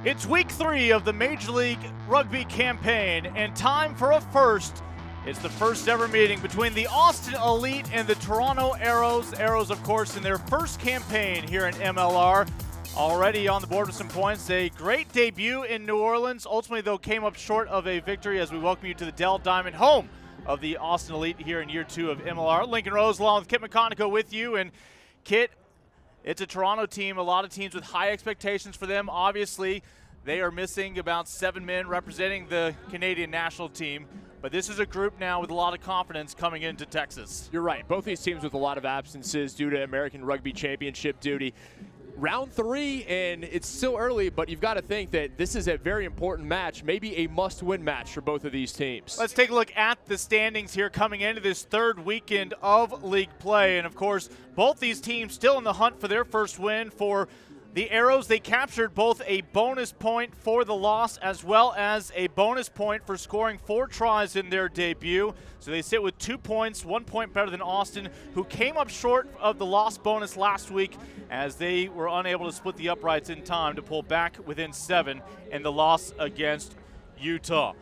It's week 3 of the Major League Rugby campaign, and time for a first. It's the first ever meeting between the Austin Elite and the Toronto Arrows. Arrows, of course, in their first campaign here in MLR. Already on the board with some points. A great debut in New Orleans. Ultimately, though, came up short of a victory as we welcome you to the Dell Diamond, home of the Austin Elite here in year 2 of MLR. Lincoln Rose along with Kit McConico with you. And Kit, it's a Toronto team, a lot of teams with high expectations for them. Obviously, they are missing about 7 men representing the Canadian national team. But this is a group now with a lot of confidence coming into Texas. You're right. Both these teams with a lot of absences due to American Rugby Championship duty. Round 3, and it's still early, but you've got to think that this is a very important match, maybe a must-win match for both of these teams. Let's take a look at the standings here coming into this third weekend of league play. And, of course, both these teams still in the hunt for their first win. For the Arrows, they captured both a bonus point for the loss as well as a bonus point for scoring 4 tries in their debut. So they sit with 2 points, 1 point better than Austin, who came up short of the loss bonus last week as they were unable to split the uprights in time to pull back within 7 in the loss against Utah.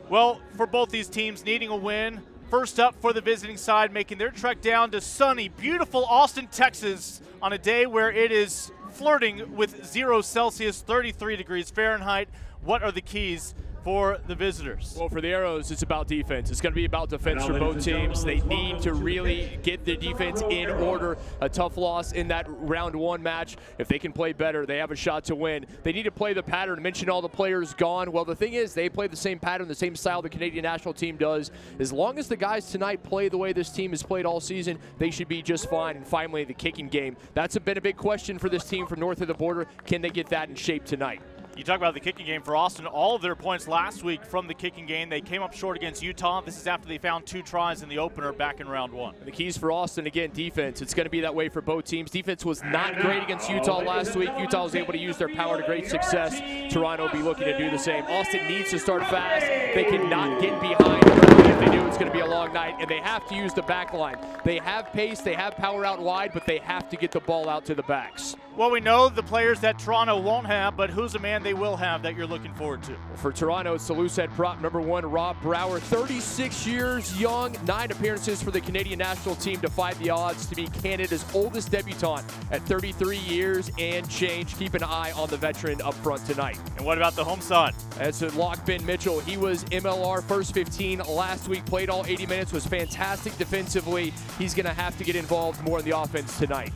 Well, for both these teams needing a win, first up for the visiting side, making their trek down to sunny, beautiful Austin, Texas on a day where it is flirting with 0 Celsius, 33 degrees Fahrenheit. What are the keys for the visitors? Well, for the Arrows, it's about defense. It's going to be about defense for both teams. They need to really get the defense in order. A tough loss in that round 1 match. If they can play better, they have a shot to win. They need to play the pattern. Mention all the players gone. Well, the thing is, they play the same pattern, the same style the Canadian national team does. As long as the guys tonight play the way this team has played all season, they should be just fine. And finally, the kicking game. That's been a big question for this team from north of the border. Can they get that in shape tonight? You talk about the kicking game for Austin. All of their points last week from the kicking game. They came up short against Utah. This is after they found 2 tries in the opener back in round 1. And the keys for Austin, again, defense. It's going to be that way for both teams. Defense was not great against Utah last week. Utah was able to use their power to great success. Toronto will be looking to do the same. Austin needs to start fast. They cannot get behind early. If they do, it's going to be a long night. And they have to use the back line. They have pace. They have power out wide, but they have to get the ball out to the backs. Well, we know the players that Toronto won't have, but who's a man they will have that you're looking forward to? For Toronto, it's the loosehead prop number 1, Rob Brower, 36 years young, 9 appearances for the Canadian national team, defied the odds to be Canada's oldest debutant at 33 years and change. Keep an eye on the veteran up front tonight. And what about the home side? That's a lock. Ben Mitchell. He was MLR first 15 last week, played all 80 minutes, was fantastic defensively. He's going to have to get involved more in the offense tonight.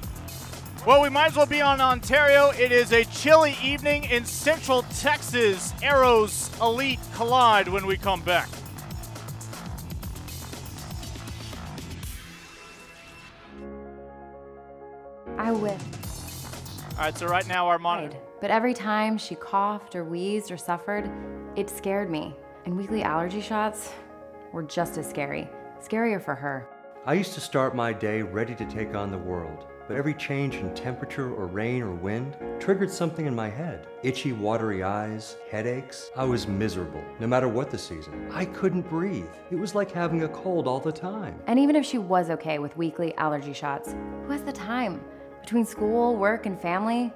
Well, we might as well be on Ontario. It is a chilly evening in Central Texas. Arrows Elite collide when we come back. I wish. All right, so right now our monitor. But every time she coughed or wheezed or suffered, it scared me. And weekly allergy shots were just as scary. Scarier for her. I used to start my day ready to take on the world. But every change in temperature or rain or wind triggered something in my head. Itchy, watery eyes, headaches. I was miserable, no matter what the season. I couldn't breathe. It was like having a cold all the time. And even if she was okay with weekly allergy shots, who has the time? Between school, work, and family,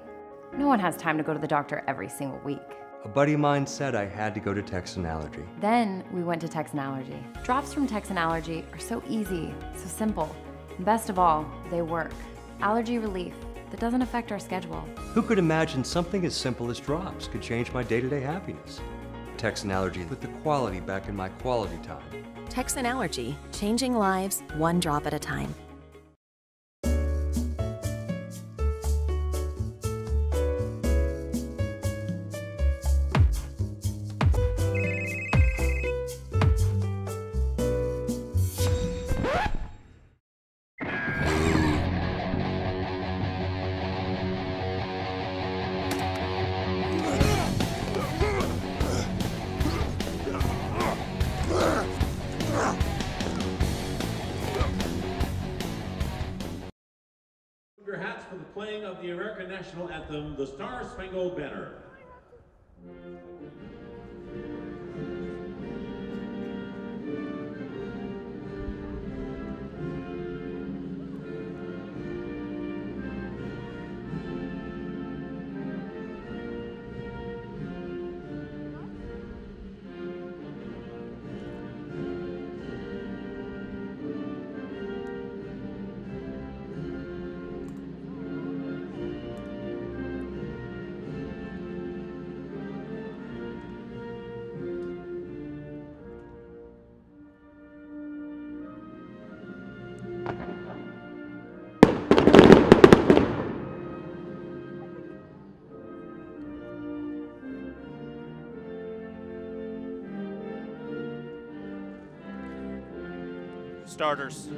no one has time to go to the doctor every single week. A buddy of mine said I had to go to Texan Allergy. Then we went to Texan Allergy. Drops from Texan Allergy are so easy, so simple. And best of all, they work. Allergy relief that doesn't affect our schedule. Who could imagine something as simple as drops could change my day-to-day happiness? Texan Allergy put the quality back in my quality time. Texan Allergy, changing lives one drop at a time. Your hats for the playing of the American national anthem, the Star-Spangled Banner. starters.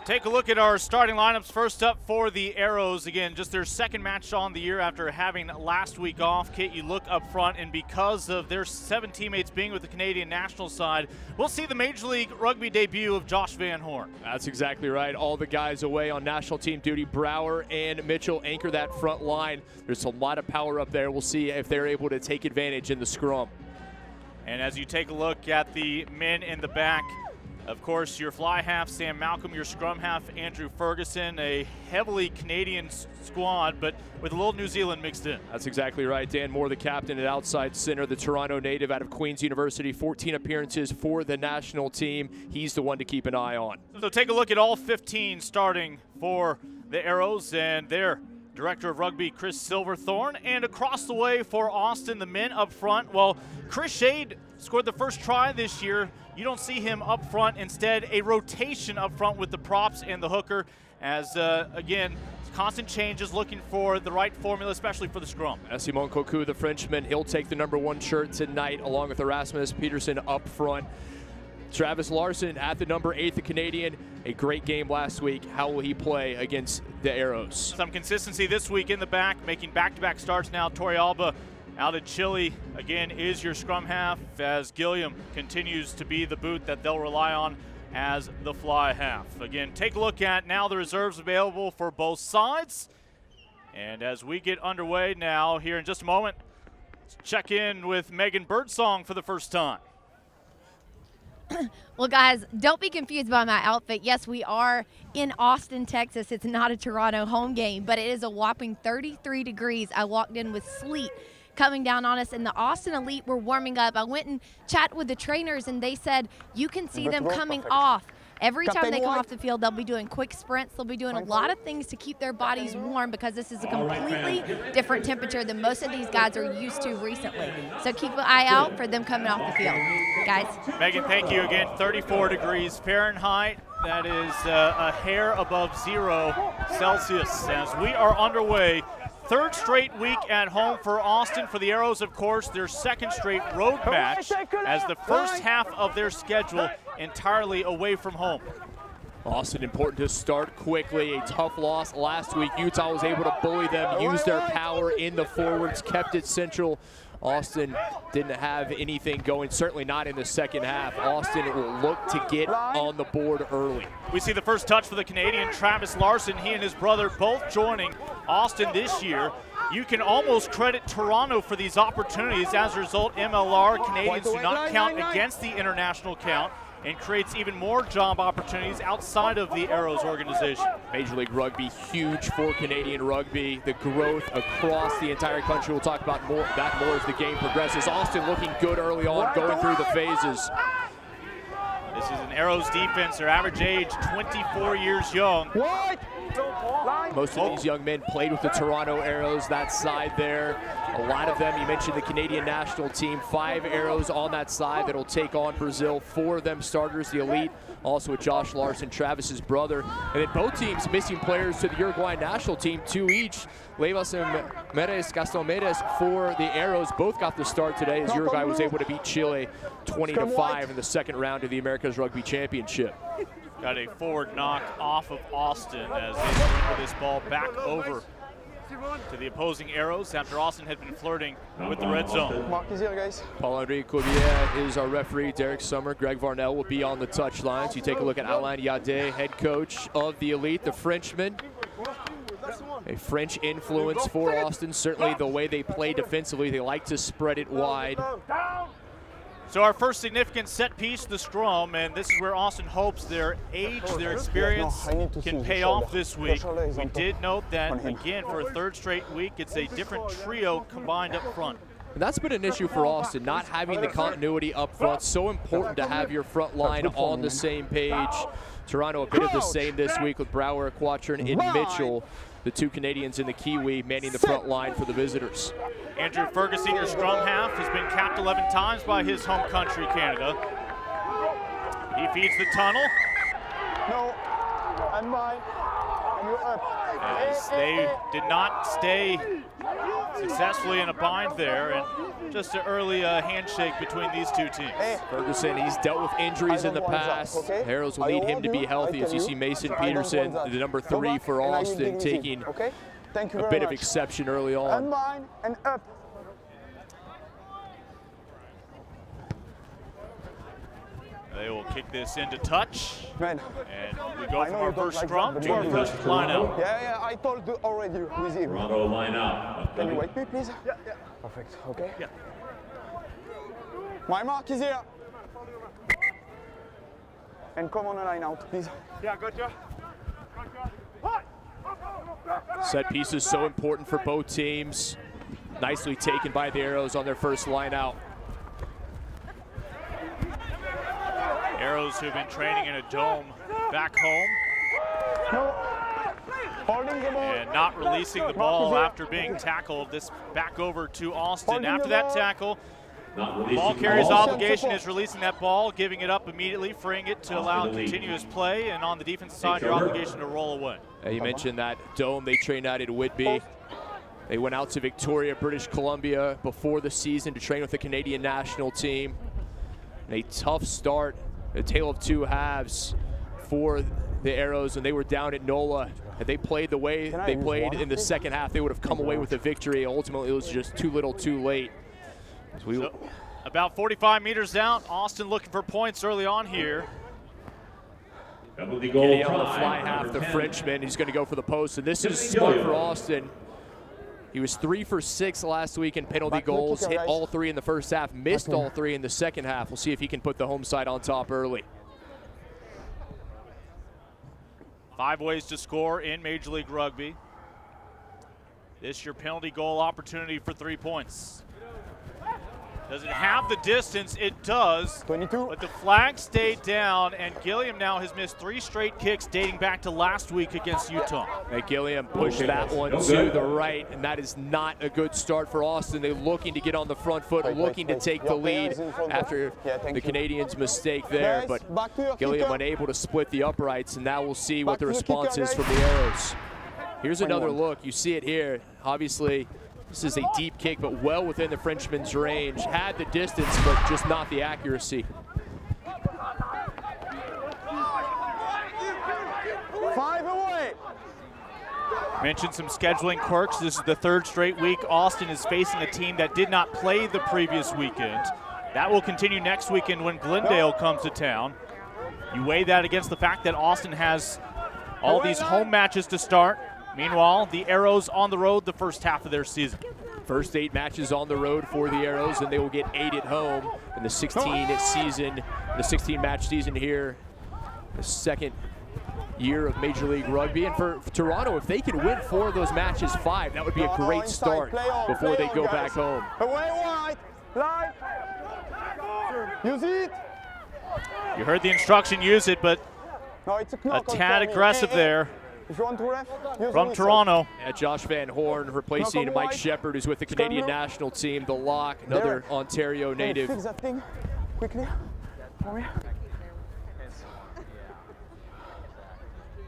Take a look at our starting lineups. First up for the Arrows, again, just their second match on the year after having last week off. Kate, you look up front, and because of their 7 teammates being with the Canadian national side, we'll see the Major League Rugby debut of Josh Van Horn. That's exactly right. All the guys away on national team duty. Brower and Mitchell anchor that front line. There's a lot of power up there. We'll see if they're able to take advantage in the scrum. And as you take a look at the men in the back, of course, your fly half, Sam Malcolm, your scrum half, Andrew Ferguson, a heavily Canadian squad, but with a little New Zealand mixed in. That's exactly right. Dan Moore, the captain at outside center, the Toronto native out of Queen's University, 14 appearances for the national team. He's the one to keep an eye on. So take a look at all 15 starting for the Arrows and their Director of Rugby, Chris Silverthorne. And across the way for Austin, the men up front, well, Chris Shade scored the first try this year. You don't see him up front. Instead, a rotation up front with the props and the hooker as, again, constant changes, looking for the right formula, especially for the scrum. Simon Cocu, the Frenchman, he'll take the #1 shirt tonight, along with Erasmus Peterson up front. Travis Larson at the #8, the Canadian. A great game last week. How will he play against the Arrows? Some consistency this week in the back, making back-to-back starts now. Tori Alba out of Chile, again, is your scrum half, as Gilliam continues to be the boot that they'll rely on as the fly half. Again, take a look at now the reserves available for both sides. And as we get underway now here in just a moment, let's check in with Megan Birdsong for the first time. Well, guys, don't be confused by my outfit. Yes, we are in Austin, Texas. It's not a Toronto home game, but it is a whopping 33 degrees. I walked in with sleet coming down on us, and the Austin Elite were warming up. I went and chatted with the trainers, and they said you can see them coming off. Every time they come off the field, they'll be doing quick sprints. They'll be doing a lot of things to keep their bodies warm because this is a completely different temperature than most of these guys are used to recently. So keep an eye out for them coming off the field, guys. Megan, thank you again. 34 degrees Fahrenheit. That is a hair above 0 Celsius as we are underway. Third straight week at home for Austin. For the Arrows, of course, their second straight road match as the first half of their schedule entirely away from home. Austin, important to start quickly. A tough loss last week. Utah was able to bully them, use their power in the forwards, kept it central. Austin didn't have anything going, certainly not in the second half. Austin will look to get on the board early. We see the first touch for the Canadian, Travis Larson. He and his brother both joining Austin this year. You can almost credit Toronto for these opportunities. As a result, MLR Canadians do not count against the international count and creates even more job opportunities outside of the Arrows organization. Major League Rugby, huge for Canadian rugby. The growth across the entire country. We'll talk about that more as the game progresses. Austin looking good early on, going through the phases. This is an Arrows defense. Their average age, 24 years young. Most of these young men played with the Toronto Arrows, that side there. A lot of them, you mentioned the Canadian national team, 5 Arrows on that side that'll take on Brazil. 4 of them starters, the elite, also with Josh Larson, Travis's brother. And then both teams missing players to the Uruguay national team, 2 each. Levas and Meres, Gaston Meres for the Arrows both got the start today as Uruguay was able to beat Chile 20-5 in the second round of the America's Rugby Championship. Got a forward knock off of Austin as they deliver this ball back over to the opposing Arrows after Austin had been flirting with the red zone. Paul-Henri Coulier is our referee. Derek Summer, Greg Varnell will be on the touchlines. You take a look at Alain Yade, head coach of the Elite, the Frenchman. A French influence for Austin. Certainly the way they play defensively, they like to spread it wide. So our first significant set piece, the scrum, and this is where Austin hopes their age, their experience can pay off this week. We did note that, again, for a third straight week, it's a different trio combined up front. And that's been an issue for Austin, not having the continuity up front. So important to have your front line on the same page. Toronto a bit of the same this week with Brower, Quatron, and Mitchell, the two Canadians in the Kiwi manning the front line for the visitors. Andrew Ferguson, your scrum half, has been capped 11 times by his home country, Canada. He feeds the tunnel. No, I'm mine. And you're up. As they did not stay successfully in a bind there, and just an early handshake between these two teams. Ferguson, he's dealt with injuries in the past. Arrows will need him to be healthy, as you see Mason Peterson, the number 3 for Austin, taking a bit of exception early on. And mine and up. They will kick this into touch. Man. And we go from our first scrum to our first line out. Yeah, I told you already with him. Toronto line out. Can you wait me, please? Yeah. Perfect, okay. Yeah. My mark is here. And come on a line out, please. Yeah, gotcha. Set pieces so important for both teams. Nicely taken by the Arrows on their first line out. Arrows who've been training in a dome back home. And not releasing the ball after being tackled. This back over to Austin. After that tackle, ball carrier's obligation is releasing that ball, giving it up immediately, freeing it to allow continuous play, and on the defensive side, your obligation to roll away. You mentioned that dome they trained out at Whitby. They went out to Victoria, British Columbia before the season to train with the Canadian national team. And a tough start, a tale of two halves for the Arrows, and they were down at NOLA. Had they played the way they played in the second half, they would have come away with a victory. Ultimately, it was just too little too late. So, about 45 meters out, Austin looking for points early on here. Getting on the fly half, the Frenchman. He's going to go for the post, and this is smart for Austin. He was 3 for 6 last week in penalty goals, hit all 3 in the first half, missed all 3 in the second half. We'll see if he can put the home side on top early. 5 ways to score in Major League Rugby. This your penalty goal opportunity for 3 points. Does it have the distance? It does. 22. But the flag stayed down, and Gilliam now has missed 3 straight kicks dating back to last week against Utah. Gilliam pushed that one to the right, and that is not a good start for Austin. They're looking to get on the front foot, looking to take the lead after the Canadians' mistake there. But Gilliam unable to split the uprights, and now we'll see what the response is from the Arrows. Here's another look. You see it here. Obviously, this is a deep kick, but well within the Frenchman's range. Had the distance, but just not the accuracy. 5 away. Mentioned some scheduling quirks. This is the 3rd straight week Austin is facing a team that did not play the previous weekend. That will continue next weekend when Glendale comes to town. You weigh that against the fact that Austin has all these home matches to start. Meanwhile, the Arrows on the road the first half of their season. First 8 matches on the road for the Arrows, and they will get 8 at home in the 16-match season here, the 2nd year of Major League Rugby. And for Toronto, if they can win 4 of those matches, 5, that would be a great start before they go back home. Away wide, line. Use it. You heard the instruction, use it, but a tad aggressive there. If you want to ref, from Toronto. Josh Van Horn replacing Mike Shepard, who's with the Canadian national team. The lock, another Ontario native. Fix that thing quickly.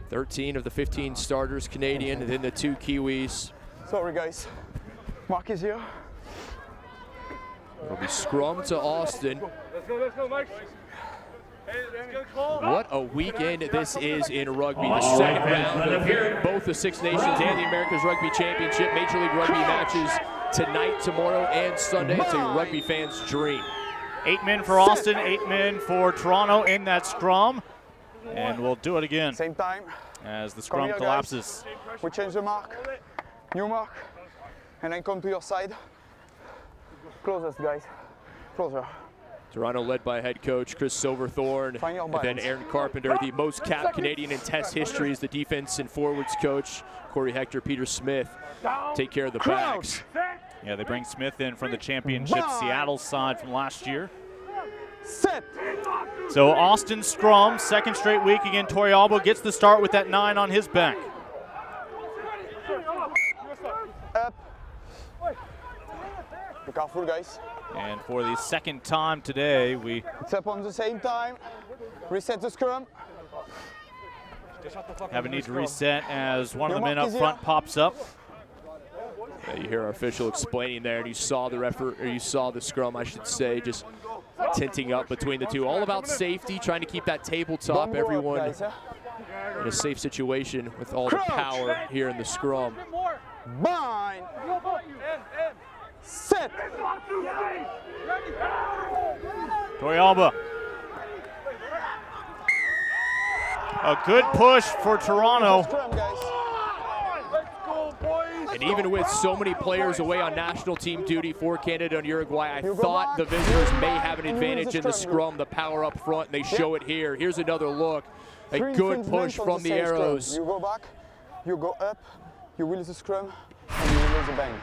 13 of the 15 starters Canadian, and then the 2 Kiwis. Sorry, guys. Mark is here. It'll be scrum to Austin. Let's go, Mike. What a weekend this is in rugby. The second round of both the Six Nations and the America's Rugby Championship Major League Rugby matches tonight, tomorrow, and Sunday. It's a rugby fan's dream. 8 men for Austin, 8 men for Toronto in that scrum. And we'll do it again. Same time. As the scrum collapses. Guys. We change the mark, new mark, and then come to your side. Closest, guys. Closer. Toronto led by head coach Chris Silverthorne, and then Aaron Carpenter, the most capped Canadian in Test history, is the defense and forwards coach. Corey Hector, Peter Smith take care of the backs. Yeah, they bring Smith in from the championship Seattle side from last year. Set. So Austin scrum, second straight week again. Torrealba gets the start with that 9 on his back. Up. Be careful, guys. And for the second time today, we It's up on the same time. Reset the scrum. have a need to reset as one of the men up front pops up. Yeah, you hear our official explaining there, and you saw the you saw the scrum, I should say, just tinting up between the two. All about safety, trying to keep that tabletop, everyone in a safe situation with all the power here in the scrum. Bind. Set. Torrealba. A good push for Toronto. Scrum, guys. And even with so many players away on national team duty for Canada and Uruguay, I thought the visitors may have an advantage in the scrum, the power up front, and they show it here. Here's another look. A good push from the Arrows. You go back, you go up, you will the scrum, and you will lose the bang.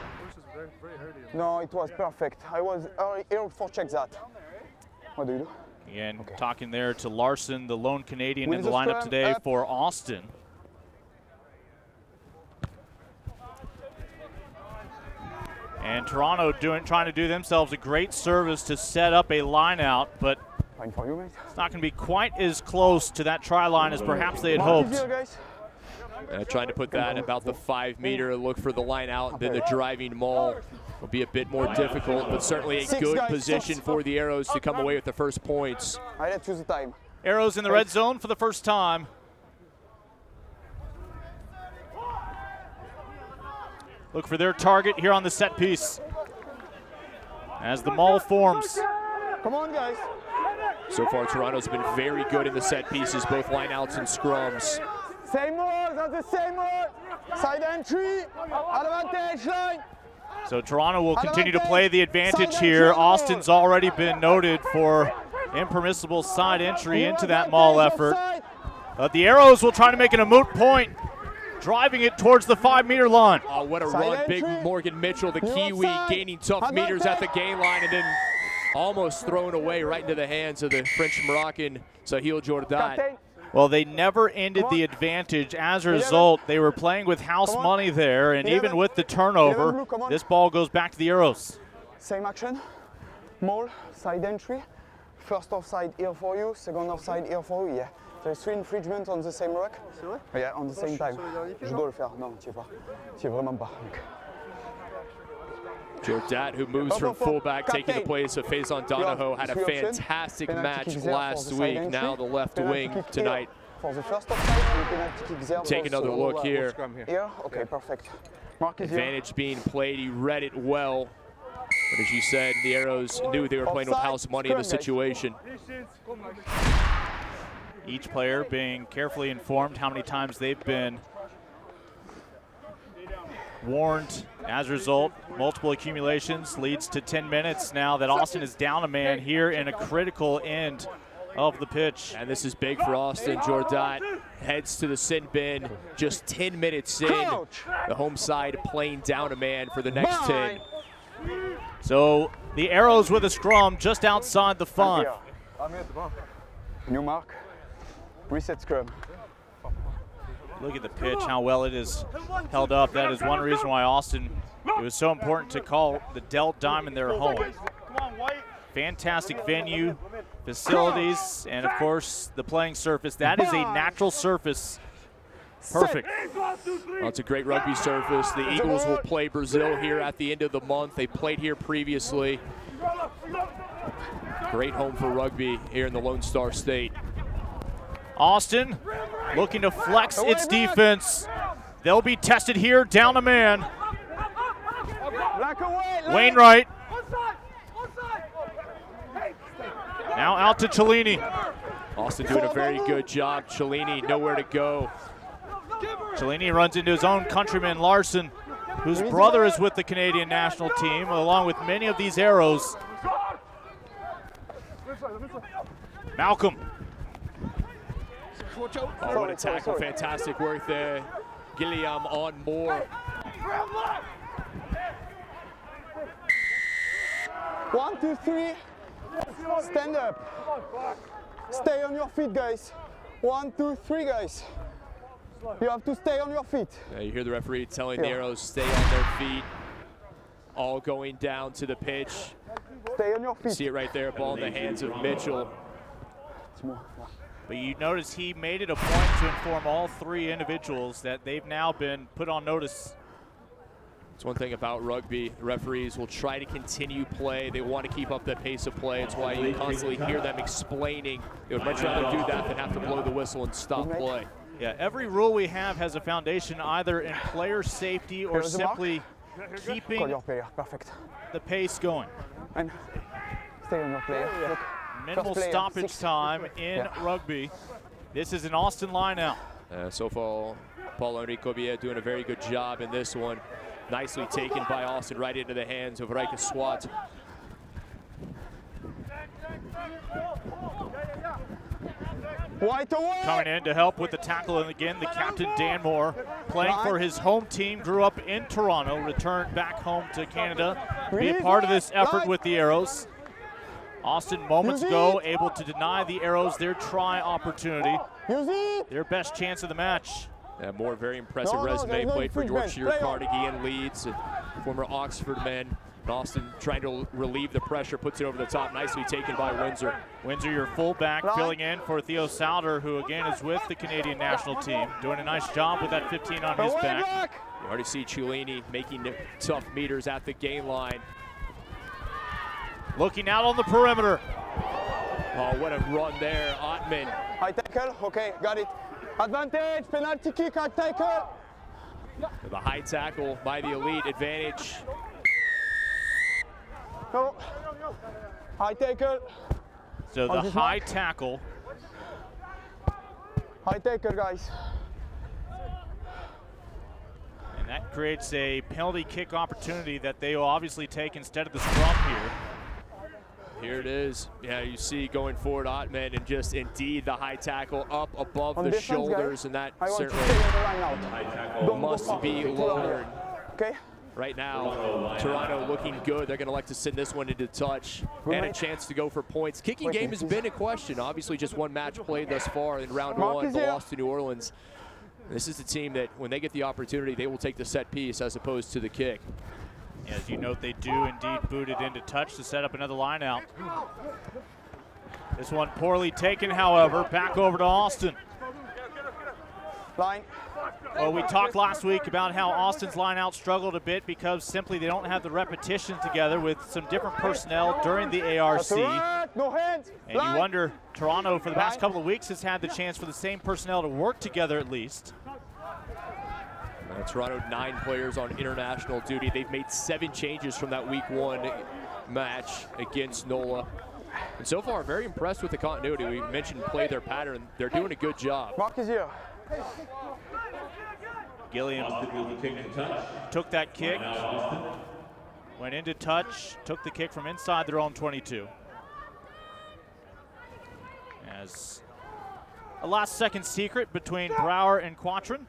No, it was perfect. I was here for check that. What do you do? Again, talking there to Larson, the lone Canadian in the lineup today for Austin. And Toronto trying to do themselves a great service to set up a line out, but Fine for you, mate. it's not going to be quite as close to that try line as perhaps they had hoped. Trying to put that about the 5 meter, look for the line out, and then the driving maul will be a bit more difficult, but certainly a good position for the Arrows to come away with the first points. I let choose the time. Arrows in the red zone for the first time. Look for their target here on the set piece as the maul forms. Come on, guys. So far, Toronto's been very good in the set pieces, both lineouts and scrums. Same wall, that's the same wall. Side entry, advantage line. So Toronto will continue to play the advantage here. Austin's already been noted for impermissible side entry into that maul effort. But the Arrows will try to make it a moot point, driving it towards the 5 meter line. Oh, what a run. Big Morgan Mitchell, the Kiwi, gaining tough meters at the gain line and then almost thrown away right into the hands of the French-Moroccan Sahil Jordat. Well, they never ended the advantage. As a result, they were playing with house money there, and even with the turnover, this ball goes back to the Arrows. Same action. Maul, side entry. First offside here for you, second offside here for you. Yeah. There's 3 infringements on the same rock. Yeah, on the same time. Je dois le faire. Non, tu es pas. Tu es vraiment pas. Jordat, who moves from fullback, taking the place of Faison Donahoe, had a fantastic match last week. Now the left wing tonight. Take another look here. Here? Okay, perfect. Advantage being played. He read it well. But as you said, the Arrows knew they were playing with house money in the situation. Each player being carefully informed how many times they've been warned. As a result, multiple accumulations leads to 10 minutes now that Austin is down a man here in a critical end of the pitch. And this is big for Austin. Jordat heads to the sin bin just 10 minutes in. The home side playing down a man for the next 10. So the Arrows with a scrum just outside the 5. New mark. Reset scrum. Look at the pitch, how well it is held up. That is one reason why Austin, it was so important to call the Dell Diamond their home. Fantastic venue, facilities, and of course the playing surface. That is a natural surface. Perfect. Well, it's a great rugby surface. The Eagles will play Brazil here at the end of the month. They played here previously. Great home for rugby here in the Lone Star State. Austin looking to flex its defense. They'll be tested here, down a man. Wainwright. Now out to Cellini. Austin doing a very good job. Cellini nowhere to go. Cellini runs into his own countryman, Larson, whose brother is with the Canadian national team, along with many of these Arrows. Malcolm. Oh, what a tackle. Fantastic work there. Gilliam on Moore. 1, 2, 3. Stand up. Stay on your feet, guys. 1, 2, 3, guys. You have to stay on your feet. Yeah, you hear the referee telling the Arrows stay on their feet. All going down to the pitch. Stay on your feet. See it right there, ball in the hands of Mitchell. But you notice he made it a point to inform all 3 individuals that they've now been put on notice. It's one thing about rugby. The referees will try to continue play. They want to keep up that pace of play. It's why you constantly hear them explaining. They would much rather do that than have to blow the whistle and stop play. Yeah, every rule we have has a foundation either in player safety or simply keeping the pace going. And stay on your player. Look. Minimal stoppage time in rugby. This is an Austin line-out. So far, Paul-Henri Cobier doing a very good job in this one. Nicely taken by Austin right into the hands of Rijke Swat. Coming in to help with the tackle, and again, the captain, Dan Moore, playing for his home team, grew up in Toronto, returned back home to Canada to be a part of this effort with the Arrows. Austin, moments ago, able to deny the Arrows their try opportunity, their best chance of the match. Moore, very impressive resume, played for Yorkshire, Carnegie, and Leeds, former Oxford men. Austin trying to relieve the pressure, puts it over the top, nicely taken by Windsor. Windsor, your fullback, filling in for Theo Souter, who again is with the Canadian national team, doing a nice job with that 15 on his back. You already see Ciullini making tough meters at the gain line. Looking out on the perimeter. Oh, what a run there, Ottman. High tackle, okay, got it. Advantage, penalty kick, high tackle. The high tackle by the elite, advantage. No. High tackle. So the high tackle. High tackle, guys. And that creates a penalty kick opportunity that they will obviously take instead of the scrum here. Here it is. Yeah, you see going forward, Ottman, and just indeed the high tackle up above the shoulders, and that certainly must be lowered. Okay. Right now, Toronto looking good. They're going to like to send this one into touch and a chance to go for points. Kicking game has been a question. Obviously, just one match played thus far in round 1, the loss to New Orleans. This is the team that, when they get the opportunity, they will take the set piece as opposed to the kick. As you note, they do indeed boot it into touch to set up another line out. This one poorly taken, however. Back over to Austin. Line. Well, we talked last week about how Austin's line out struggled a bit because simply they don't have the repetition together with some different personnel during the ARC. No hands. And you wonder, Toronto for the past couple of weeks has had the chance for the same personnel to work together at least. Toronto, 9 players on international duty. They've made 7 changes from that week 1 match against NOLA. And so far, very impressed with the continuity. We mentioned play their pattern. They're doing a good job. Mark is here. Gilliam took that kick, went into touch, took the kick from inside their own 22. As a last-second secret between Brower and Quatrin.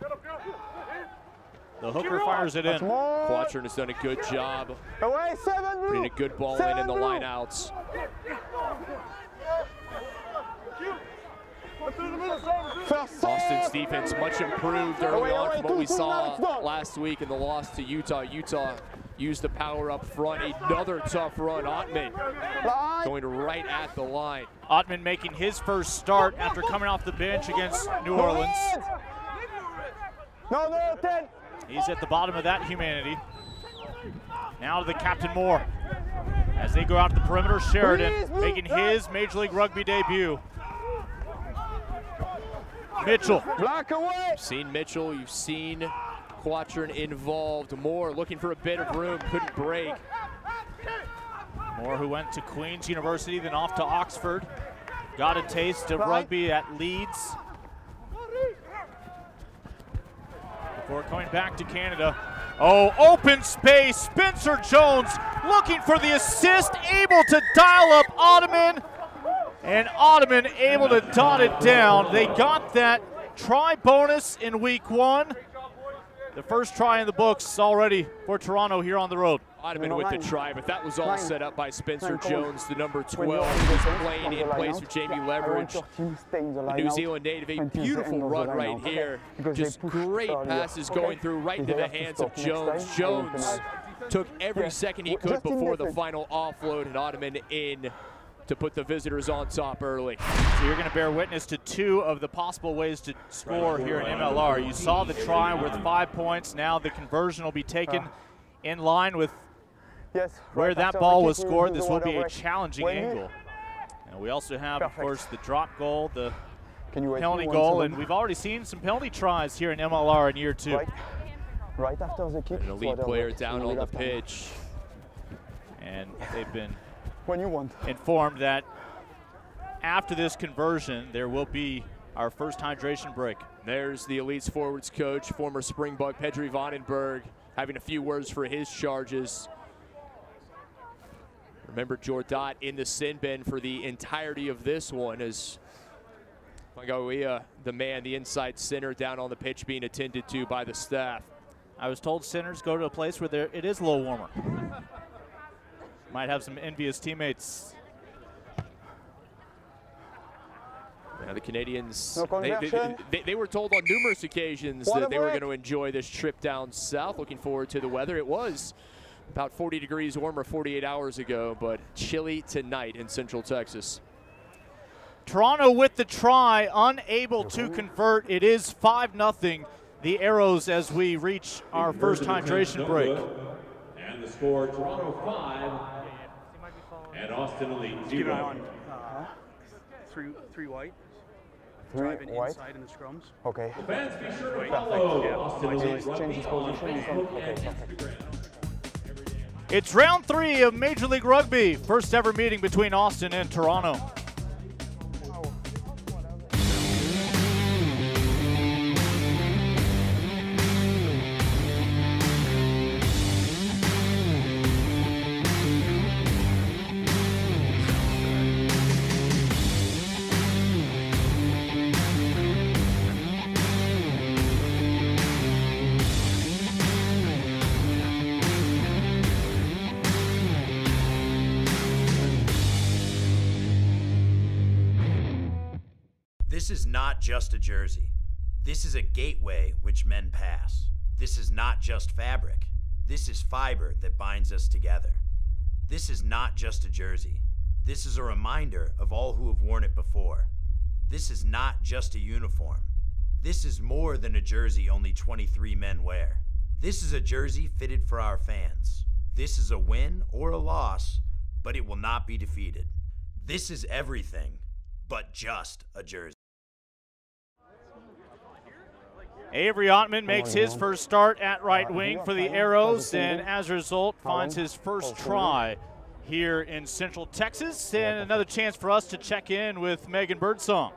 The hooker fires it in. Quatrin has done a good job putting a good ball in the lineouts. Austin's defense much improved early on from what we saw last week in the loss to Utah. Utah used the power up front. Another tough run. Ottman going right at the line. Ottman making his first start after coming off the bench against New Orleans. He's at the bottom of that humanity. Now to the Captain Moore. As they go out to the perimeter, Sheridan making his Major League Rugby debut. Mitchell. You've seen Mitchell, you've seen Quatrin involved. Moore looking for a bit of room, couldn't break. Moore, who went to Queen's University, then off to Oxford. Got a taste of rugby at Leeds. Before coming back to Canada. Oh, open space. Spencer Jones looking for the assist, able to dial up Ottoman. And Ottoman able to dot it down. They got that try bonus in week 1. The first try in the books already for Toronto here on the road. Ottoman with the try, but that was all set up by Spencer Jones, the number 12, who's playing in place of Jamie Leverage, the New Zealand native. A beautiful run right here. Just great passes going through right into the hands of Jones. Jones took every second he could before the final offload, and Ottoman in to put the visitors on top early. So you're going to bear witness to 2 of the possible ways to score here in MLR. You saw the try with 5 points. Now the conversion will be taken in line with where that ball was scored. This will be a challenging angle. And we also have, of course, the drop goal, the penalty goal, and we've already seen some penalty tries here in MLR in year 2. Right after the kick. An elite player down on the pitch. And they've been when you want informed that after this conversion, there will be our first hydration break. There's the Elites forwards coach, former Springbok Pedri Vandenberg, having a few words for his charges. Remember Jordat in the sin bin for the entirety of this one as Magalia, the man, the inside center down on the pitch being attended to by the staff. I was told centers go to a place where it is a little warmer. Might have some envious teammates. Yeah, the Canadians, they were told on numerous occasions that they were going to enjoy this trip down south. Looking forward to the weather. It was about 40 degrees warmer 48 hours ago, but chilly tonight in Central Texas. Toronto with the try, unable to convert. It is 5-0. The Arrows as we reach our first hydration break. And the score, Toronto 5 and Austin Elite 0. Keep an eye on three white. Driving inside in the scrums. Okay. The fans be sure to follow Austin Elite Change his position. Okay, It's round 3 of Major League Rugby. First ever meeting between Austin and Toronto. This is not just a jersey. This is a gateway which men pass. This is not just fabric. This is fiber that binds us together. This is not just a jersey. This is a reminder of all who have worn it before. This is not just a uniform. This is more than a jersey only 23 men wear. This is a jersey fitted for our fans. This is a win or a loss, but it will not be defeated. This is everything but just a jersey. Avery Ottman makes his first start at right wing for the Arrows, and as a result finds his first try here in Central Texas, and another chance for us to check in with Megan Birdsong.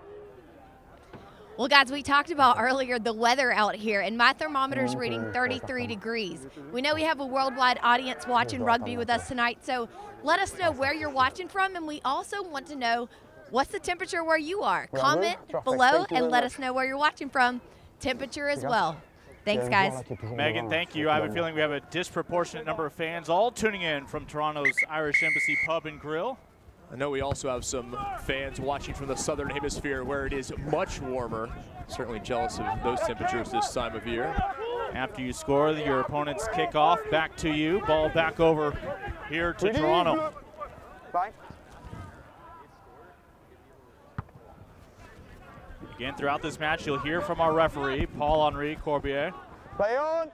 Well, guys, we talked about earlier the weather out here, and my thermometer's reading 33 degrees. We know we have a worldwide audience watching rugby with us tonight, so let us know where you're watching from, and we also want to know what's the temperature where you are. Comment below and let us know where you're watching from. Temperature as well. Thanks, guys. Megan, thank you. I have a feeling we have a disproportionate number of fans all tuning in from Toronto's Irish Embassy Pub and Grill. I know we also have some fans watching from the Southern Hemisphere where it is much warmer. Certainly jealous of those temperatures this time of year. After you score, your opponents kick off, back to you. Ball back over here to Toronto. Bye. Again, throughout this match, you'll hear from our referee, Paul-Henri Corbier. Play on.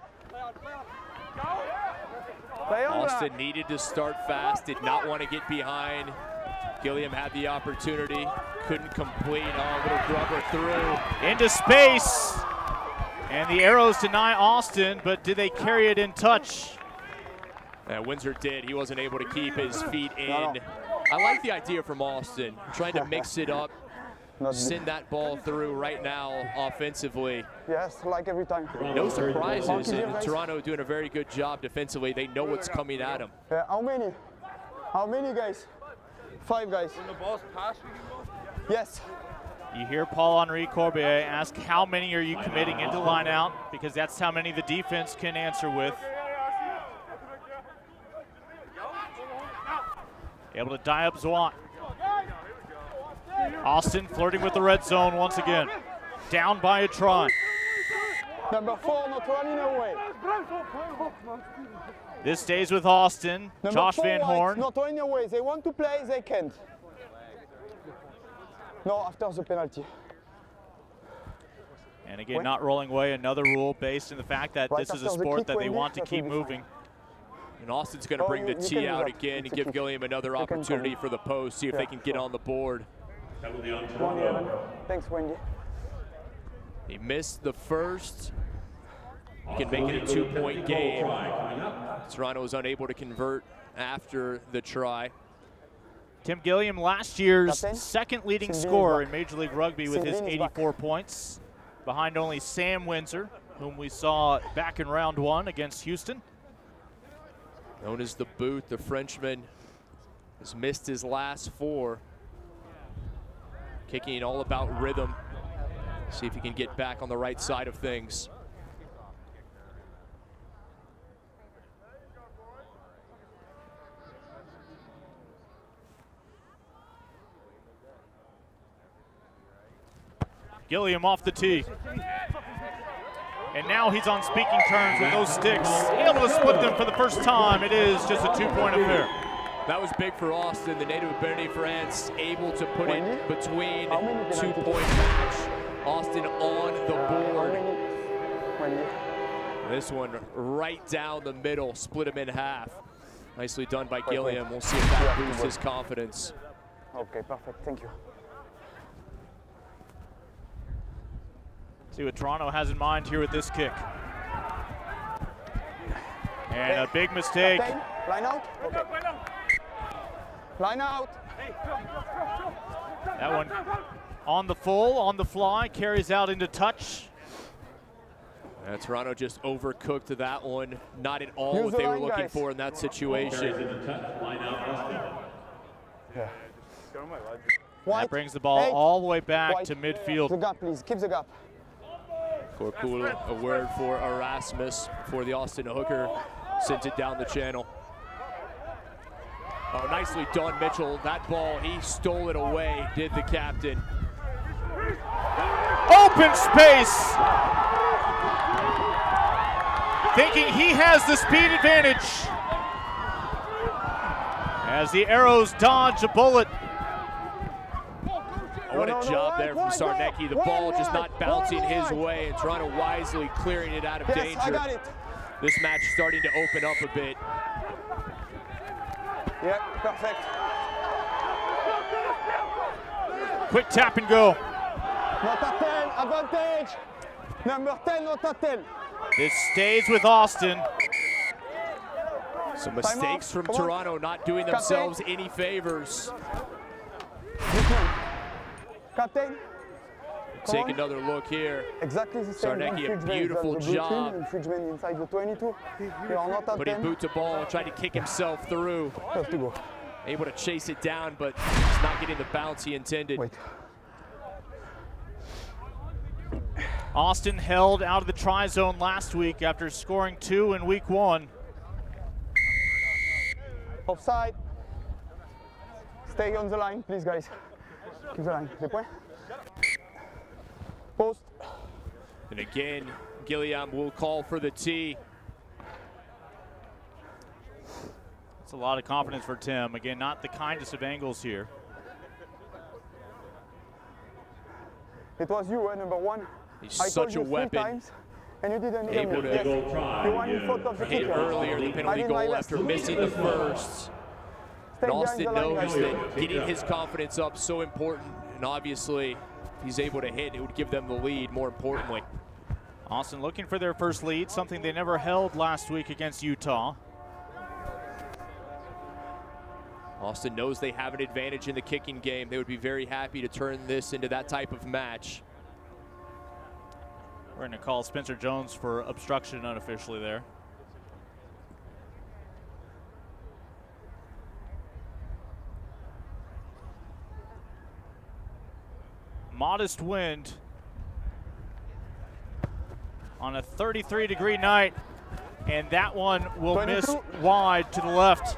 Austin needed to start fast, did not want to get behind. Gilliam had the opportunity, couldn't complete. Oh, little grubber through. Into space. And the Arrows deny Austin, but did they carry it in touch? Windsor did. He wasn't able to keep his feet in. I like the idea from Austin, trying to mix it up. Send that ball through right now offensively. Yes, like every time. No surprises, and Toronto doing a very good job defensively. They know what's coming at them. How many? How many guys? 5 guys. When the ball's passed, we can go? Yes. You hear Paul-Henri Corbier ask how many are you committing into line out, because that's how many the defense can answer with. Able to die up Zwant. Austin flirting with the red zone once again. Down by a try. Number 4, not running away. This stays with Austin. Number Josh 4 Van white, Horn. not running away. They want to play, they can't. No, after the penalty. And again, not rolling away, another rule based in the fact that this is a sport that they want to keep moving. And Austin's going to bring the tee out again and give Gilliam another opportunity for the post, see if they can get on the board. Thanks, Wendy. He missed the first. He can make it a 2-point game. Toronto was unable to convert after the try. Tim Gilliam, last year's second leading scorer in Major League Rugby with his 84 points, behind only Sam Windsor, whom we saw back in round 1 against Houston. Known as the Boot, the Frenchman has missed his last 4. Kicking all about rhythm. See if he can get back on the right side of things. Gilliam off the tee. And now he's on speaking terms with those sticks. Able to split them for the first time. It is just a 2-point affair. That was big for Austin, the native of Bernay, France, able to put it between 2-point match. Austin on the board. This one right down the middle, split him in half. Nicely done by Gilliam. We'll see if that boosts his confidence. Okay, perfect, thank you. See what Toronto has in mind here with this kick. And a big mistake. Line out. Okay. Line out. That one on the full, on the fly, carries out into touch. Toronto just overcooked that one. Not at all what they were looking for in that situation. Yeah. That brings the ball all the way back to midfield. The gap, please. Keep the gap. Corcool, a word for Erasmus for the Austin hooker, sent it down the channel. Oh, nicely done, Mitchell. That ball, he stole it away, did the captain. Open space! Thinking he has the speed advantage. As the Arrows dodge a bullet. What a job there from Sarnecki. The ball just not bouncing his way, and Toronto wisely clearing it out of danger. I got it. This match starting to open up a bit. Yeah, perfect. Quick tap and go. Not a 10, advantage. Number 10, not a 10. This stays with Austin. Some mistakes from Toronto, not doing themselves any favors. Captain. Take another look here. Exactly the same. Sarnecki, a beautiful job. Infringement inside the 22. You are not at Putting 10. boot to ball, trying to kick himself through. Have to go. Able to chase it down, but it's not getting the bounce he intended. Wait. Austin held out of the try zone last week after scoring 2 in week 1. Offside. Stay on the line, please, guys. Keep the line. Les points. Post. And again, Gilliam will call for the tee. That's a lot of confidence for Tim. Again, not the kindest of angles here. It was you, number 1. He's I such a weapon. Times, and you didn't hear Able me. to Yes. You won in front of the hit kicker. earlier the penalty goal after missing the first. And Austin knows that getting his confidence up so important, and obviously if he's able to hit, it would give them the lead more importantly. Austin looking for their first lead, something they never held last week against Utah. Austin knows they have an advantage in the kicking game. They would be very happy to turn this into that type of match. We're going to call Spencer Jones for obstruction unofficially there. modest wind on a 33-degree night, and that one will miss wide to the left.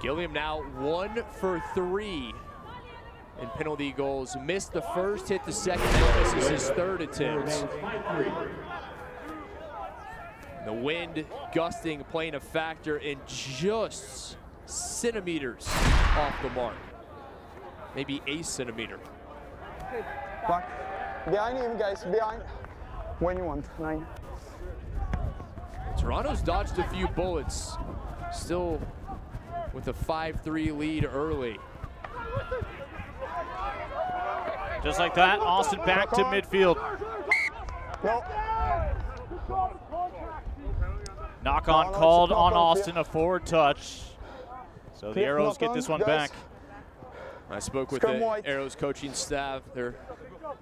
Gilliam now 1 for 3 in penalty goals. Missed the first, hit the second, now misses his third attempt. The wind gusting playing a factor in just centimeters off the mark. Maybe a centimeter. Back. Behind him, guys, behind. When you want, 9. Toronto's dodged a few bullets. Still with a 5-3 lead early. Just like that, Austin back to midfield. No. Knock on called on Austin, a forward touch. So the Arrows get this one back. I spoke with the Arrows coaching staff, their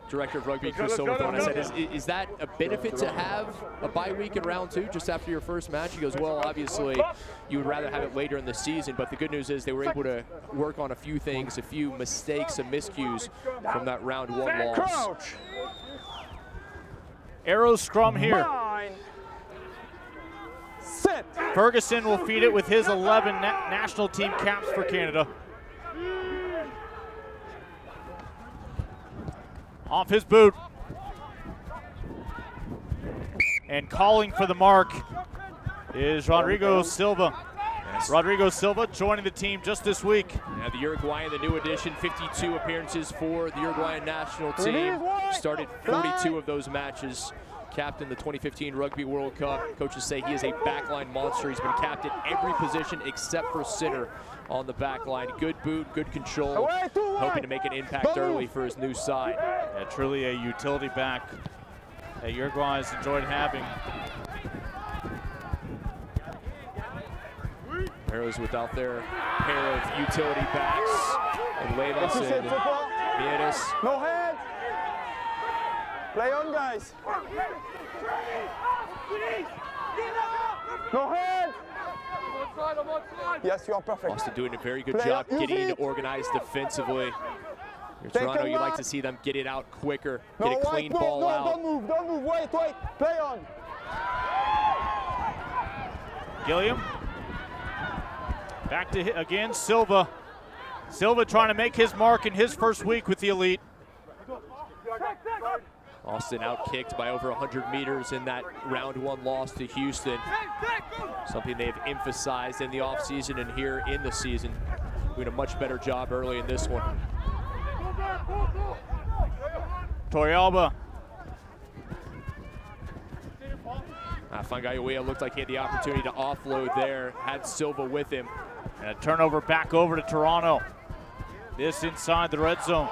director of rugby, Chris Silverthorne. I said, is that a benefit to have a bye week in round 2 just after your first match? He goes, well, obviously you would rather have it later in the season, but the good news is they were able to work on a few things, a few mistakes, some miscues from that round 1 loss. Arrows scrum here. Ferguson will feed it with his 11 national team caps for Canada. Off his boot. And calling for the mark is Rodrigo Silva. Yes. Rodrigo Silva joining the team just this week. Yeah, the Uruguayan, the new addition, 52 appearances for the Uruguayan national team. Started 42 of those matches. Captain the 2015 Rugby World Cup. Coaches say he is a backline monster. He's been captain every position except for center on the backline. Good boot, good control. Hoping to make an impact early for his new side. Yeah, truly a utility back that Uruguayans enjoyed having. Arrows without their pair of utility backs. And Levas and Mieres. No hands. Play on, guys. No hands. Yes, you are perfect. Austin doing a very good job getting organized defensively. Your Toronto, you like to see them get it out quicker, get a clean ball out. Don't move, wait, play on. Gilliam. Back to again, Silva. Silva trying to make his mark in his first week with the elite. Austin out-kicked by over 100 meters in that round 1 loss to Houston. Something they've emphasized in the offseason and here in the season. Doing a much better job early in this one. Torrealba. Fangaiuia looked like he had the opportunity to offload there. Had Silva with him. And a turnover back over to Toronto. This inside the red zone.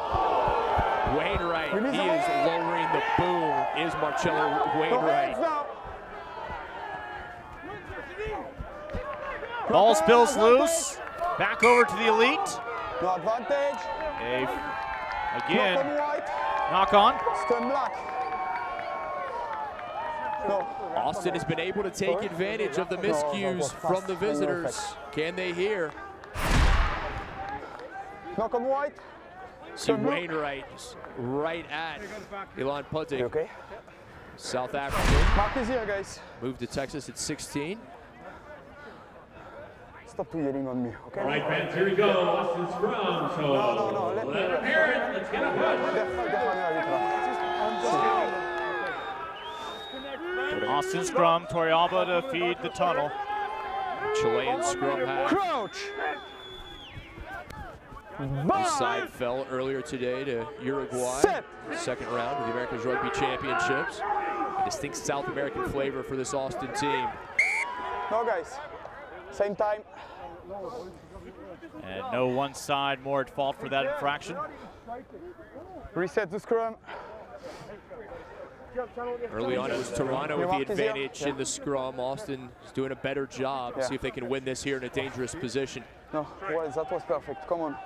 Wainwright, he is lowering the boom, is Marcello Wainwright. Ball spills loose. Back over to the elite. No advantage. Again, knock on. Stun black. No. Austin has been able to take advantage of the miscues from the visitors. Can they hear? Knock on white. See Wainwright right at Ilan Putig. Okay. South African. Mark is here, guys. Moved to Texas at 16. Stop yelling on me, okay? All right, fans, here we go. Austin scrum. So no, let me hear it. Let's get a push. Austin scrum, Torrealba to feed the tunnel. Chilean scrum half. Crouch. This side fell earlier today to Uruguay. Second round of the America's Rugby Championships. A distinct South American flavor for this Austin team. No, guys. Same time. And no one side more at fault for that infraction. Reset the scrum. Early on, it was Toronto with the advantage in the scrum. Austin is doing a better job. See if they can win this here in a dangerous position. No, well, that was perfect. Come on.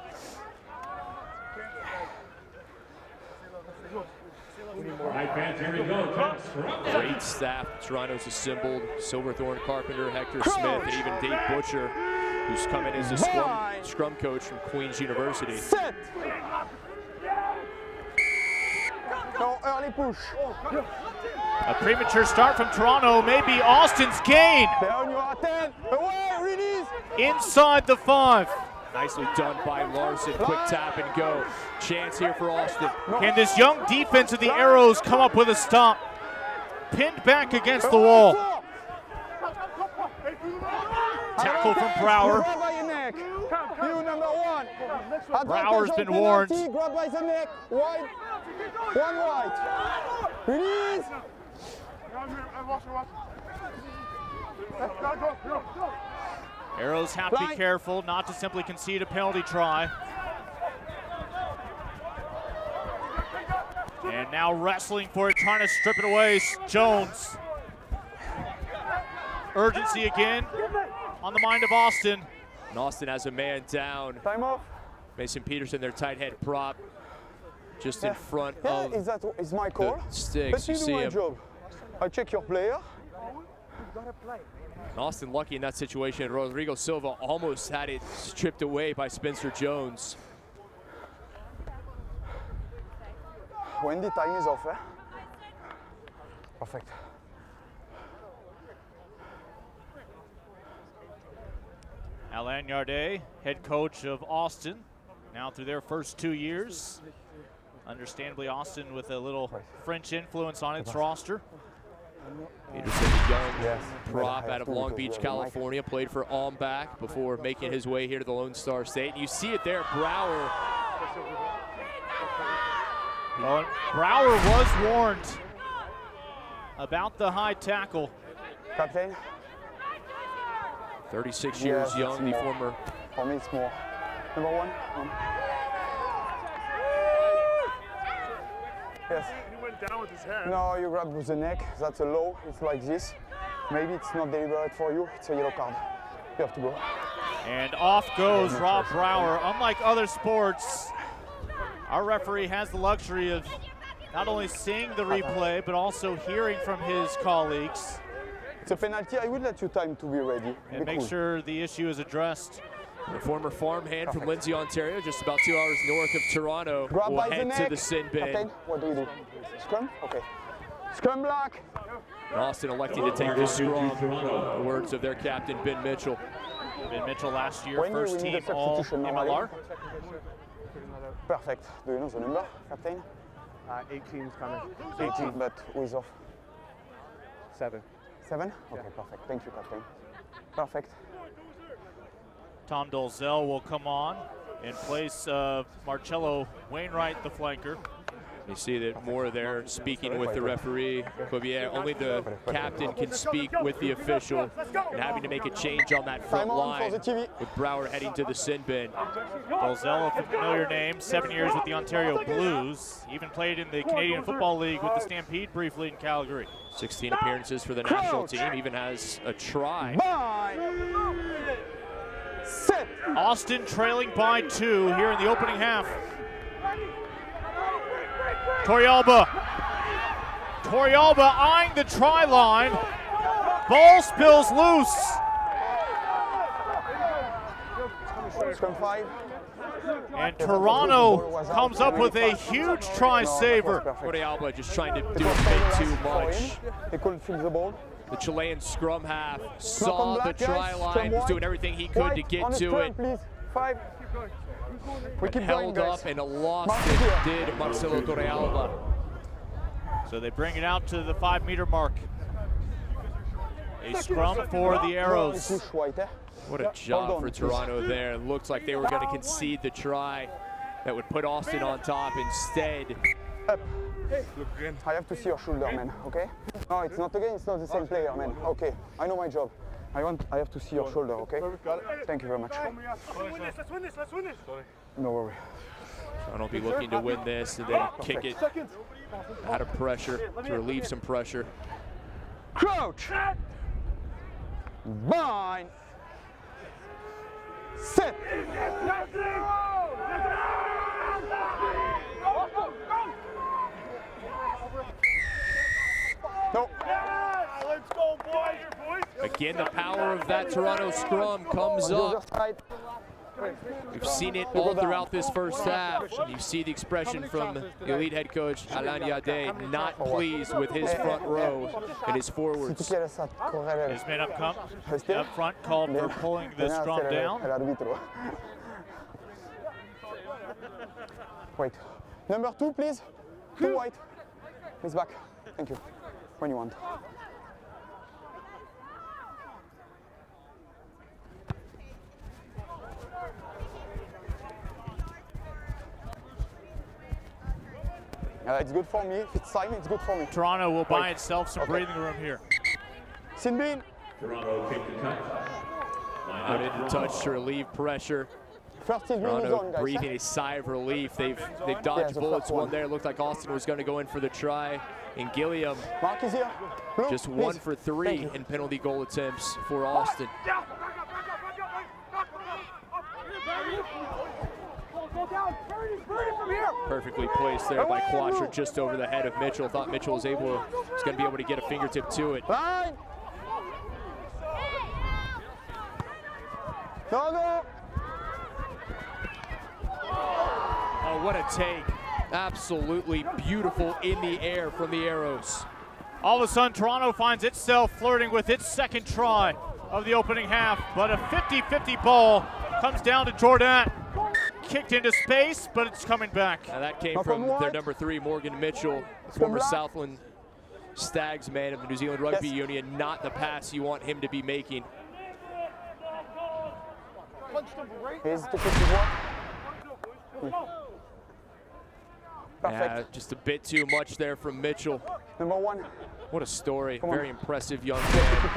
All right, fans, here we go. Great staff Toronto's assembled. Silverthorne, Carpenter, Hector Smith, and even Dave Butcher, who's come in as a scrum coach from Queen's University. Set. No, early push. A premature start from Toronto, maybe Austin's gain. They're on your 10. Away, release. Inside the 5. Nicely done by Larson. Quick tap and go. Chance here for Austin. Can this young defense of the Arrows come up with a stop? Pinned back against the wall. Tackle from Brower. You number 1. Brower's been warned. Grab by the neck. Wide. 1 wide. Release. Arrows have to be careful not to simply concede a penalty try. And now wrestling for it, trying to strip it away, Jones. Urgency again on the mind of Austin. And Austin has a man down. Time off. Mason Peterson, their tight head prop, just in front of is my call. the sticks. You Let me see do my him. job. I check your player. And Austin lucky in that situation. Rodrigo Silva almost had it stripped away by Spencer Jones. When the time is off, eh? Perfect. Alain Yardet, head coach of Austin, now through their first 2 years. Understandably, Austin with a little French influence on its roster. Peterson, a young prop out of Long Beach, California, played for Almbach before making his way here to the Lone Star State. And you see it there, Brower. Well, Brower was warned about the high tackle. Captain. 36 years young, the former. For me, it's more. Number 1. Yes. He went down with his hand. No, you grab with the neck. That's a low. It's like this. Maybe it's not deliberate for you. It's a yellow card. You have to go. And off goes Rob Brower. Unlike other sports, our referee has the luxury of not only seeing the replay, but also hearing from his colleagues. It's a penalty. I will let you time to be ready. And make sure the issue is addressed. The former farmhand from Lindsay, Ontario, just about 2 hours north of Toronto, Grab will by head the to neck. the sin bin. Captain, what do you do? Scrum? Okay. Scrum block. And Austin electing to take this scrum, the words of their captain, Ben Mitchell. Ben Mitchell last year, When first team all MLR. Perfect. Do you know the number, Captain? 18's coming. 18, but who is off? 7. 7? Okay, perfect. Thank you, Captain. Perfect. Tom Dolzell will come on in place of Marcello Wainwright, the flanker. You see that more there speaking with the referee. Covier, only the captain can speak with the official, and having to make a change on that front line with Brower heading to the sin bin. Dolzell, a familiar name, 7 years with the Ontario Blues. Even played in the Canadian Football League with the Stampede briefly in Calgary. 16 appearances for the national team, even has a try. Austin trailing by 2 here in the opening half. Torrealba eyeing the try line. Ball spills loose. Scrum 5. And Toronto comes up with a huge try saver. Torrealba just trying to do way too much. He couldn't feel the ball. The Chilean scrum half saw the try line, was doing everything he could to get to it. Please. 5. We keep held going, up and lost it, did Marcelo Torrealba. So they bring it out to the 5-meter mark. A scrum for the Arrows. What a job for Toronto there. It looks like they were going to concede the try that would put Austin on top. Instead, up. I have to see your shoulder, man, okay? No, it's not again, it's not the same player, man. Okay, I know my job. I have to see your shoulder, okay? Thank you very much. Let's win this. No worry. Toronto will be looking to win this and then kick it out of pressure to relieve some pressure. Crouch! Bind! Sit! No. Let's go, boys. Again, the power of that Toronto scrum comes up. We've seen it all throughout this first half. You see the expression from the elite head coach, Alain Yadé, not pleased with his front row and his forwards. His man up front called for pulling the scrum down. Wait. Number 2, please. 2 white. He's back. Thank you. When you want. It's good for me. If it's time, it's good for me. Toronto will buy itself some breathing room here. Sin bin. Toronto kick the touch. Out into touch to relieve pressure. Toronto breathing a sigh of relief. They've dodged bullets. One there looked like Austin was going to go in for the try. And Gilliam just 1 for 3 in penalty goal attempts for Austin. Perfectly placed there by Quattro, just over the head of Mitchell. Thought Mitchell was going to be able to get a fingertip to it. No. Oh, what a take. Absolutely beautiful in the air from the Arrows. All of a sudden, Toronto finds itself flirting with its second try of the opening half, but a 50-50 ball comes down to Jordan. Kicked into space, but it's coming back. Now that came from their number 3, Morgan Mitchell, former Southland Stags man of the New Zealand Rugby Union. Not the pass you want him to be making. Here's the 51. Yeah, just a bit too much there from Mitchell. Number 1. What a story. Very impressive young man.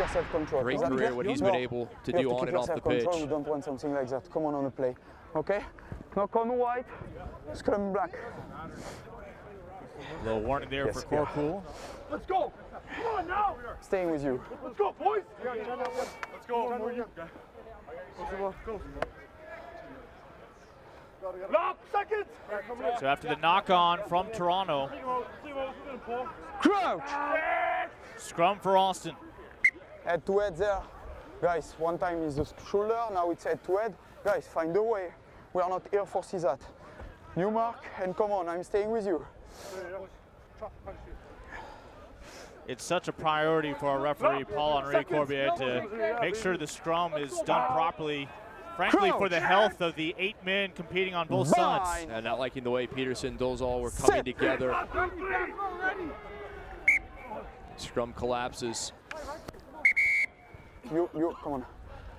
Great career, what he's been able to do on and off the pitch. We don't want something like that. Come on the play. Okay? Knock on white, scrum black. A little warning there for Corcool. Let's go. Come on now. Staying with you. Let's go, boys. Let's go. Lock, second. So after the knock-on from Toronto, crouch. Scrum for Austin. Head to head there. Guys, one time is the shoulder, now it's head to head. Guys, find a way. We are not here for see that. New mark, and come on, I'm staying with you. It's such a priority for our referee, Paul-Henri Corbier, to make sure the scrum is done properly. Frankly, for the health of the 8 men competing on both sides. And not liking the way Peterson, Dolezal were coming together. Scrum collapses. You, come on.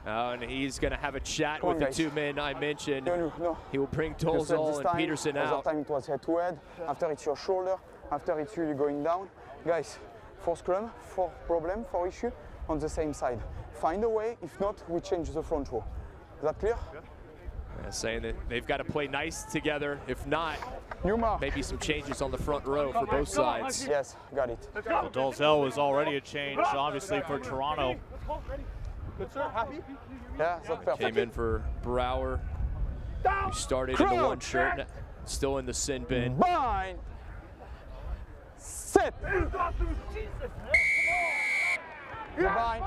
And he's going to have a chat with the 2 men I mentioned. No. He will bring Dolezal and Peterson out. Other time it was head to head. After it's your shoulder. After it's you going down. Guys, for scrum, for problem, for issue, on the same side. Find a way. If not, we change the front row. Is that clear? Yeah, saying that they've got to play nice together. If not, maybe some changes on the front row for both sides. Yes, got it. Well, Dolezal was already a change, obviously, for Toronto. Good, sir. Happy? Yeah, that's perfect. Came in for Brower, who started in the 1 shirt, still in the sin bin. Bind. Sit. You bind.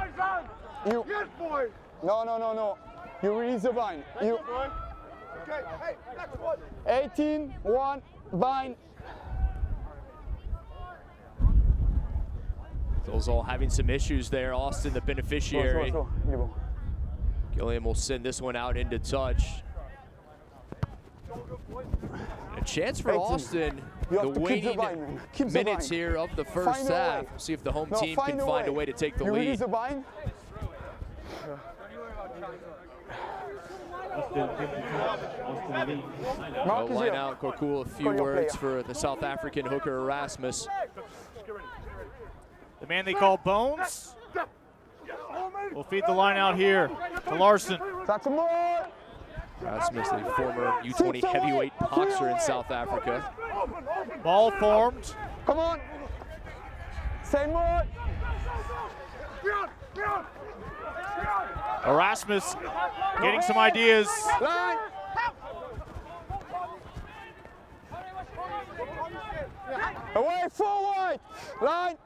You. Yes, boy. No. You release the bind. You. Okay, hey, next one. 18, 1, bind. Those all having some issues there. Austin, the beneficiary. Gilliam will send this one out into touch. A chance for Austin, the waning minutes here of the first half. See if the home team can find a way to take the lead. Well, line out, Corcool, a few words for the South African hooker Erasmus. The man they call Bones will feed the line out here to Larson. Erasmus, a former U20 heavyweight boxer in South Africa. Ball formed. Come on. Same more. Erasmus getting some ideas. Line. Away, forward. Line.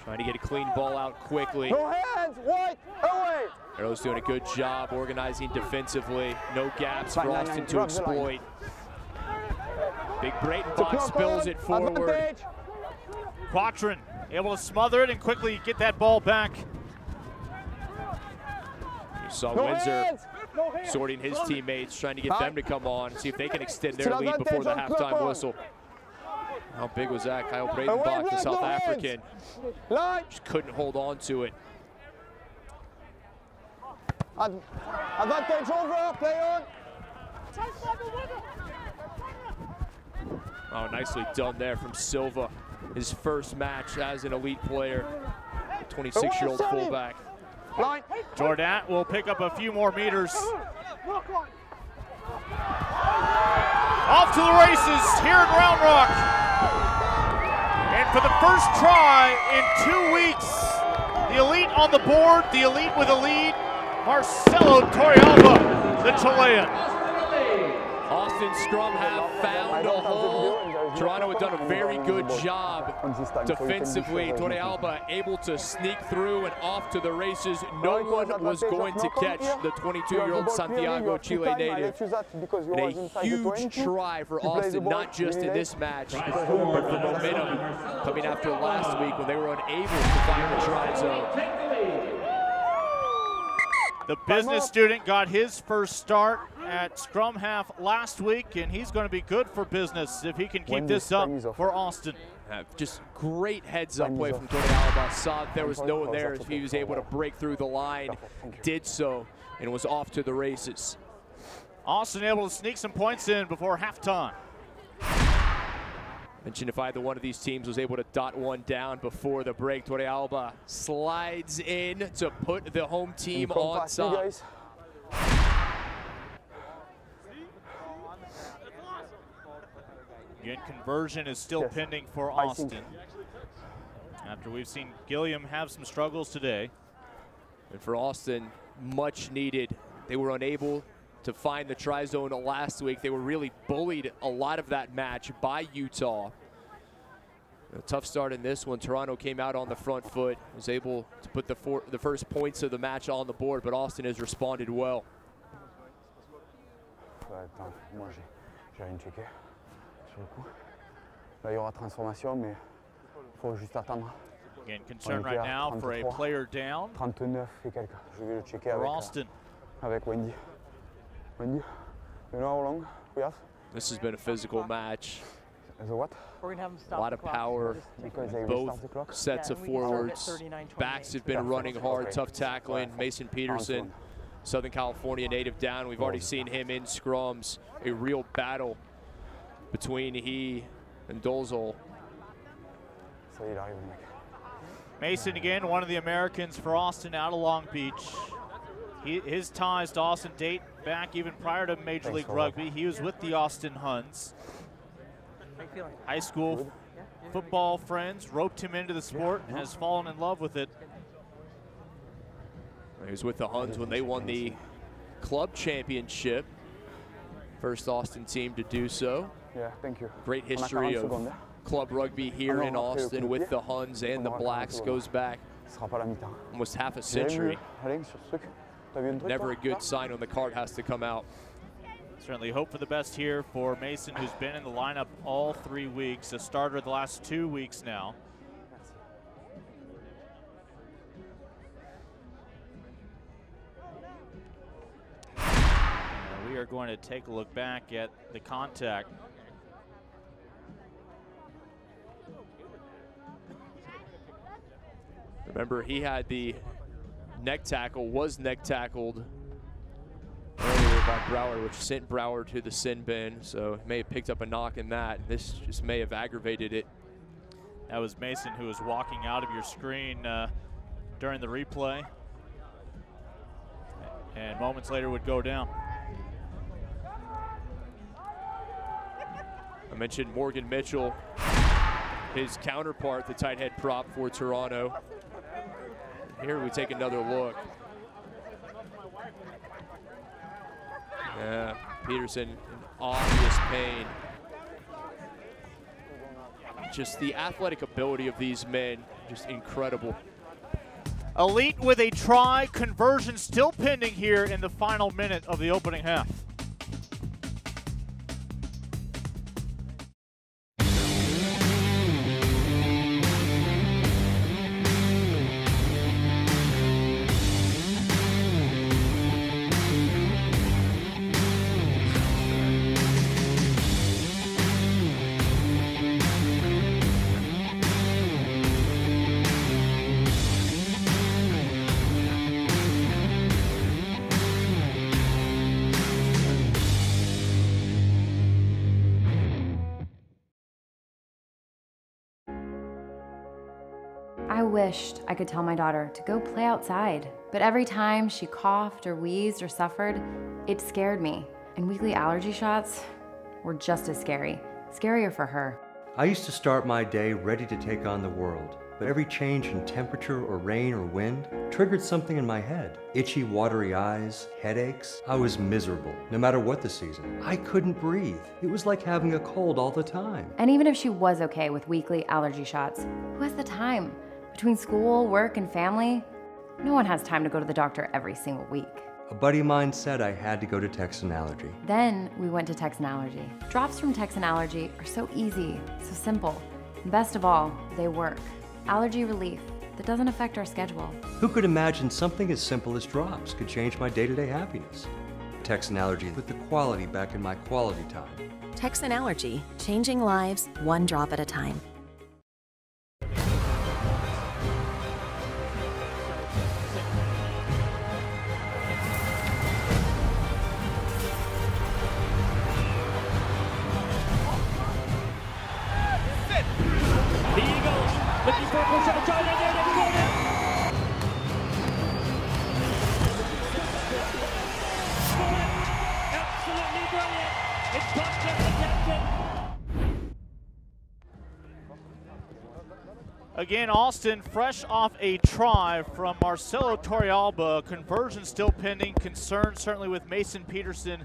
Trying to get a clean ball out quickly. No hands, white, away. Arrows doing a good job organizing defensively. No gaps for Austin to exploit. Big Breitenbach spills it forward. Quatrin able to smother it and quickly get that ball back. You saw Windsor sorting his teammates, trying to get them to come on, see if they can extend their lead before the halftime whistle. How big was that? Kyle Breitenbach, the South African, just couldn't hold on to it. Advantage over, play on. Oh, nicely done there from Silva. His first match as an elite player, 26-year-old fullback. Jordan will pick up a few more meters. Off to the races here in Round Rock. And for the first try in 2 weeks, the elite on the board, the elite with a lead, Marcelo Torrealba, the Chilean. Austin scrum half found a hole. Toronto had done a very good job defensively. Torrealba able to sneak through and off to the races. No one was going to catch the 22-year-old Santiago, Chile native. And a huge try for Austin, not just in this match, but for momentum coming after last week when they were unable to find the try zone. The business student got his first start at scrum half last week, and he's going to be good for business if he can keep this up for Austin. Just great heads-up play from Torrealba. Saw there was no one there. He was able to break through the line, did so, and was off to the races. Austin able to sneak some points in before halftime. Mentioned if either one of these teams was able to dot one down before the break, Torrealba slides in to put the home team on top. Again, conversion is still pending for Austin. After we've seen Gilliam have some struggles today. And for Austin, much needed. They were unable to find the try zone last week. They were really bullied a lot of that match by Utah. A tough start in this one. Toronto came out on the front foot, was able to put the first points of the match on the board, but Austin has responded well. Again, concern right now for a player down for Austin. Wendy, you know how long we have? This has been a physical match. As a what? We're gonna have them stop a lot of power. Both sets of forwards. Backs have been running hard, tough tackling. Mason Peterson, Southern California native down. We've already seen him in scrums. A real battle between he and Dolezal. Mason again, one of the Americans for Austin out of Long Beach. His ties to Austin date back even prior to Major League Rugby. He was with the Austin Huns. High school football friends roped him into the sport and has fallen in love with it. He was with the Huns when they won the club championship. First Austin team to do so. Yeah, thank you. Great history of club rugby here in Austin with the Huns and the Blacks goes back almost half a century. Never a good sign when the card has to come out. Certainly hope for the best here for Mason, who's been in the lineup all 3 weeks, a starter the last 2 weeks now. We are going to take a look back at the contact. Remember, he had the neck tackle, was neck tackled earlier by Brower, which sent Brower to the sin bin, so he may have picked up a knock in that. This just may have aggravated it. That was Mason who was walking out of your screen during the replay, and moments later would go down. I mentioned Morgan Mitchell, his counterpart, the tight head prop for Toronto. Here we take another look. Yeah, Peterson in obvious pain. Just the athletic ability of these men, just incredible. Elite with a try, conversion still pending here in the final minute of the opening half. I wished I could tell my daughter to go play outside, but every time she coughed or wheezed or suffered, it scared me. And weekly allergy shots were just as scary, scarier for her. I used to start my day ready to take on the world, but every change in temperature or rain or wind triggered something in my head. Itchy, watery eyes, headaches. I was miserable, no matter what the season. I couldn't breathe. It was like having a cold all the time. And even if she was okay with weekly allergy shots, who has the time? Between school, work, and family, no one has time to go to the doctor every single week. A buddy of mine said I had to go to Texan Allergy. Then we went to Texan Allergy. Drops from Texan Allergy are so easy, so simple, and best of all, they work. Allergy relief that doesn't affect our schedule. Who could imagine something as simple as drops could change my day-to-day happiness? Texan Allergy put the quality back in my quality time. Texan Allergy, changing lives one drop at a time. Looking for a push on the try there, they've scored it! Absolutely brilliant! It's popped up the captain! Again, Austin fresh off a try from Marcelo Torrealba. Conversion still pending. Concern certainly with Mason Peterson,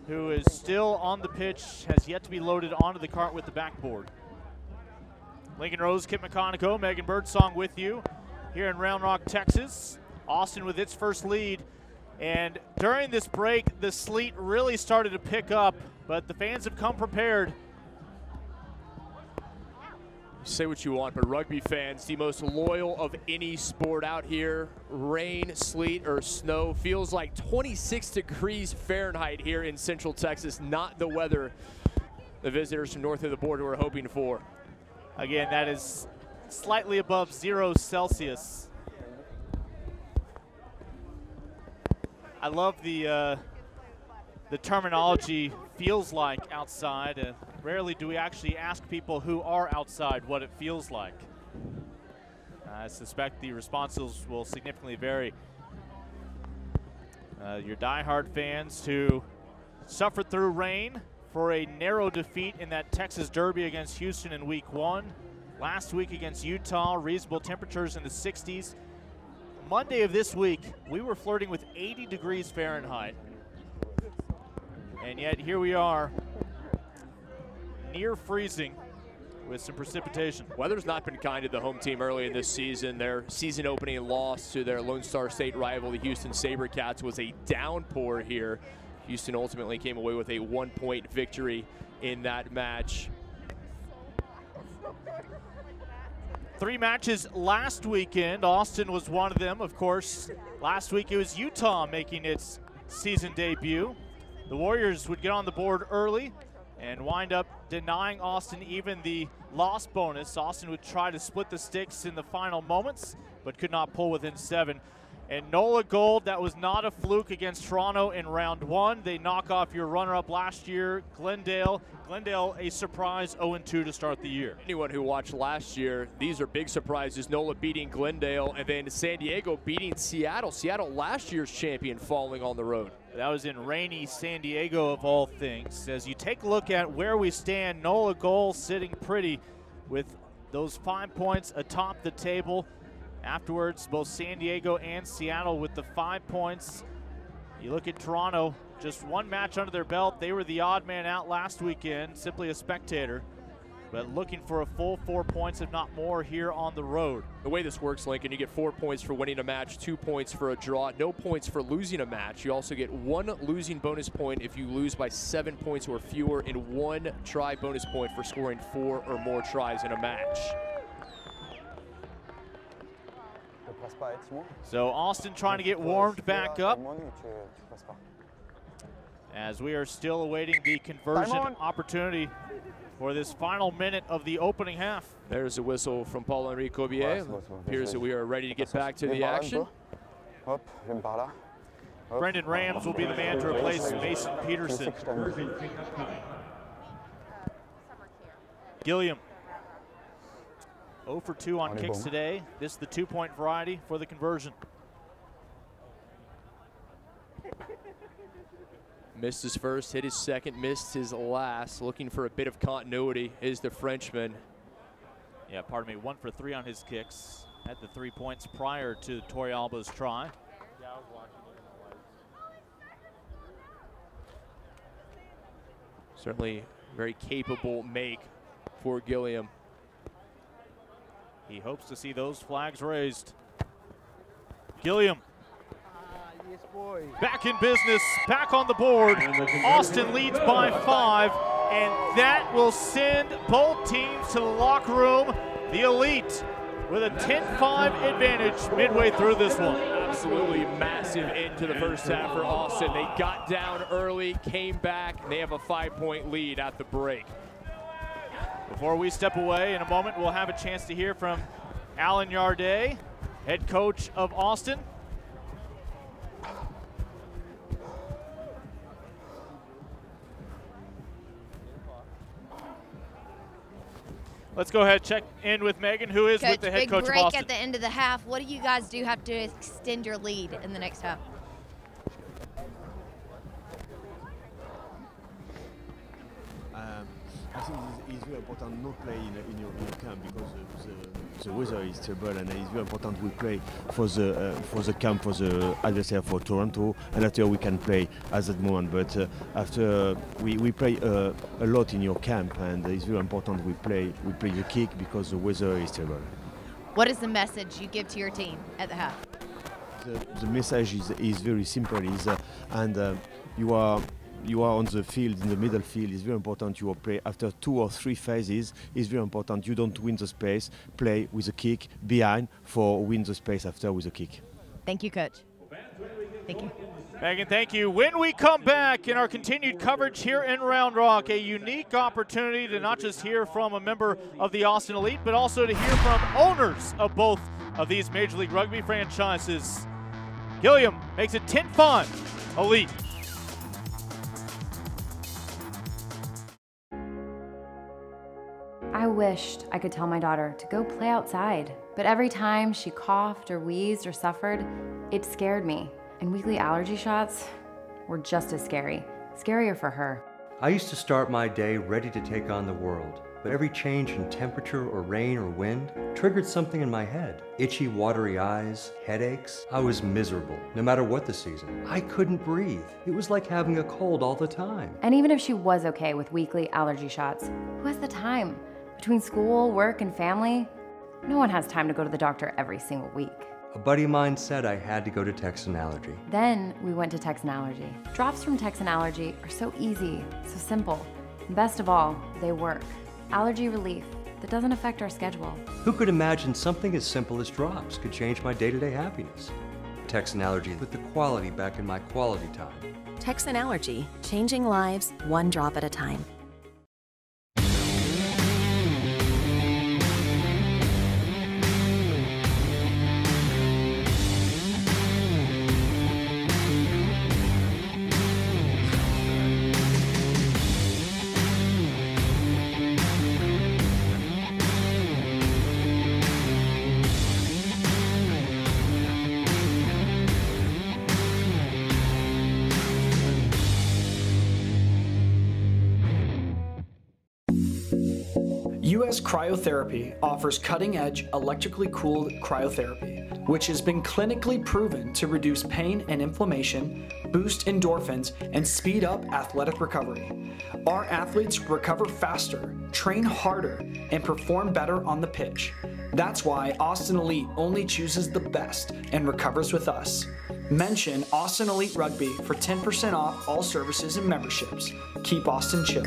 who is still on the pitch, has yet to be loaded onto the cart with the backboard. Lincoln Rose, Kip McConico, Megan Birdsong with you here in Round Rock, Texas. Austin with its first lead. And during this break, the sleet really started to pick up, but the fans have come prepared. Say what you want, but rugby fans, the most loyal of any sport out here. Rain, sleet, or snow. Feels like 26 degrees Fahrenheit here in Central Texas. Not the weather the visitors from north of the border were hoping for. Again, that is slightly above 0 Celsius. I love the terminology feels like outside. Rarely do we actually ask people who are outside what it feels like. I suspect the responses will significantly vary. Your diehard fans who suffered through rain for a narrow defeat in that Texas Derby against Houston in week 1. Last week against Utah, reasonable temperatures in the 60s. Monday of this week, we were flirting with 80 degrees Fahrenheit. And yet here we are, near freezing with some precipitation. Weather's not been kind to the home team early in this season. Their season opening loss to their Lone Star State rival, the Houston SaberCats, was a downpour here. Houston ultimately came away with a 1-point victory in that match. 3 matches last weekend. Austin was one of them, of course. Last week it was Utah making its season debut. The Warriors would get on the board early and wind up denying Austin even the loss bonus. Austin would try to split the sticks in the final moments, but could not pull within 7. And NOLA Gold, that was not a fluke against Toronto in round 1. They knock off your runner-up last year, Glendale. Glendale, a surprise 0-2 to start the year. Anyone who watched last year, these are big surprises. NOLA beating Glendale, and then San Diego beating Seattle. Seattle, last year's champion, falling on the road. That was in rainy San Diego, of all things. As you take a look at where we stand, NOLA Gold sitting pretty with those 5 points atop the table. Afterwards, both San Diego and Seattle with the 5 points. You look at Toronto, just 1 match under their belt. They were the odd man out last weekend, simply a spectator. but looking for a full 4 points, if not more, here on the road. The way this works, Lincoln, you get 4 points for winning a match, 2 points for a draw, no points for losing a match. You also get 1 losing bonus point if you lose by 7 points or fewer, and 1 try bonus point for scoring 4 or more tries in a match. So Austin trying to get warmed back up, as we are still awaiting the conversion opportunity for this final minute of the opening half. There's a whistle from Paul-Henri Corbier. Appears that we are ready to get back to the action. Brendan Rams will be the man to replace Mason Peterson. Gilliam, 0 for 2 on kicks today. This is the 2-point variety for the conversion. Missed his first, hit his second, missed his last. Looking for a bit of continuity is the Frenchman. Yeah, pardon me, 1 for 3 on his kicks. Had the 3 points prior to Torrealba's try. Certainly very capable make for Gilliam. He hopes to see those flags raised. Gilliam. Yes, boy. Back in business, back on the board. Austin leads by 5, and that will send both teams to the locker room. The Elite with a 10-5 advantage midway through this one. Absolutely massive into the first half for Austin. They got down early, came back, and they have a 5-point lead at the break. Before we step away, in a moment, we'll have a chance to hear from Alan Yarday, head coach of Austin. Let's go ahead and check in with Megan, who is with the head coach of Austin. Big break at the end of the half. What do you guys do have to extend your lead in the next half? I think it's very important not play in your camp because the weather is terrible, and it's very important we play for the camp, for the adversary, for Toronto, and after we can play at that moment. But after we play a lot in your camp, and it's very important we play the kick because the weather is terrible. What is the message you give to your team at the half? The message is very simple, you are on the field, in the middle field. It's very important you play after 2 or 3 phases. It's very important you don't win the space, play with a kick behind for win the space after with a kick. Thank you, Coach. Thank you. Megan, thank you. When we come back in our continued coverage here in Round Rock, a unique opportunity to not just hear from a member of the Austin Elite, but also to hear from owners of both of these Major League Rugby franchises. Gilliam makes it 10-5 Elite. I wished I could tell my daughter to go play outside, but every time she coughed or wheezed or suffered, it scared me. And weekly allergy shots were just as scary, scarier for her. I used to start my day ready to take on the world, but every change in temperature or rain or wind triggered something in my head. Itchy, watery eyes, headaches. I was miserable, no matter what the season. I couldn't breathe. It was like having a cold all the time. And even if she was okay with weekly allergy shots, who has the time? Between school, work, and family, no one has time to go to the doctor every single week. A buddy of mine said I had to go to Texan Allergy. Then we went to Texan Allergy. Drops from Texan Allergy are so easy, so simple. And best of all, they work. Allergy relief that doesn't affect our schedule. Who could imagine something as simple as drops could change my day-to-day happiness? Texan Allergy put the quality back in my quality time. Texan Allergy, changing lives one drop at a time. US Cryotherapy offers cutting-edge electrically cooled cryotherapy, which has been clinically proven to reduce pain and inflammation, boost endorphins, and speed up athletic recovery. Our athletes recover faster, train harder, and perform better on the pitch. That's why Austin Elite only chooses the best and recovers with us. Mention Austin Elite Rugby for 10% off all services and memberships. Keep Austin chill.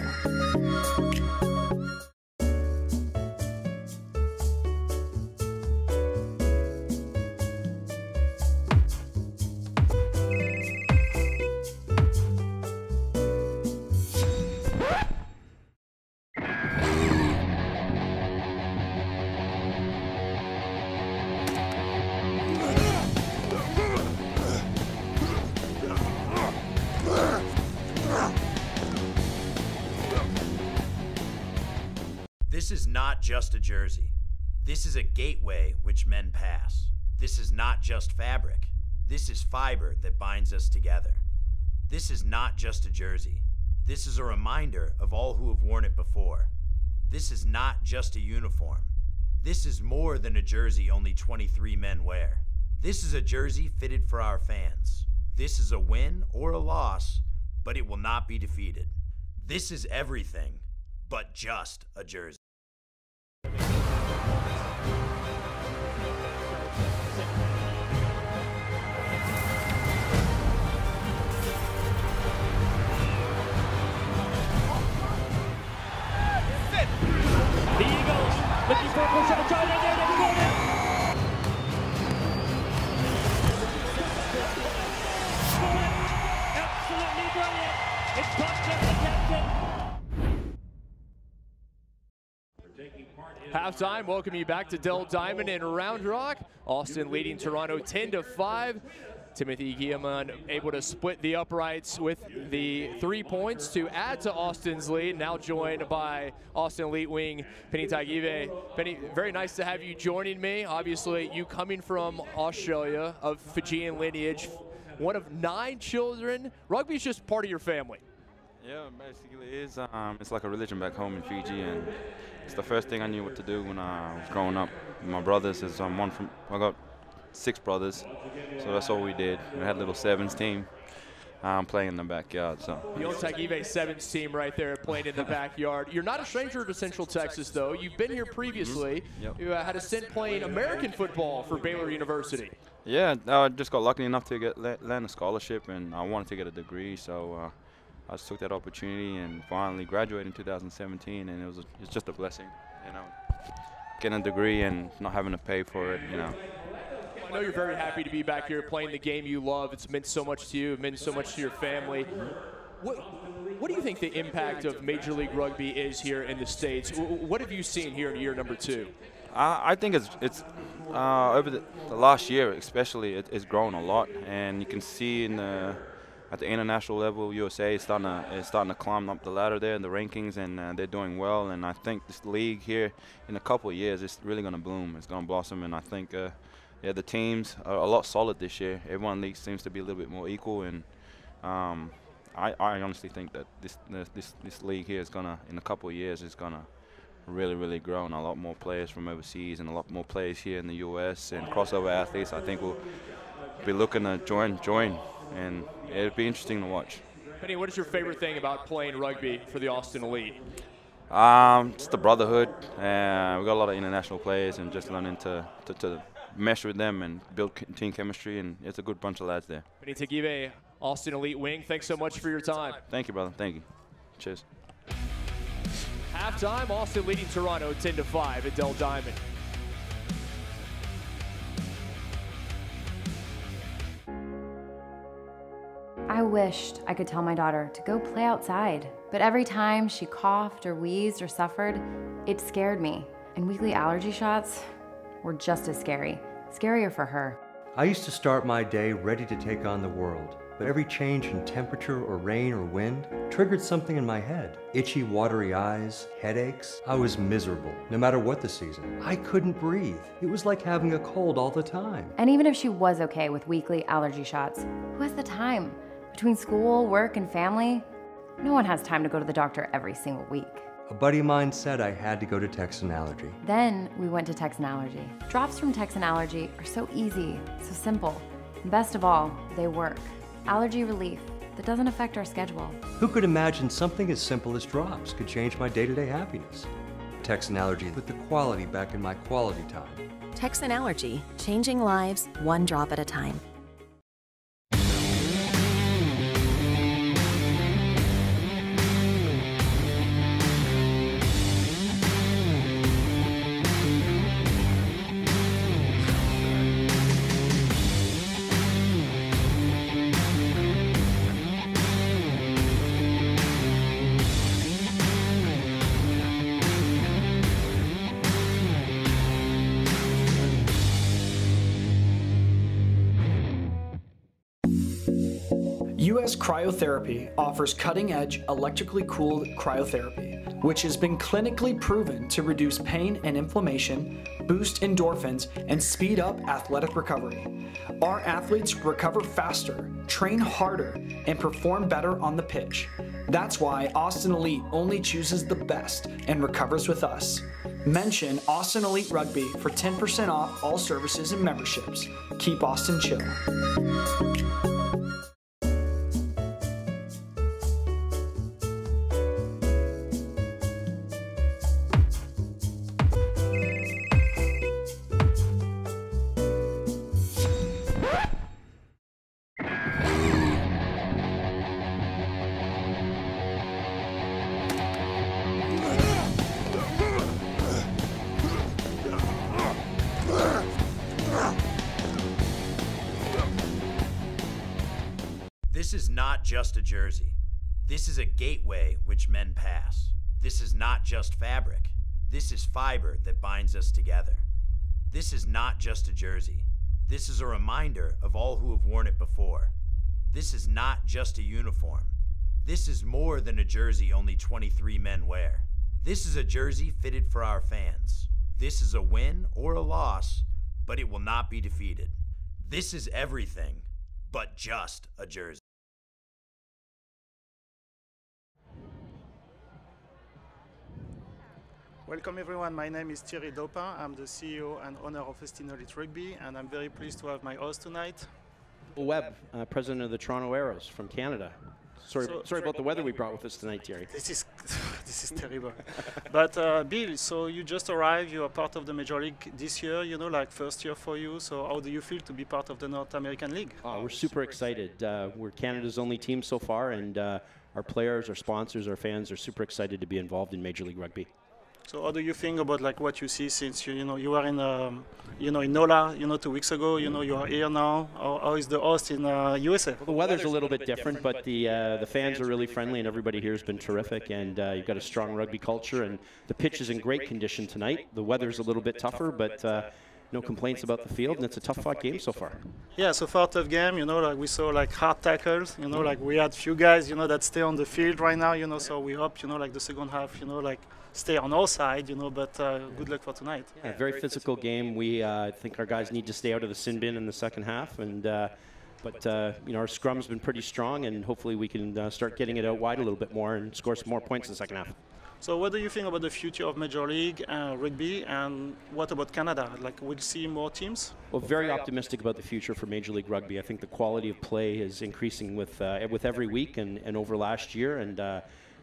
This is not just a jersey. This is a gateway which men pass. This is not just fabric. This is fiber that binds us together. This is not just a jersey. This is a reminder of all who have worn it before. This is not just a uniform. This is more than a jersey only 23 men wear. This is a jersey fitted for our fans. This is a win or a loss, but it will not be defeated. This is everything but just a jersey. The Eagles looking for a push on the try, and they've scored it. Absolutely brilliant. It's Buster, the captain. Halftime, welcome you back to Dell Diamond in Round Rock. Austin leading Toronto 10-5. Timothy Guillemon able to split the uprights with the 3 points to add to Austin's lead. Now joined by Austin Elite wing Penny Tagive. Penny, very nice to have you joining me. Obviously, you coming from Australia of Fijian lineage, one of 9 children. Rugby's just part of your family. Yeah, basically it is. It's like a religion back home in Fiji, and it's the first thing I knew what to do when I was growing up. My brothers is I got 6 brothers, so that's all we did. We had a little sevens team playing in the backyard. So the old Tagive sevens team right there playing in the backyard. You're not a stranger to Central Texas, though. You've been here previously. Yep. You had a stint playing American football for Baylor University. Yeah, I just got lucky enough to land a scholarship, and I wanted to get a degree, so I just took that opportunity and finally graduated in 2017, and it's just a blessing, you know, getting a degree and not having to pay for it, you know. I know you're very happy to be back here playing the game you love. It's meant so much to you. It meant so much to your family. What do you think the impact of Major League Rugby is here in the States? What have you seen here in year number 2? I think it's over the last year especially, it's grown a lot, and you can see at the international level, USA is starting to climb up the ladder there in the rankings, and they're doing well. And I think this league here, in a couple of years, it's really going to bloom. It's going to blossom, and I think yeah, the teams are a lot solid this year. Everyone league seems to be a little bit more equal, and I honestly think that this league here is gonna, in a couple of years, is gonna really grow, and a lot more players from overseas and a lot more players here in the U.S. and crossover athletes. I think will be looking to join, and it'll be interesting to watch. Penny, what is your favorite thing about playing rugby for the Austin Elite? Just the brotherhood. We got a lot of international players, and just learning to mesh with them and build team chemistry, and it's a good bunch of lads there. Penny Tagive, Austin Elite wing, thanks so much for your time. Thank you, brother. Thank you. Cheers. Halftime, Austin leading Toronto 10-5 at Dell Diamond. I wished I could tell my daughter to go play outside, but every time she coughed or wheezed or suffered, it scared me. And weekly allergy shots were just as scary, scarier for her. I used to start my day ready to take on the world, but every change in temperature or rain or wind triggered something in my head. Itchy, watery eyes, headaches. I was miserable, no matter what the season. I couldn't breathe. It was like having a cold all the time. And even if she was okay with weekly allergy shots, who has the time? Between school, work, and family, No one has time to go to the doctor every single week. A buddy of mine said I had to go to Texan Allergy. Then we went to Texan Allergy. Drops from Texan Allergy are so easy, so simple. And best of all, they work. Allergy relief that doesn't affect our schedule. Who could imagine something as simple as drops could change my day-to-day happiness? Texan Allergy put the quality back in my quality time. Texan Allergy, changing lives one drop at a time. US Cryotherapy offers cutting-edge electrically cooled cryotherapy, which has been clinically proven to reduce pain and inflammation, boost endorphins, and speed up athletic recovery. Our athletes recover faster, train harder, and perform better on the pitch. That's why Austin Elite only chooses the best and recovers with us. Mention Austin Elite Rugby for 10% off all services and memberships. Keep Austin chill. This is not just a jersey. This is a gateway which men pass. This is not just fabric. This is fiber that binds us together. This is not just a jersey. This is a reminder of all who have worn it before. This is not just a uniform. This is more than a jersey only 23 men wear. This is a jersey fitted for our fans. This is a win or a loss, but it will not be defeated. This is everything but just a jersey. Welcome everyone, my name is Thierry Dopin. I'm the CEO and owner of Austin Elite Rugby, and I'm very pleased to have my host tonight. Webb, president of the Toronto Arrows from Canada. Sorry about the weather we brought with us tonight, Thierry. This is terrible. But Bill, so you just arrived, you are part of the Major League this year, you know, like first year for you. So how do you feel to be part of the North American League? We're super excited. We're Canada's only team so far, and our players, our sponsors, our fans are super excited to be involved in Major League Rugby. So how do you think about like what you see since you were in in NOLA 2 weeks ago, you are here now? How is the host in USA? Well, the weather's a little bit different, but the fans are really friendly and everybody here has been terrific, and you've got a strong rugby culture, and the pitch is in great condition tonight. The weather's a little bit tougher, but no complaints about the field, and it's a tough-fought game so far. Yeah, so far tough game, like we saw like hard tackles, like we had few guys, that stay on the field right now, so we hope, like the second half, like stay on our side, but good luck for tonight. Yeah, very physical game. We think our guys need to stay out of the sin bin in the second half, and but our scrum's been pretty strong, and hopefully we can start getting it out wide a little bit more and score some more points in the second half. So what do you think about the future of Major League Rugby, and what about Canada? Like, we'll see more teams? Well, very optimistic about the future for Major League Rugby. I think the quality of play is increasing with every week and over last year, and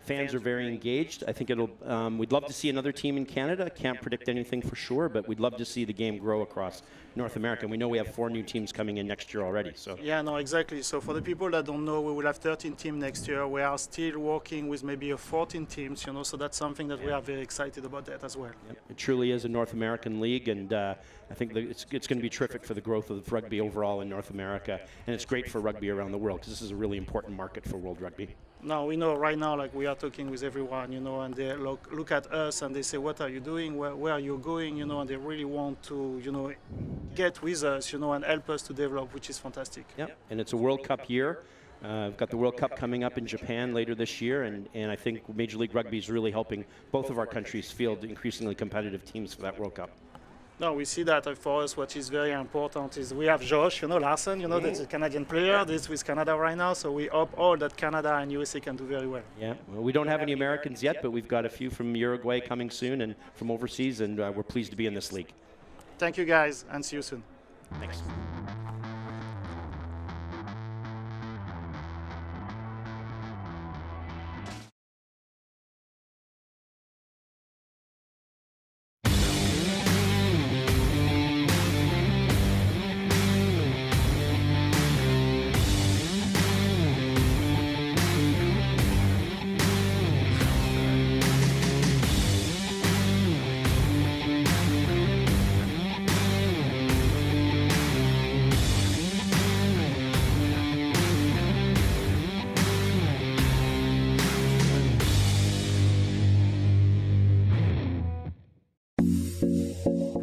fans are very engaged. I think it'll. We'd love to see another team in Canada. Can't predict anything for sure, but we'd love to see the game grow across North America. And we know we have 4 new teams coming in next year already. So yeah, no, exactly. So for the people that don't know, we will have 13 teams next year. We are still working with maybe 14 teams. So that's something that we are very excited about that as well. Yep. It truly is a North American league, and I think that it's going to be terrific for the growth of rugby overall in North America, and it's great for rugby around the world because this is a really important market for world rugby. Now we know right now, like we are talking with everyone, and they look at us and they say, "What are you doing? Where are you going?" And they really want to, get with us, and help us to develop, which is fantastic. Yeah, and it's a World Cup year. We've got the World Cup coming up in Japan later this year, and I think Major League Rugby is really helping both of our countries field increasingly competitive teams for that World Cup. No, we see that for us what is very important is we have Josh, Larson, that's a Canadian player, that's with Canada right now, so we hope all that Canada and USA can do very well. Yeah, well, we don't have any Americans yet, but we've got a few from Uruguay coming soon and from overseas, and we're pleased to be in this league. Thank you guys, and see you soon. Thanks.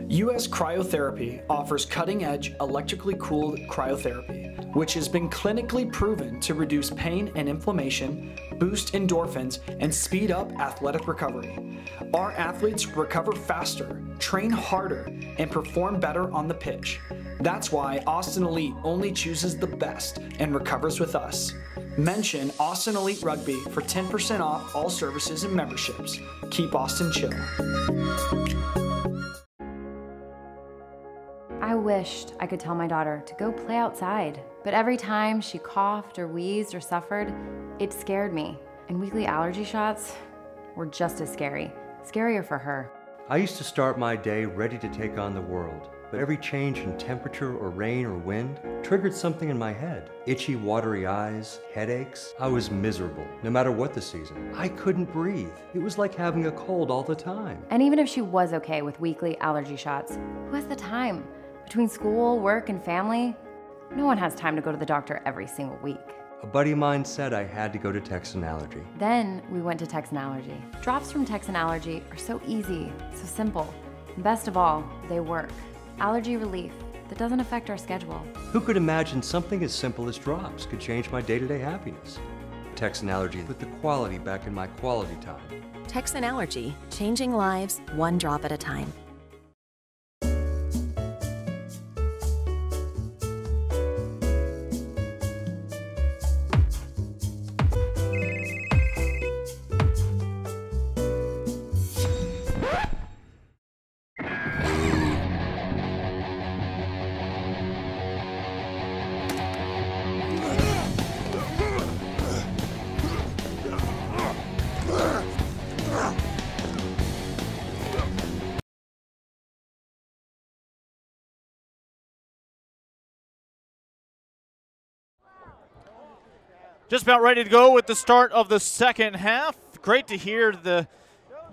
US Cryotherapy offers cutting-edge electrically cooled cryotherapy, which has been clinically proven to reduce pain and inflammation, boost endorphins, and speed up athletic recovery. Our athletes recover faster, train harder, and perform better on the pitch. That's why Austin Elite only chooses the best and recovers with us. Mention Austin Elite Rugby for 10% off all services and memberships. Keep Austin chill. I wished I could tell my daughter to go play outside, but every time she coughed or wheezed or suffered, it scared me. And weekly allergy shots were just as scary, scarier for her. I used to start my day ready to take on the world, but every change in temperature or rain or wind triggered something in my head. Itchy, watery eyes, headaches. I was miserable, no matter what the season. I couldn't breathe. It was like having a cold all the time. And even if she was okay with weekly allergy shots, who has the time? Between school, work, and family, no one has time to go to the doctor every single week. A buddy of mine said I had to go to Texan Allergy. Then we went to Texan Allergy. Drops from Texan Allergy are so easy, so simple. And best of all, they work. Allergy relief that doesn't affect our schedule. Who could imagine something as simple as drops could change my day-to-day happiness? Texan Allergy put the quality back in my quality time. Texan Allergy, changing lives one drop at a time. Just about ready to go with the start of the second half. Great to hear the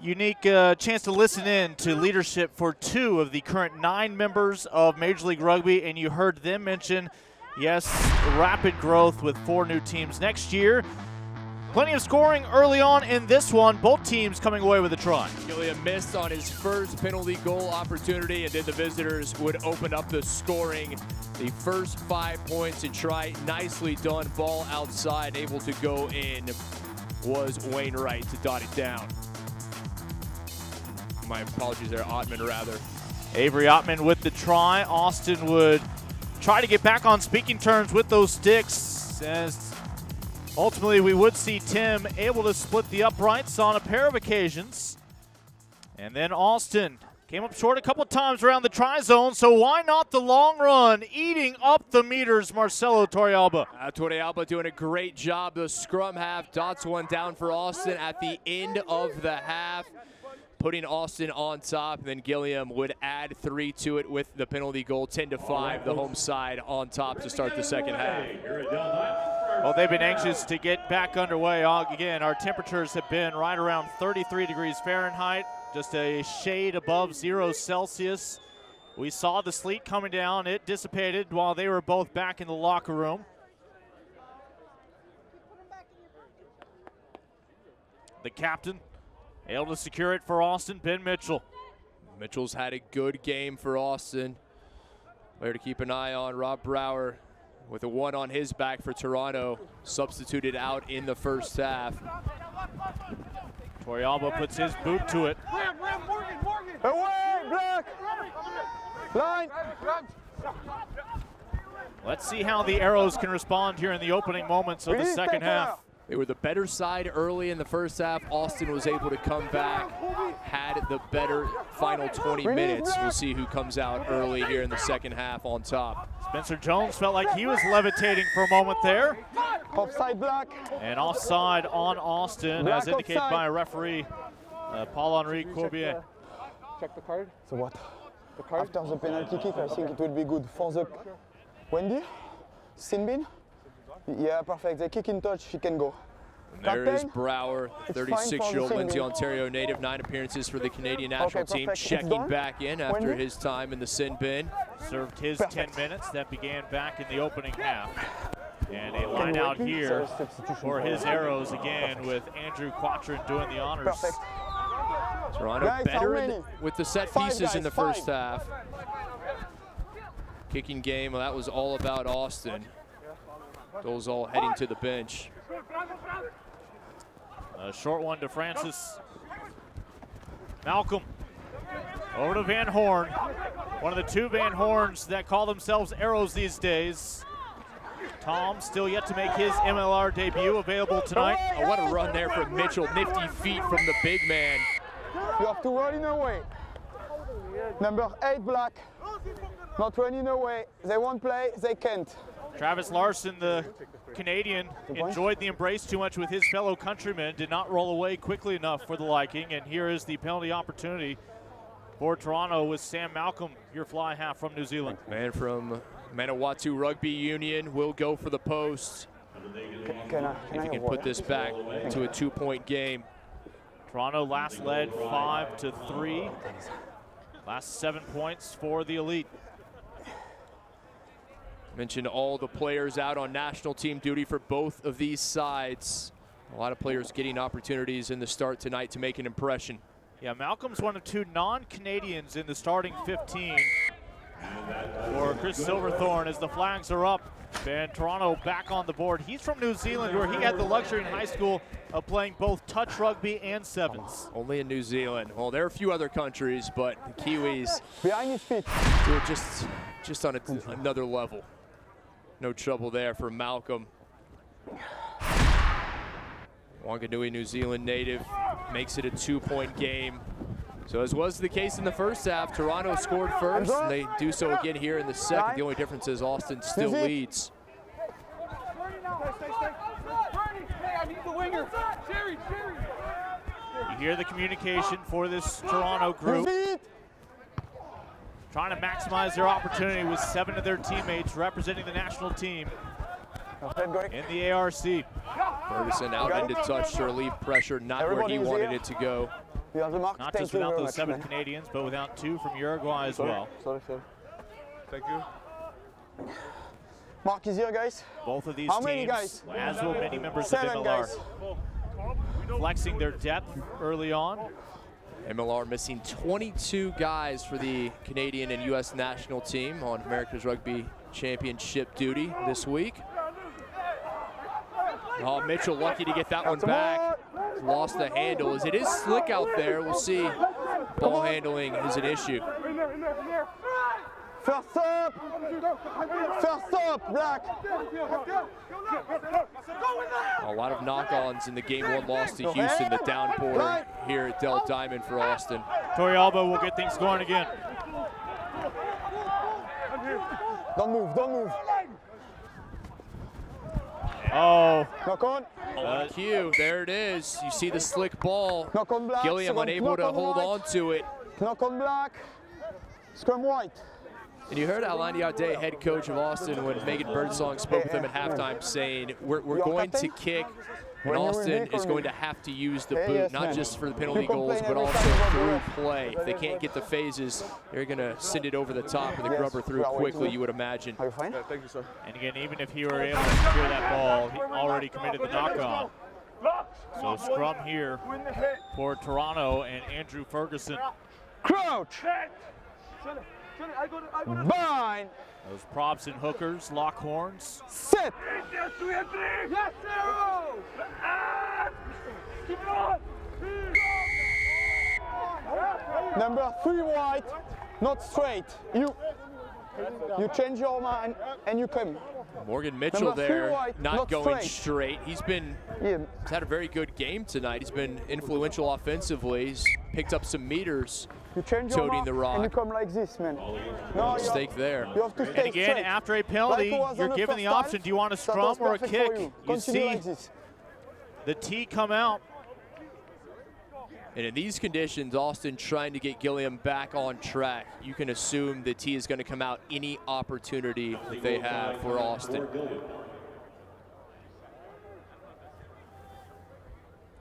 unique chance to listen in to leadership for 2 of the current 9 members of Major League Rugby, and you heard them mention, yes, rapid growth with 4 new teams next year. Plenty of scoring early on in this one, both teams coming away with a try. Gilliam missed on his first penalty goal opportunity, and then the visitors would open up the scoring. The first 5 points and try, nicely done, ball outside, able to go in, was Wainwright to dot it down. My apologies there, Ottman rather. Avery Ottman with the try. Austin would try to get back on speaking terms with those sticks, as ultimately we would see Tim able to split the uprights on a pair of occasions. And then Austin came up short a couple times around the try zone, so why not the long run? Eating up the meters, Marcelo Torrealba. Torrealba doing a great job. The scrum half dots one down for Austin at the end of the half, putting Austin on top. And then Gilliam would add 3 to it with the penalty goal, 10-5, the home side on top to start the second half. Well, they've been anxious to get back underway. Again, our temperatures have been right around 33 degrees Fahrenheit, just a shade above 0 Celsius. We saw the sleet coming down. It dissipated while they were both back in the locker room. The captain able to secure it for Austin, Ben Mitchell. Mitchell's had a good game for Austin. Player to keep an eye on, Rob Brower, with a 1 on his back for Toronto, substituted out in the first half. Torrealba puts his boot to it. Away, Black! Line. Let's see how the Arrows can respond here in the opening moments of the second half. They were the better side early in the first half. Austin was able to come back, had the better final 20 minutes. We'll see who comes out early here in the second half on top. Spencer Jones felt like he was levitating for a moment there. Offside black. And offside on Austin, Black as indicated offside. by referee Paul-Henri Courbier. Check the card. So what? After the penalty kick, I think it will be good for the Wendy, Sinbin. Yeah, perfect. They kick in touch, she can go. There Captain, is Brower, it's fine 36-year-old for the Lindsay, Sinbin. Ontario native, 9 appearances for the Canadian national team, perfect. It's checking done. back in after Wendy? his time in the sin bin. Served his Perfect. 10 minutes that began back in the opening half. And a line out here for his Arrows again with Andrew Quatrin doing the honors. Perfect. Toronto Guys, how better many? with the set 5 pieces in guys, the first 5. half. Kicking game, well, that was all about Austin. Those all heading to the bench. A short one to Francis Malcolm. Over to Van Horn. One of the 2 Van Horns that call themselves Arrows these days. Tom still yet to make his MLR debut, available tonight. Oh, what a run there from Mitchell. Nifty feet from the big man. You have to run in away. Number 8 black. Not running away. They won't play, they can't. Travis Larson, the Canadian, enjoyed the embrace too much with his fellow countrymen, did not roll away quickly enough for the liking, and here is the penalty opportunity for Toronto with Sam Malcolm, your fly half from New Zealand. Man from Manawatu Rugby Union will go for the post. If he can put this back to a 2-point game. Toronto last led 5-3. Last 7 points for the Elite. Mentioned all the players out on national team duty for both of these sides. A lot of players getting opportunities in the start tonight to make an impression. Yeah, Malcolm's one of 2 non-Canadians in the starting 15 for Chris Silverthorne as the flags are up. And Toronto back on the board. He's from New Zealand, where he had the luxury in high school of playing both touch rugby and sevens. Only in New Zealand. Well, there are a few other countries, but the Kiwis behind his feet do it just on another level. No trouble there for Malcolm. Wanganui, New Zealand native, makes it a 2-point game. So as was the case in the first half, Toronto scored first, and they do so again here in the second. The only difference is Austin still leads. You hear the communication for this Toronto group. Trying to maximize their opportunity with 7 of their teammates representing the national team in the ARC. Ferguson out into touch to relieve pressure, not where he wanted it to go. Not just without those 7 Canadians, but without 2 from Uruguay as well. Thank you. Mark is here, guys. Both of these How teams, many guys? as will many members 7 of MLR, guys. flexing their depth early on. MLR missing 22 guys for the Canadian and U.S. national team on America's Rugby Championship duty this week. Oh, Mitchell lucky to get that one back. Lost the handle as it is slick out there. We'll see. Ball handling is an issue. First up! First up, Black! A lot of knock-ons in the Game 1 loss to Houston. The downpour here at Dell Diamond for Austin. Tori Alba will get things going again. Don't move, don't move. Oh. Knock on. On cue, there it is. You see the slick ball. Knock on Black. Gilliam unable to hold on to it. Knock on Black. Scrum white. And you heard Alani Ade, head coach of Austin, when Megan Birdsong spoke with him at halftime, saying, we're going to kick, and Austin is going to have to use the boot, not just for the penalty goals, but also through play. If they can't get the phases, they're going to send it over the top and the grubber through quickly, you would imagine. Are you fine? Thank you, sir. And again, even if he were able to secure that ball, he already committed the knock-on. So scrum here for Toronto and Andrew Ferguson. Crouch! Bind! Those props and hookers, lock horns. Sit! Yes, Arrow! Keep it on! Number 3 white, Not straight. You change your mind and you come. Morgan Mitchell there, not going straight. He's had a very good game tonight. He's been influential offensively. He's picked up some meters. You change toting the rock. And you come like this, man. No, mistake there. You have to stay and again, straight. after a penalty, you're given the option. Do you want a scrum or a kick? You see like this. The tee come out. And in these conditions, Austin trying to get Gilliam back on track. You can assume the tee is going to come out any opportunity that they have for Austin.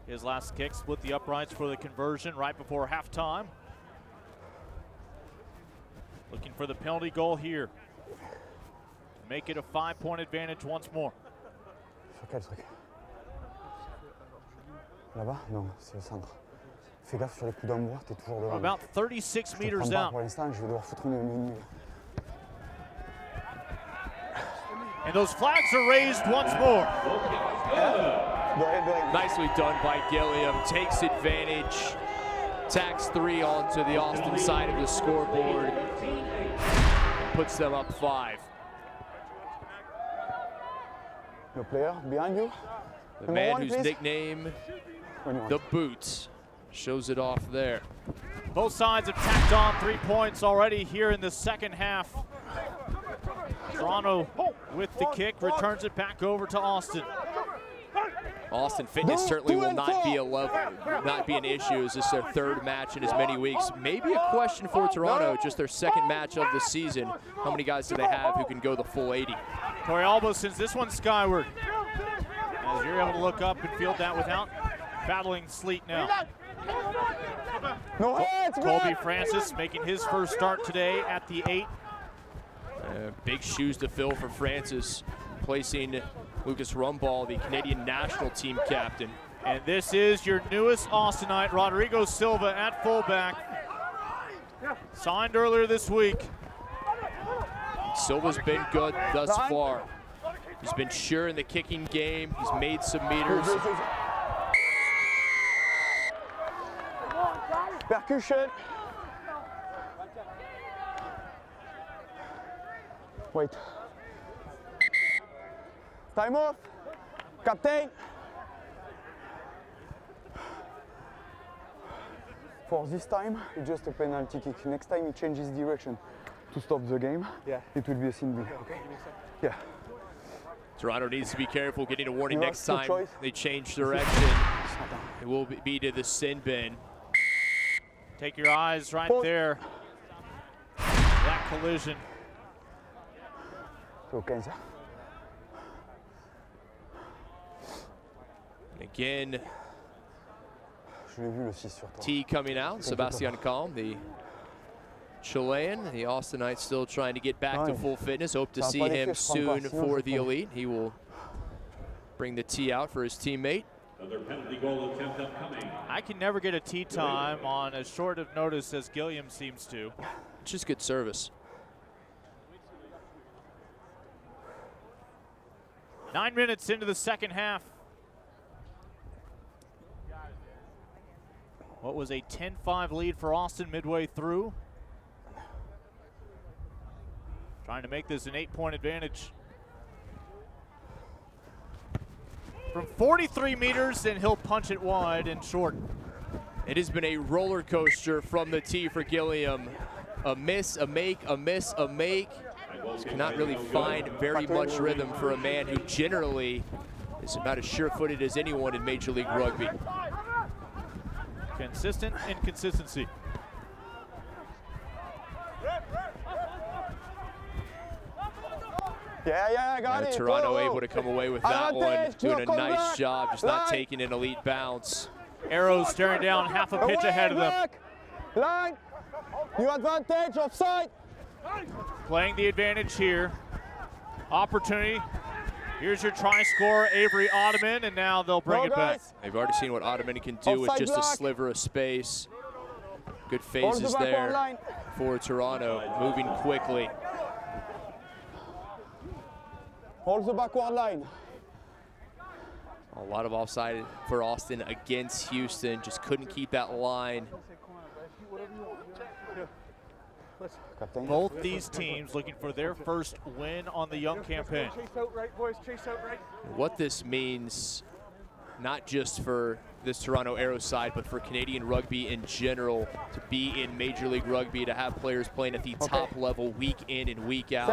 His last kick split the uprights for the conversion right before halftime. Looking for the penalty goal here. Make it a 5-point advantage once more. Sur quel truc? Là-bas? Non, c'est le centre. Fais gaffe sur les coups d'envoi, t'es toujours devant. About 36 meters out. Pour l'instant, je vais devoir foutre une. And those flags are raised once more. Nicely done by Gilliam. Takes advantage. Tacks 3 onto the Austin side of the scoreboard. Puts them up 5. The player behind you. The man whose nickname, the Boot, shows it off there. Both sides have tacked on 3 points already here in the second half. Toronto with the kick, returns it back over to Austin. Austin fitness certainly will not be an issue. Is this their 3rd match in as many weeks? Maybe a question for Toronto, just their 2nd match of the season. How many guys do they have who can go the full 80? Torrey Albo sends this one skyward. As you're able to look up and field that without battling sleet now. Colby Francis making his first start today at the 8. Big shoes to fill for Francis, placing Lucas Rumball, the Canadian national team captain. And this is your newest Austinite, Rodrigo Silva at fullback. Signed earlier this week. Silva's been good thus far. He's been sure in the kicking game. He's made some meters. Percussion. Wait. Time off. Captain. For this time, it's just a penalty kick. Next time he changes direction to stop the game, it will be a sin bin. Okay? Yeah. Toronto needs to be careful getting a warning next time they change direction. It will be to the sin bin. Take your eyes right there. That collision. Again, T coming out. Sebastian Calm, the Chilean. The Austinites still trying to get back to full fitness. Hope to see him soon for the elite. He will bring the tee out for his teammate. Another penalty goal attempt upcoming. I can never get a tee time on as short of notice as Gilliam seems to. It's just good service. 9 minutes into the second half. What was a 10-5 lead for Austin midway through. Trying to make this an 8-point advantage. From 43 meters, and he'll punch it wide and short. It has been a roller coaster from the tee for Gilliam. A miss, a make, a miss, a make. Just cannot really find very much rhythm for a man who generally is about as sure-footed as anyone in Major League Rugby. Consistent inconsistency. Yeah, I got it. Toronto able to come away with that one, doing a nice job, just not taking an elite bounce. Arrows staring down half a pitch ahead of them. Line, new advantage, offside. Playing the advantage here. Opportunity. Here's your try scorer, Avery Ottoman, and now they'll bring it back. They've already seen what Ottoman can do with just a sliver of space. Good phases there for Toronto, moving quickly. Hold the backward line. A lot of offside for Austin against Houston. Just couldn't keep that line. Both these teams looking for their first win on the young campaign. What this means, not just for this Toronto Arrows side, but for Canadian rugby in general, to be in Major League Rugby, to have players playing at the top level week in and week out.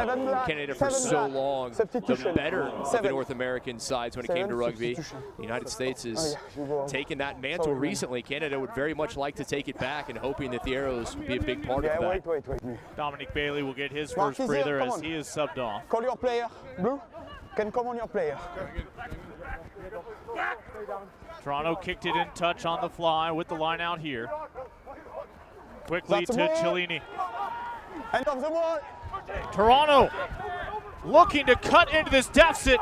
Canada for so long, the better of the North American sides when it came to rugby. The United States has taken that mantle recently. Canada would very much like to take it back and hoping that the Arrows would be a big part of that. Dominic Bailey will get his first breather as he is subbed off. Call your player. Blue, can come on your player. Toronto kicked it in touch on the fly with the line out here. Quickly to Cellini. End of the ball. Toronto looking to cut into this deficit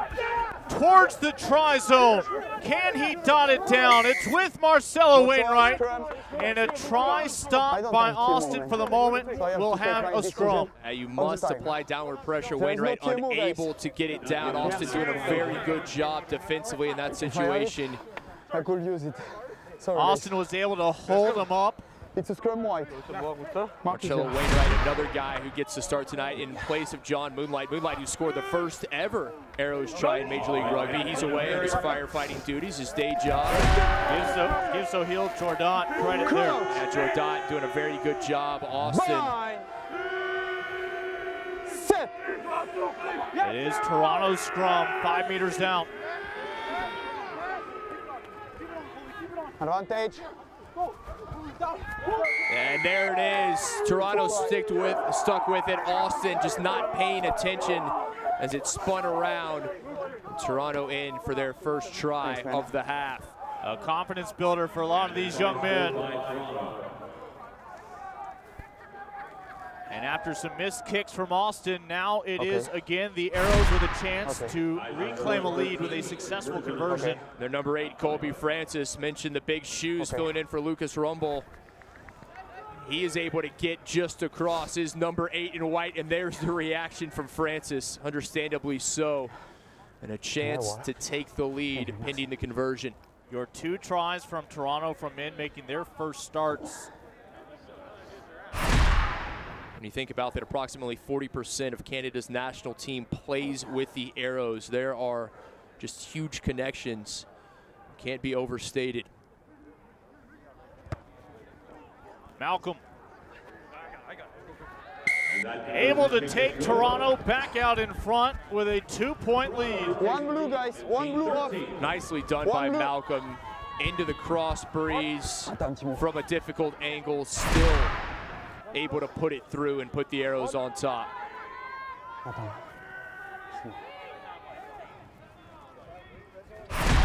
towards the try zone. Can he dot it down? It's with Marcelo Wainwright. And a try stop by Austin for the moment. We'll have a scrum. You must apply downward pressure. Wainwright unable to get it down. Austin doing a very good job defensively in that situation. I could use it. Sorry, Austin was able to hold him up. It's a scrum white. Marcelo Wainwright, another guy who gets to start tonight in place of John Moonlight. Moonlight, who scored the first ever Arrows try in Major League Rugby. He's away on his firefighting duties, his day job. Gives O'Heal Jordan credit there. Yeah, Jordan doing a very good job. Austin. It is Toronto's scrum, 5 meters down. Advantage. And there it is. Toronto stuck with it. Austin just not paying attention as it spun around. And Toronto in for their first try of the half. A confidence builder for a lot of these young men. And after some missed kicks from Austin, now it is again the Arrows with a chance to reclaim a lead with a successful conversion. Their number 8, Colby Francis, mentioned the big shoes filling in for Lucas Rumble. He is able to get just across his number 8 in white, and there's the reaction from Francis, understandably so. And a chance to take the lead pending the conversion. Your 2 tries from Toronto from men making their first starts. When you think about that, approximately 40% of Canada's national team plays with the Arrows. There are just huge connections. Can't be overstated. Malcolm. Able to take Toronto back out in front with a 2-point lead. One blue, guys. One blue off. Nicely done by Malcolm. Into the cross breeze from a difficult angle. Still able to put it through and put the Arrows on top.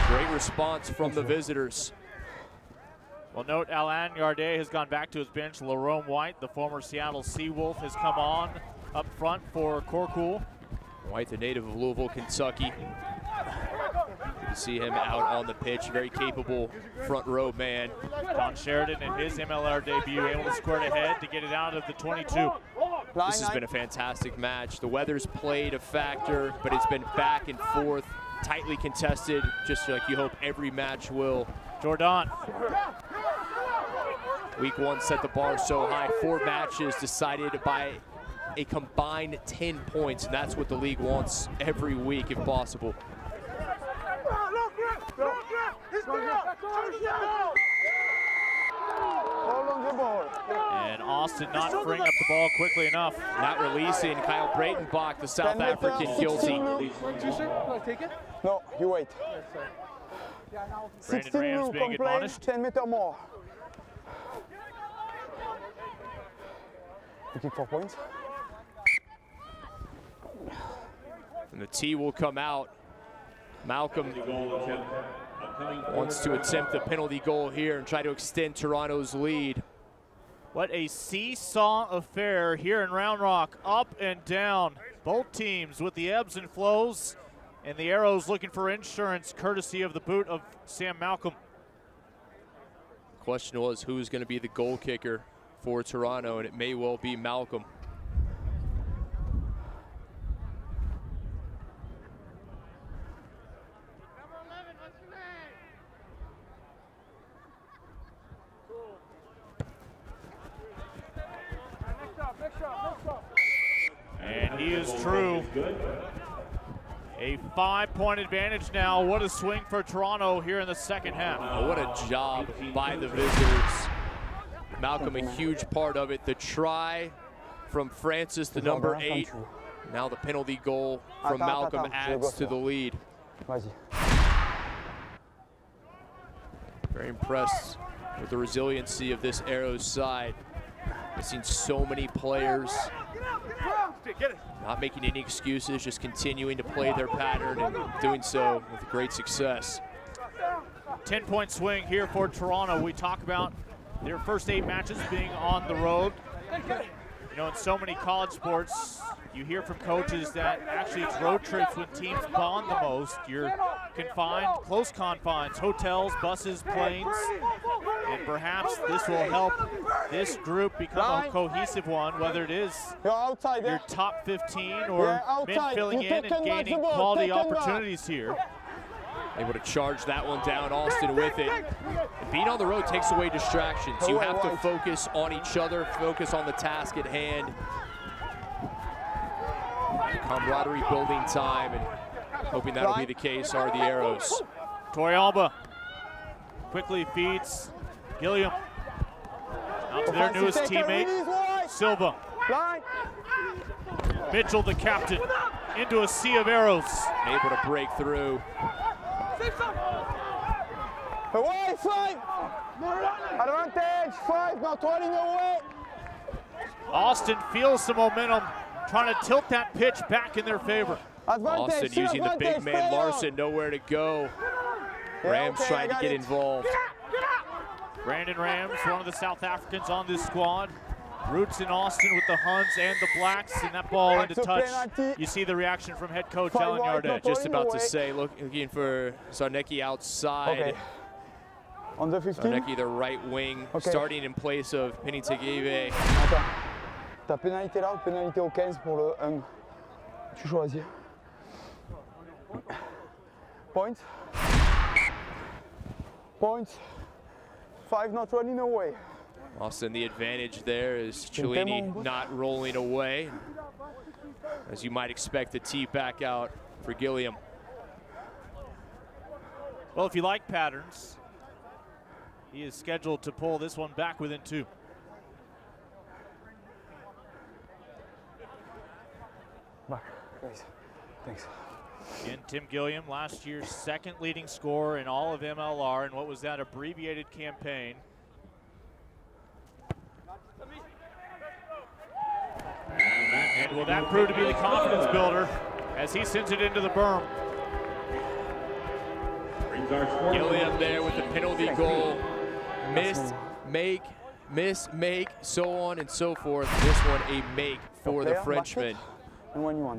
Great response from the visitors. Well, note Alain Yardet has gone back to his bench. Lerome White, the former Seattle Seawolf, has come on up front for Corcool. White, the native of Louisville, Kentucky. You see him out on the pitch, very capable front row man. Don Sheridan in his MLR debut, able to squirt ahead to get it out of the 22. This has been a fantastic match. The weather's played a factor, but it's been back and forth, tightly contested, just like you hope every match will. Jordan. Week 1 set the bar so high. 4 matches decided by a combined 10 points, and that's what the league wants every week if possible. And Austin not freeing up the ball quickly enough. Not releasing Kyle Breitenbach, the South African, guilty. No, you wait. Brandon Rams being admonished. 10 meters more. You kick 4 points. And the tee will come out. Malcolm wants to attempt the penalty goal here and try to extend Toronto's lead. What a seesaw affair here in Round Rock, up and down. Both teams with the ebbs and flows, and the Arrows looking for insurance courtesy of the boot of Sam Malcolm. The question was who's going to be the goal kicker for Toronto, and it may well be Malcolm. And he is true. A 5-point advantage now. What a swing for Toronto here in the second half. Oh, what a job by the visitors. Malcolm, a huge part of it. The try from Francis, the number 8. Now the penalty goal from Malcolm adds to the lead. Very impressed with the resiliency of this Arrows side. I've seen so many players not making any excuses, just continuing to play their pattern and doing so with great success. 10-point swing here for Toronto. We talk about their first 8 matches being on the road. You know, in so many college sports, you hear from coaches that actually it's road trips when teams bond the most. You're confined, close confines, hotels, buses, planes, and perhaps this will help this group become a cohesive one, whether it is your top 15 or men filling in and gaining quality opportunities here. Able to charge that one down, Austin with it. And being on the road takes away distractions. You have to focus on each other, focus on the task at hand. Camaraderie building time, and hoping that'll be the case are the Arrows. Torrealba quickly feeds Gilliam. Out to their newest teammate, Silva. Mitchell, the captain, into a sea of arrows. Able to break through. Away, 5! Advantage, 5, not running away! Austin feels the momentum, trying to tilt that pitch back in their favor. Austin using the big man, Larson, nowhere to go. Rams trying to get involved. Brandon Rams, one of the South Africans on this squad. Roots in Austin with the Huns and the Blacks, and that ball into touch. You see the reaction from head coach Alan Yardet. Just about to say, looking for Sarnecki outside. Okay. On the 15. Sarnecki, the right wing, starting in place of Penitageve. Ta pénalité là ou pénalité au 15 pour le 1. Tu choisis. Point. Point. 5 not running away. Austin, the advantage there is Cellini not rolling away. As you might expect, the tee back out for Gilliam. Well, if you like patterns, he is scheduled to pull this one back within 2. Thanks. Again, Tim Gilliam, last year's second leading scorer in all of MLR, and what was that abbreviated campaign? And will that prove to be the confidence builder as he sends it into the berm? Gilliam there with the penalty goal. Missed, make, miss, make, so on and so forth. This one a make for the Frenchman.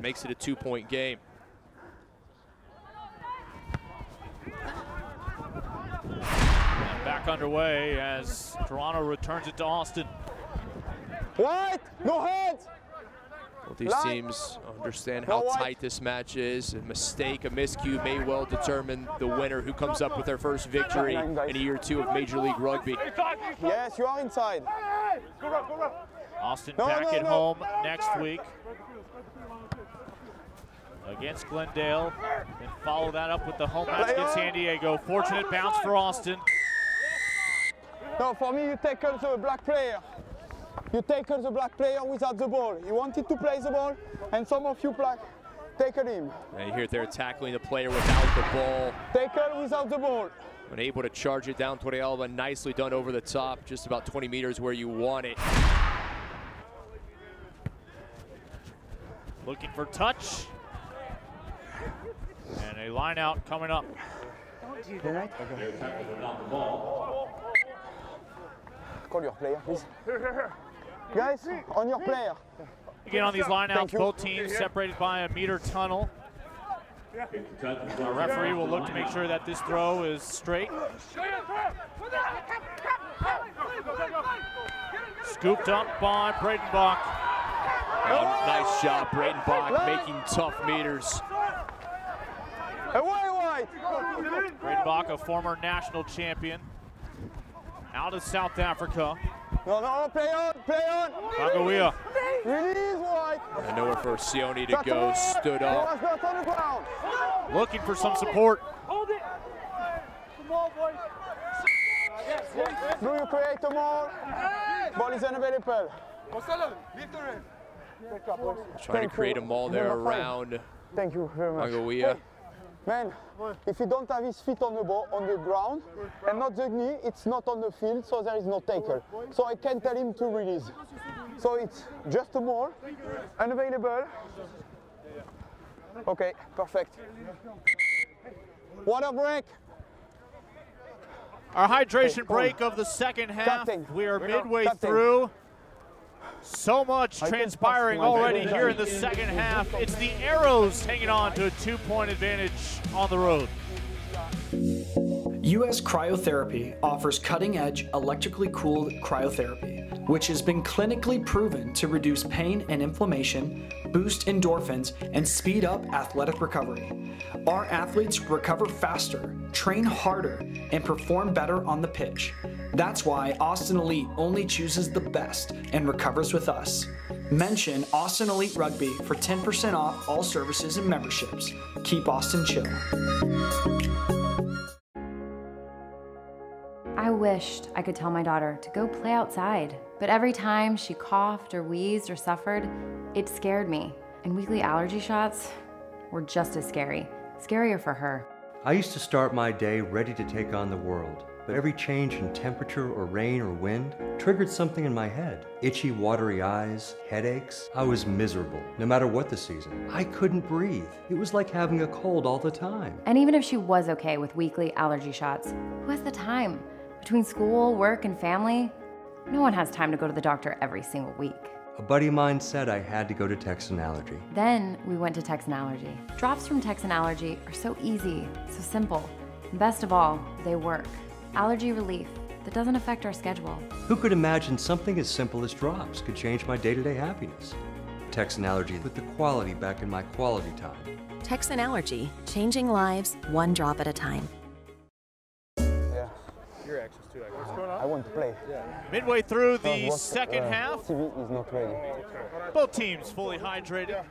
Makes it a 2-point game. And back underway as Toronto returns it to Austin. What? No hands! Both these teams understand how tight this match is. A mistake, a miscue may well determine the winner who comes up with their first victory in a year or 2 of Major League Rugby. Yes, you are inside. Austin back at home next week against Glendale, and follow that up with the home match against San Diego. Fortunate bounce for Austin. No, for me, you tackle the black player. You tackle the black player without the ball. He wanted to play the ball, and some of you black tackle him. And you hear they're tackling the player without the ball. Tackle without the ball. Unable to charge it down. Torrealba, nicely done over the top, just about 20 meters where you want it. Looking for touch. And a line out coming up. Don't do that. Call your player, please. Guys, on your player. Again, on these lineouts, both teams separated by a meter tunnel. Our referee will look to make sure that this throw is straight. Scooped up by Breitenbach. Oh, nice job, Breitenbach, making tough meters. Breitenbach, a former national champion, out of South Africa. No, play on. play on. Rugby. Release wide. And nowhere for Sione to go. Stood up. Not on the ground. Looking for some support. Hold it. Come on, boys. Do you create more? Ball is unavailable. Trying to create a maul there around. Thank you very much. Rugby. Man, if he don't have his feet on the ball, on the ground, and not the knee, it's not on the field, so there is no tackle. So I can tell him to release. So it's just a more, unavailable. Okay, perfect. Water break. Our hydration break of the second half. We are midway through. So much transpiring already here in the second half. It's the Arrows hanging on to a 2-point advantage on the road. US Cryotherapy offers cutting-edge electrically cooled cryotherapy, which has been clinically proven to reduce pain and inflammation, boost endorphins, and speed up athletic recovery. Our athletes recover faster, train harder, and perform better on the pitch. That's why Austin Elite only chooses the best and recovers with us. Mention Austin Elite Rugby for 10% off all services and memberships. Keep Austin chill. I wished I could tell my daughter to go play outside, but every time she coughed or wheezed or suffered, it scared me. And weekly allergy shots were just as scary, scarier for her. I used to start my day ready to take on the world, but every change in temperature or rain or wind triggered something in my head. Itchy, watery eyes, headaches. I was miserable, no matter what the season. I couldn't breathe. It was like having a cold all the time. And even if she was okay with weekly allergy shots, who has the time? Between school, work, and family, no one has time to go to the doctor every single week. A buddy of mine said I had to go to Texan Allergy. Then we went to Texan Allergy. Drops from Texan Allergy are so easy, so simple. And best of all, they work. Allergy relief that doesn't affect our schedule. Who could imagine something as simple as drops could change my day-to-day happiness? Texan Allergy put the quality back in my quality time. Texan Allergy, changing lives one drop at a time. Your access too. What's going on? I want to play. Midway through the second half. TV is not ready. Both teams fully hydrated.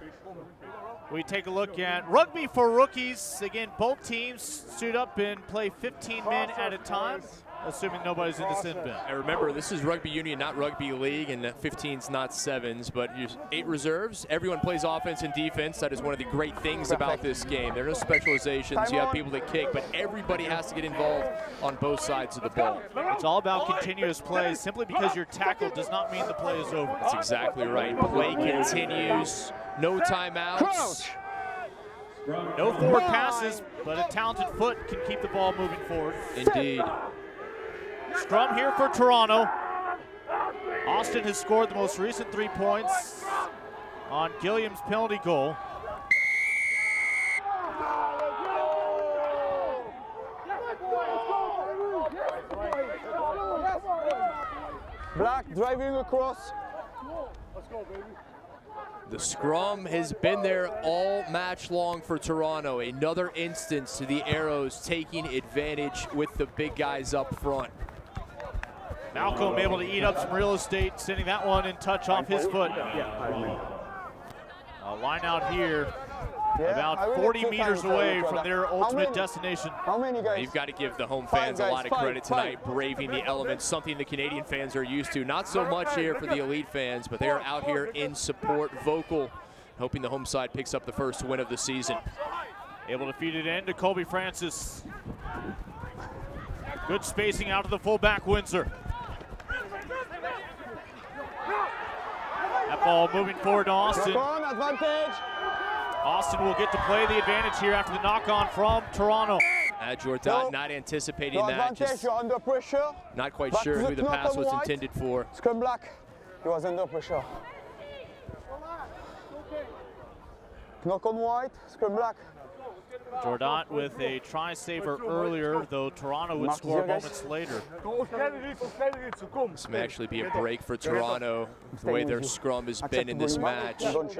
We take a look at Rugby for Rookies. Again, both teams suit up and play 15 men at a time, assuming nobody's in the sin bin. And remember, this is Rugby Union, not Rugby League, and 15's not 7s, but 8 reserves. Everyone plays offense and defense. That is one of the great things about this game. There are no specializations. You have people that kick, but everybody has to get involved on both sides of the ball. It's all about continuous play. Simply because you're tackled does not mean the play is over. That's exactly right. Play continues. No timeouts. No forward passes, but a talented foot can keep the ball moving forward. Indeed. Scrum here for Toronto. Austin has scored the most recent 3 points on Gilliam's penalty goal. Black driving across. Let's go, baby. The scrum has been there all match long for Toronto. Another instance to the Arrows taking advantage with the big guys up front. Malcolm able to eat up some real estate, sending that one in touch off his foot. A line out here, about 40 meters away from their ultimate destination. How many guys? You've got to give the home fans a lot of credit tonight, braving the elements, something the Canadian fans are used to. Not so much here for the elite fans, but they are out here in support, vocal, hoping the home side picks up the first win of the season. Able to feed it in to Colby Francis. Good spacing out of the fullback, Windsor. That ball moving forward to Austin. Advantage. Austin will get to play the advantage here after the knock-on from Toronto. Jordan not anticipating that. Just you're under pressure. Not quite sure who the pass was intended for. Scrum Black. He was under pressure. Knock on white. Scrum Black. Jordan with a try-saver earlier, though Toronto would score moments later. This may actually be a break for Toronto, the way their scrum has been in this match. And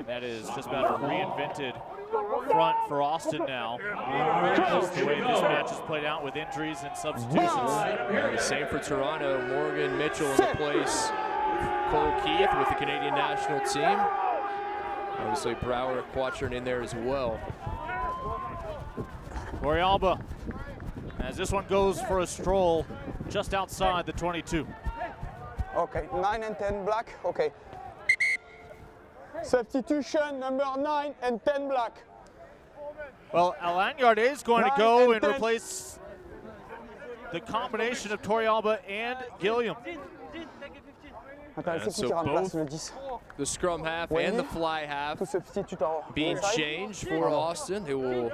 that is just about a reinvented front for Austin now. Just the way this match has played out with injuries and substitutions. And the same for Toronto. Morgan Mitchell in the place. Cole Keith with the Canadian national team. Obviously Brower, Quatrin in there as well. Torrealba, as this one goes for a stroll just outside the 22. Okay, 9 and 10 black, okay. Substitution number 9 and 10 black. Well, Alanyard is going to go and replace the combination of Torrealba and Gilliam. So both the scrum half and the fly half being changed for Austin, who will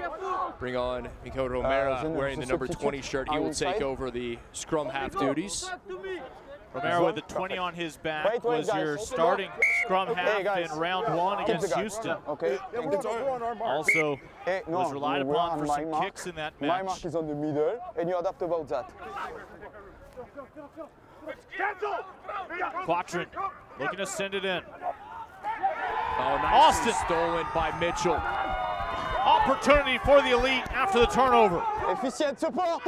bring on Miko Romero wearing the number 20 shirt. He will take over the scrum half duties. Romero with the 20 on his back was your starting scrum half in round 1 against Houston. Also was relied upon for some kicks in that match. My mark is on the middle, and you adapt about that. Quatrin looking to send it in. Oh, nice. Austin stolen by Mitchell. Opportunity for the elite after the turnover.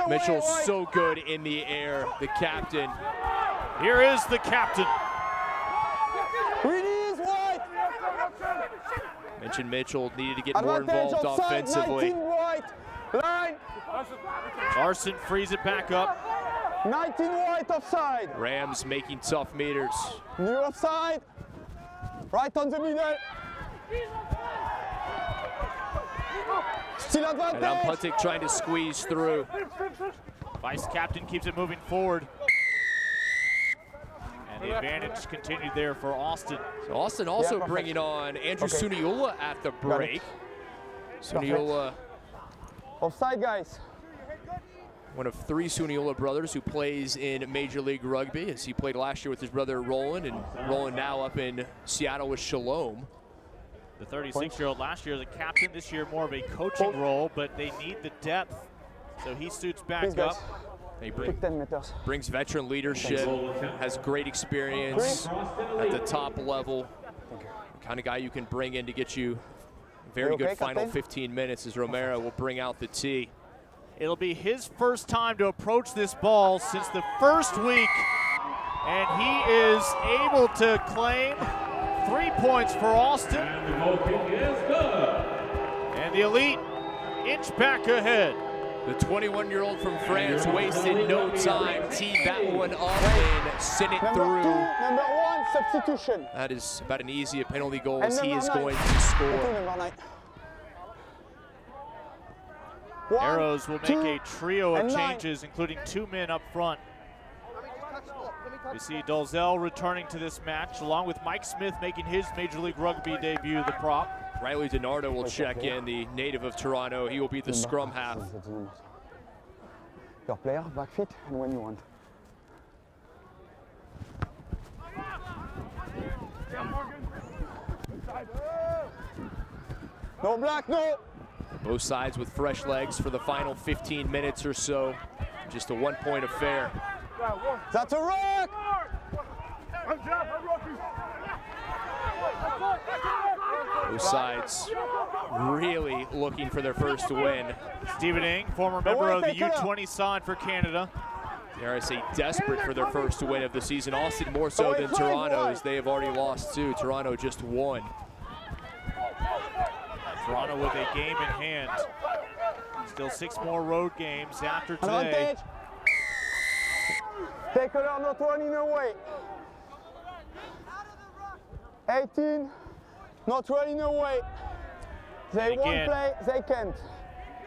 Mitchell's so good in the air, the captain. Here is the captain. Mentioned Mitchell needed to get more involved offensively. Larson frees it back up. 19 white offside. Rams making tough meters. New offside. Right on the middle. Still advantage. And Amputik trying to squeeze through. Vice captain keeps it moving forward. And the advantage continued there for Austin. So Austin also bringing on Andrew Suniula at the break. Suniula. Offside, guys. One of 3 Suniula brothers who plays in Major League Rugby, as he played last year with his brother Roland, and Roland now up in Seattle with Shalom. The 36-year-old last year the captain, this year more of a coaching role, but they need the depth, so he suits back up. He brings veteran leadership, has great experience at the top level. The kind of guy you can bring in to get you very good final 15 minutes as Romero will bring out the tee. It'll be his first time to approach this ball since the first week, and he is able to claim 3 points for Austin. And the elite inch back ahead. The 21-year-old from France wasted no time, teed that one up and sent it through. Number 1 substitution. That is about an easy penalty goal as he is going to score. Arrows will make a trio of changes, including 2 men up front. We see Dolzell returning to this match, along with Mike Smith making his Major League Rugby debut, the prop. Riley DiNardo will check in, the native of Toronto. He will be the scrum half. Your player, back feet, and when you want. No black, no! Both sides with fresh legs for the final 15 minutes or so. Just a 1-point affair. That's a rock! Both sides really looking for their first win. Stephen Ing, former member of the U20 side for Canada. The RSA desperate for their first win of the season. Austin more so than Toronto, as they have already lost 2. Toronto just 1. Toronto with a game in hand. Still 6 more road games after today. Take it on, not running away. 18, not running away. They won't play, they can't.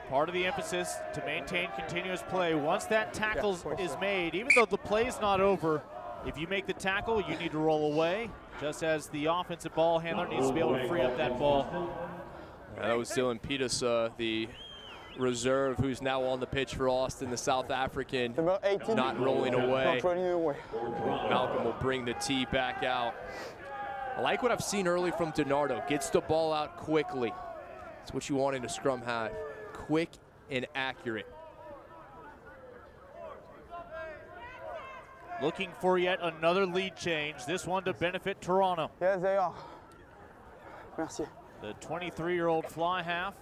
Part of the emphasis to maintain continuous play. Once that tackle is made, even though the play's not over, if you make the tackle, you need to roll away, just as the offensive ball handler needs to be able to free up that ball. That was Dylan Peters, the reserve, who's now on the pitch for Austin, the South African, not rolling away. Not running away. Malcolm will bring the tee back out. I like what I've seen early from DiNardo. Gets the ball out quickly. That's what you want in a scrum half. Quick and accurate. Looking for yet another lead change. This one to benefit Toronto. Yes, they are. Merci. the 23-year-old fly half.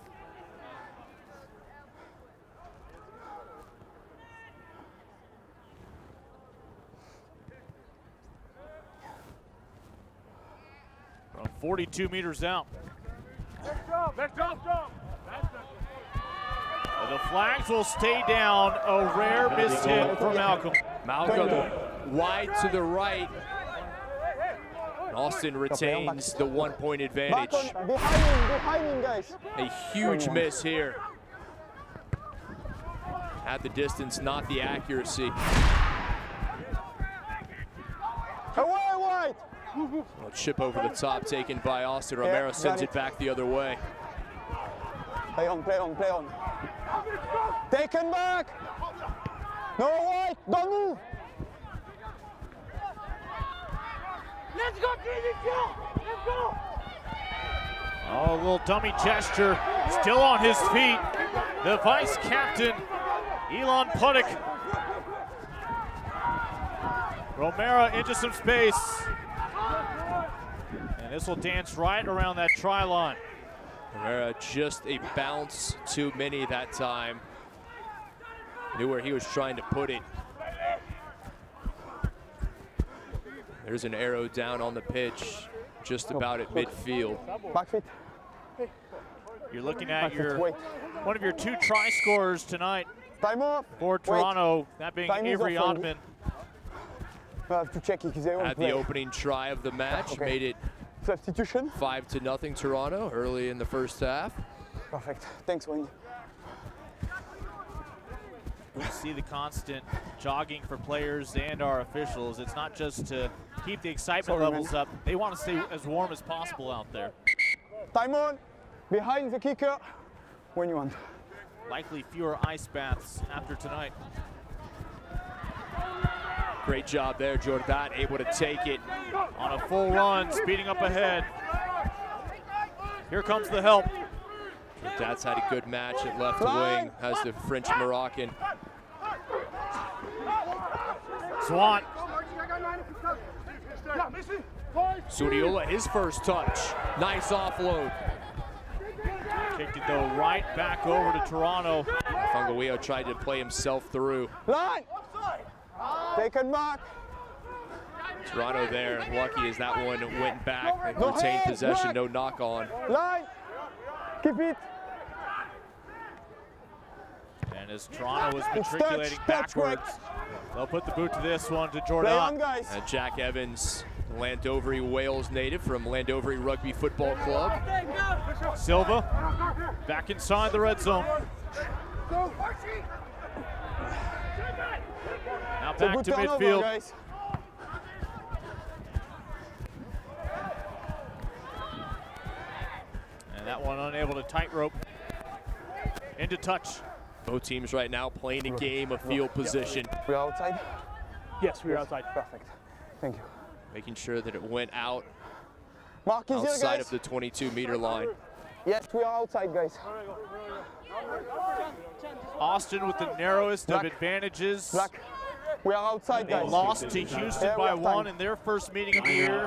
From 42 meters out. The flags will stay down. A rare missed hit for Malcolm. Malcolm wide to the right. Austin retains the 1-point advantage. Behind him, guys. A huge miss here. At the distance, not the accuracy. Away, wide. A chip over the top taken by Austin. Romero sends it back the other way. Play on, play on, play on. Taken back. No, wide. Don't move. Let's go, Joe. Let's go. Oh, a little dummy gesture. Still on his feet. The vice captain, Elon Puddick. Romero into some space. And this will dance right around that try line. Romero just a bounce too many that time. Knew where he was trying to put it. There's an arrow down on the pitch, just about at midfield. Back feet. You're looking at one of your 2 try scorers tonight. Time off. For Toronto, that being AERvTOR. I have to check if they At the opening try of the match, made it substitution 5-0 Toronto early in the first half. Perfect. Thanks, Wayne. We see the constant jogging for players and our officials. It's not just to keep the excitement levels up. They want to stay as warm as possible out there. Time on. Behind the kicker when you want. Likely fewer ice baths after tonight. Great job there, Jordan, able to take it. On a full run, speeding up ahead. Here comes the help. Jordan's had a good match at left wing, has the French Moroccan. Swan. Sudiola, his first touch. Nice offload. Kicked it though right back over to Toronto. Fungalweo tried to play himself through. Line. Taken back. Toronto there, lucky as that one went back and retained possession, no knock on. Line. Keep it. And as Toronto was matriculating backwards, they'll put the boot to this one to Jordan. And Jack Evans, Landovery Wales native from Landovery Rugby Football Club. Silva back inside the red zone. Now back to midfield. And that one unable to tightrope into touch. Both teams right now playing a game of field position. We're outside? Yes, we're outside. Perfect. Thank you. Making sure that it went out Mark is outside here, of the 22-meter line. Yes, we are outside, guys. Austin with the narrowest of advantages. Black. We are outside, They guys. lost to Houston by 1 in their first meeting of the year.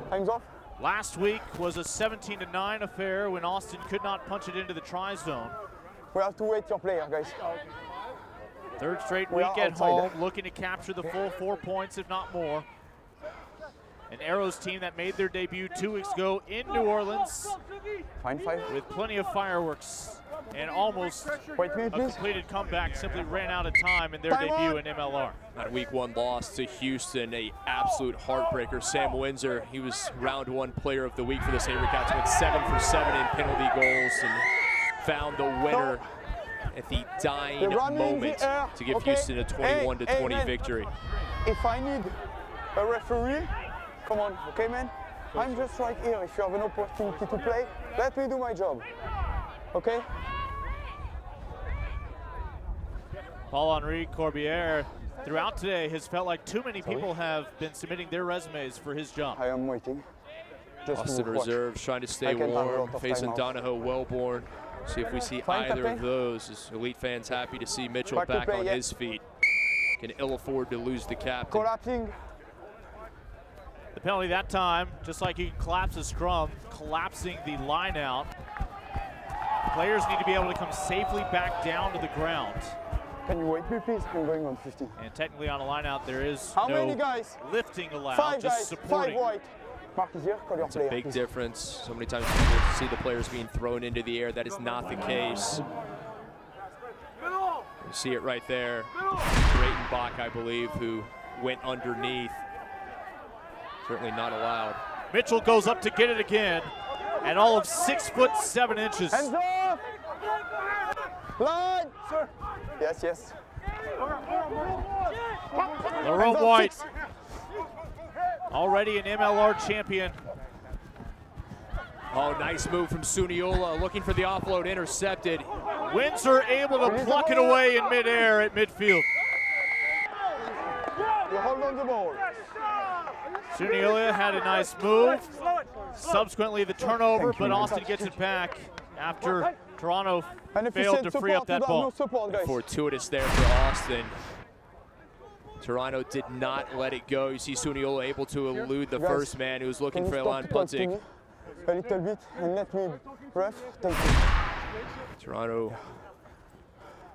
Time's off. Last week was a 17-9 affair when Austin could not punch it into the try zone. We have to wait your player, guys. Third straight week at home, looking to capture the full 4 points, if not more. An Arrows team that made their debut 2 weeks ago in New Orleans. Fine, 5. With plenty of fireworks and almost a please. completed comeback, simply ran out of time in their debut in MLR. That week 1 loss to Houston, a absolute heartbreaker. Sam Windsor, he was round 1 player of the week for the SaberCats, went 7 for 7 in penalty goals and found the winner at the dying moment to give Houston a 21-20 victory. If I need a referee, come on, okay, man? I'm just right here. If you have an opportunity to play, let me do my job, okay? Paul-Henri Corbière, throughout today, has felt like too many people have been submitting their resumes for his job. I am waiting. Just Austin reserves trying to stay warm, facing Donahoe Wellborn. See if we see either of those. As Elite fans happy to see Mitchell back on his feet. Can ill afford to lose the captain. Collapsing. The penalty that time, just like he collapsed the scrum, collapsing the line out. Players need to be able to come safely back down to the ground. Can you wait me, please? I'm going on 15. And technically on a line out, there is How no many guys? lifting allowed, 5 just guys, supporting. 5 white. Mark is here, call your It's a player, big please. difference. So many times you see the players being thrown into the air. That is not the case. You see it right there. Breitenbach, I believe, who went underneath. Certainly not allowed. Mitchell goes up to get it again, and all of 6'7". Hands up! Line! Sir. Yes, yes. Lerone White, already an MLR champion. Oh, nice move from Suniola, looking for the offload, intercepted. Windsor able to pluck it away in midair at midfield. You hold on the ball. Suniola had a nice move. Subsequently, the turnover, but Austin gets it back after Toronto failed to free up that ball. Fortuitous there for Austin. Toronto did not let it go. You see Suniola able to elude the first man who was looking for Elan Punting. A little bit and let me ref. Thank you. Toronto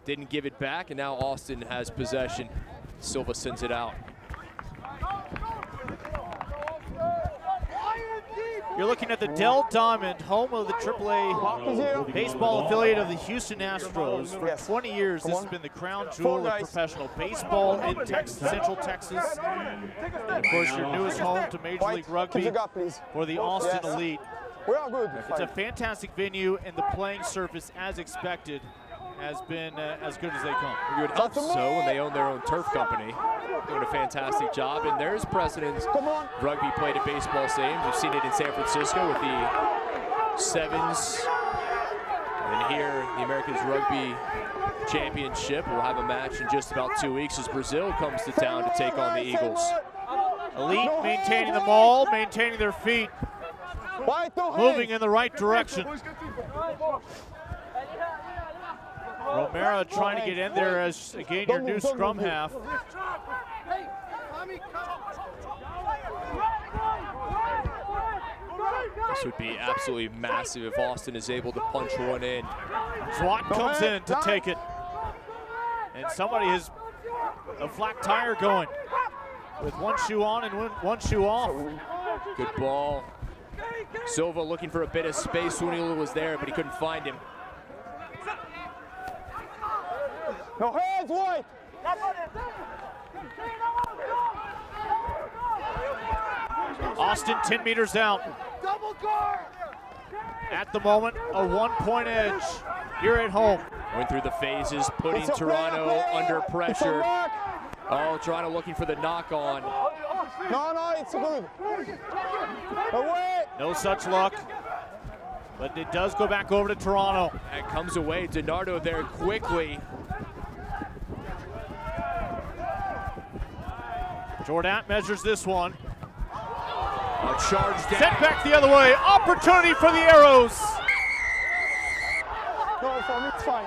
didn't give it back, and now Austin has possession. Silva sends it out. You're looking at the Dell Diamond, home of the AAA baseball affiliate of the Houston Astros. For 20 years, this has been the crown jewel of professional baseball in Central Texas. And of course, your newest home to Major League Rugby for the Austin Elite. We are good. It's a fantastic venue, and the playing surface, as expected, has been as good as they come. You would hope so when they own their own turf company. Doing a fantastic job, and there's precedence. Rugby played at baseball stadiums. We've seen it in San Francisco with the Sevens. And here, the Americans Rugby Championship will have a match in just about 2 weeks as Brazil comes to town to take on the Eagles. Elite maintaining the ball, maintaining their feet, moving in the right direction. Romero trying to get in there as, again, your new scrum half. This would be absolutely massive if Austin is able to punch one in. Swat comes in to take it. And somebody has a flat tire going with one shoe on and one shoe off. Good ball. Silva looking for a bit of space. Suniola was there, but he couldn't find him. No hands, White! Austin 10 meters out. At the moment, a 1-point edge here at home. Going through the phases, putting Toronto under pressure. Oh, Toronto looking for the knock on. No, it's good. Away! No such luck. But it does go back over to Toronto. And comes away. DiNardo there quickly. Jordan measures this one. A charge down. Sent back the other way. Opportunity for the Arrows. No, for me it's fine.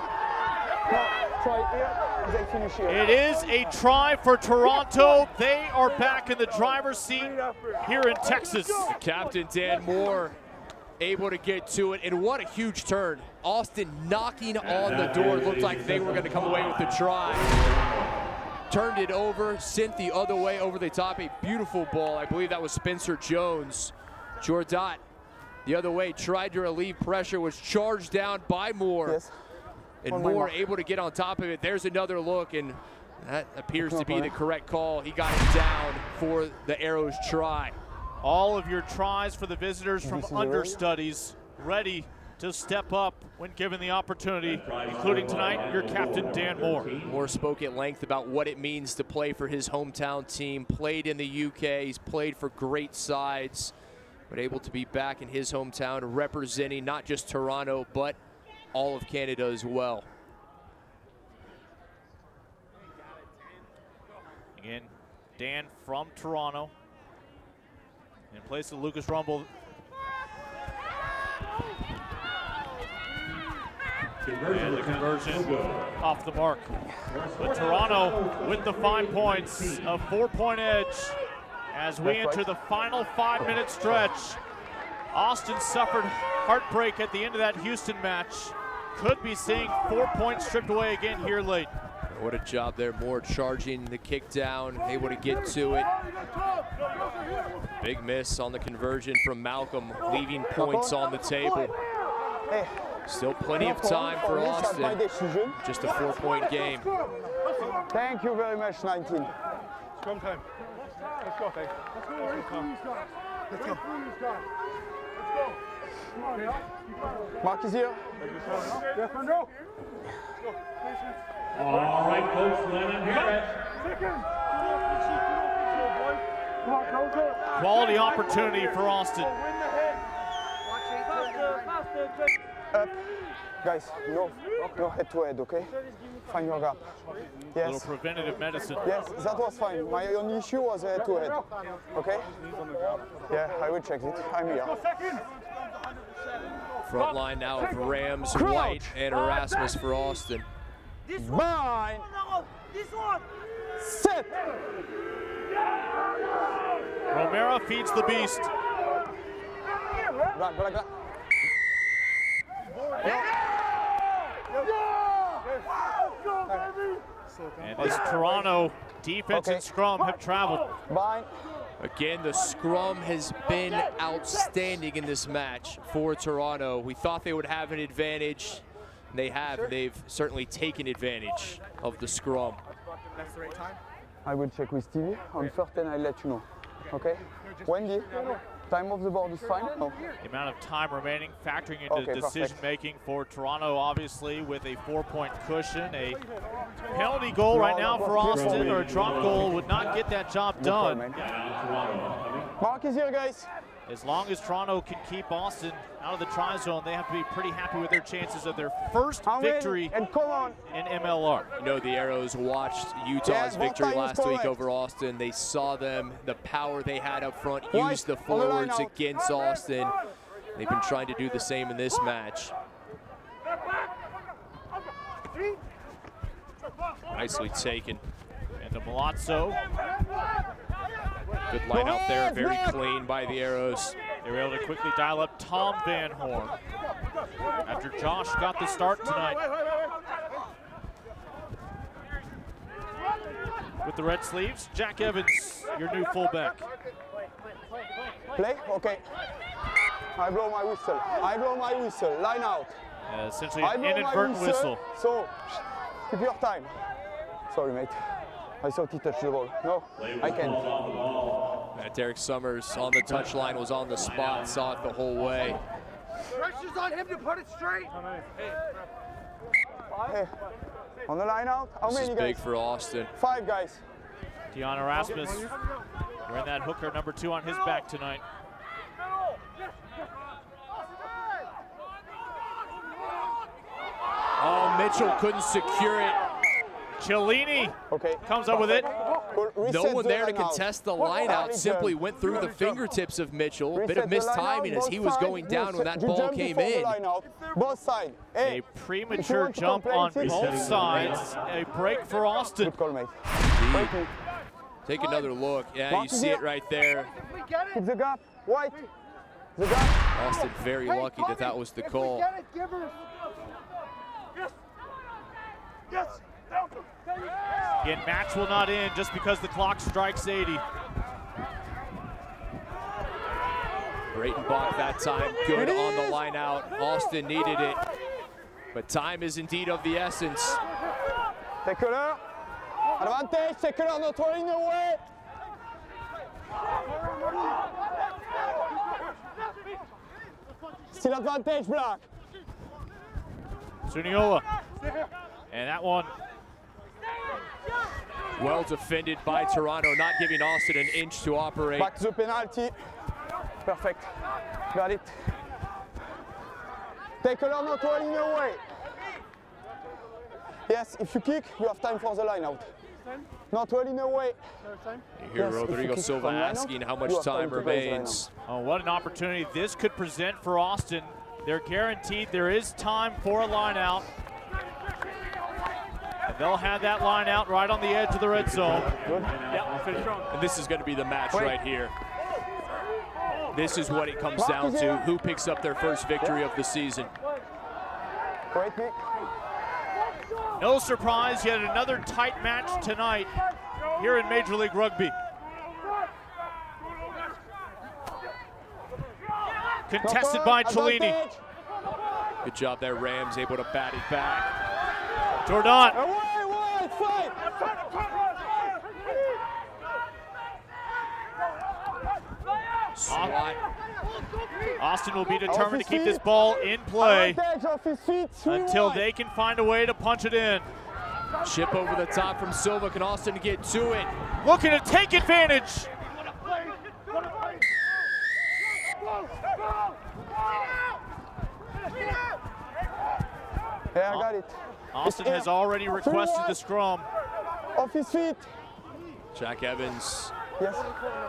No, try here. They finish here. It is a try for Toronto. They are back in the driver's seat here in Texas. Captain Dan Moore able to get to it, and what a huge turn. Austin knocking on the door. Looked like they were going to come away with the try. Turned it over, sent the other way over the top. A beautiful ball. I believe that was Spencer Jones. Jordat the other way, tried to relieve pressure, was charged down by Moore. Yes. And Moore able to get on top of it. There's another look, and that appears to be the correct call. He got it down for the Arrows try. All of your tries for the visitors from understudies ready to step up when given the opportunity, including tonight, your captain, Dan Moore. Moore spoke at length about what it means to play for his hometown team, played in the UK, he's played for great sides, but able to be back in his hometown representing not just Toronto, but all of Canada as well. Again, Dan from Toronto, in place of Lucas Rumble. And the conversion off the mark. But Toronto with the 5 points, a 4-point edge As we enter the final 5-minute stretch, Austin suffered heartbreak at the end of that Houston match. Could be seeing 4 points stripped away again here late. What a job there, Moore charging the kick down, able to get to it. Big miss on the conversion from Malcolm, leaving points on the table. Still plenty of time for Austin, just a 4-point game. Thank you very much, 19. Scrum time. Let's go. Let's go. Mark is here. All right, folks, Lennon Harris. Quality opportunity for Austin. Up. Guys, no head to head, okay? Find your gap. Yes. A little preventative medicine. Yes, that was fine. My only issue was head to head. Okay? Yeah, I will check it. I'm here. Front line now of Rams, White, and Erasmus for Austin. Bind. Set. Romero feeds the beast. Black. And this Toronto defense and scrum have traveled. Again, the scrum has been outstanding in this match for Toronto. We thought they would have an advantage. They have. They've certainly taken advantage of the scrum. That's the right time. I will check with Stevie on first and I'll let you know. Okay? Wendy, time of the board is fine? No. The amount of time remaining, factoring into decision making for Toronto, obviously, with a 4-point cushion. A penalty goal right now for Austin, or a drop goal would not get that job done. Mark is here, guys. As long as Toronto can keep Austin out of the try zone, they have to be pretty happy with their chances of their first victory in MLR. You know, the Arrows watched Utah's victory last week over Austin. They saw them, the power they had up front, used the forwards against Austin. They've been trying to do the same in this match. Nicely taken. And the Milazzo. Good line out there, very clean by the Arrows. They were able to quickly dial up Tom Van Horn after Josh got the start tonight. With the red sleeves, Jack Evans, your new fullback. Play? Okay. I blow my whistle. Line out. Essentially an inadvertent whistle. So, keep your time. Sorry, mate. I thought he touched the ball. No, I can't. Derek Summers on the touchline, was on the spot, saw it the whole way. Pressure's on him to put it straight. Hey, on the line out, how many guys? This is big for Austin. 5 guys. Deon Erasmus wearing that hooker number 2 on his back tonight. Oh, Mitchell couldn't secure it. Cellini comes up with it. No one there to contest the line out, simply went through the fingertips of Mitchell. A bit of missed timing as he was going down when that ball came in. Both sides. A premature jump on both sides. A break for Austin. Take another look. Yeah, you see it right there. Keep the gap. White. The gap. Austin very lucky that that was the call. Yes. Again, match will not end just because the clock strikes 80. Breitenbach that time good on the line out. Austin needed it, but time is indeed of the essence. Tackler, advantage, tackler not running away. Still advantage, Black. Suniola, and that one well defended by Toronto, not giving Austin an inch to operate. Back to the penalty. Perfect. Got it. Tackler not running away. Yes, if you kick, you have time for the line out. Not running away. You hear Rodrigo Silva asking how much time remains. Oh, what an opportunity this could present for Austin. They're guaranteed there is time for a line out. And they'll have that line out right on the edge of the red zone. And this is going to be the match right here. This is what it comes down to. Who picks up their first victory of the season? No surprise, yet another tight match tonight here in Major League Rugby. Contested by Cellini. Good job there, Rams, able to bat it back. Jordan. Austin will be determined to keep this ball in play until they can find a way to punch it in. Chip over the top from Silva. Can Austin get to it? Looking to take advantage. Yeah, I got it. Austin has already requested the scrum. Off his feet. Jack Evans. Yes.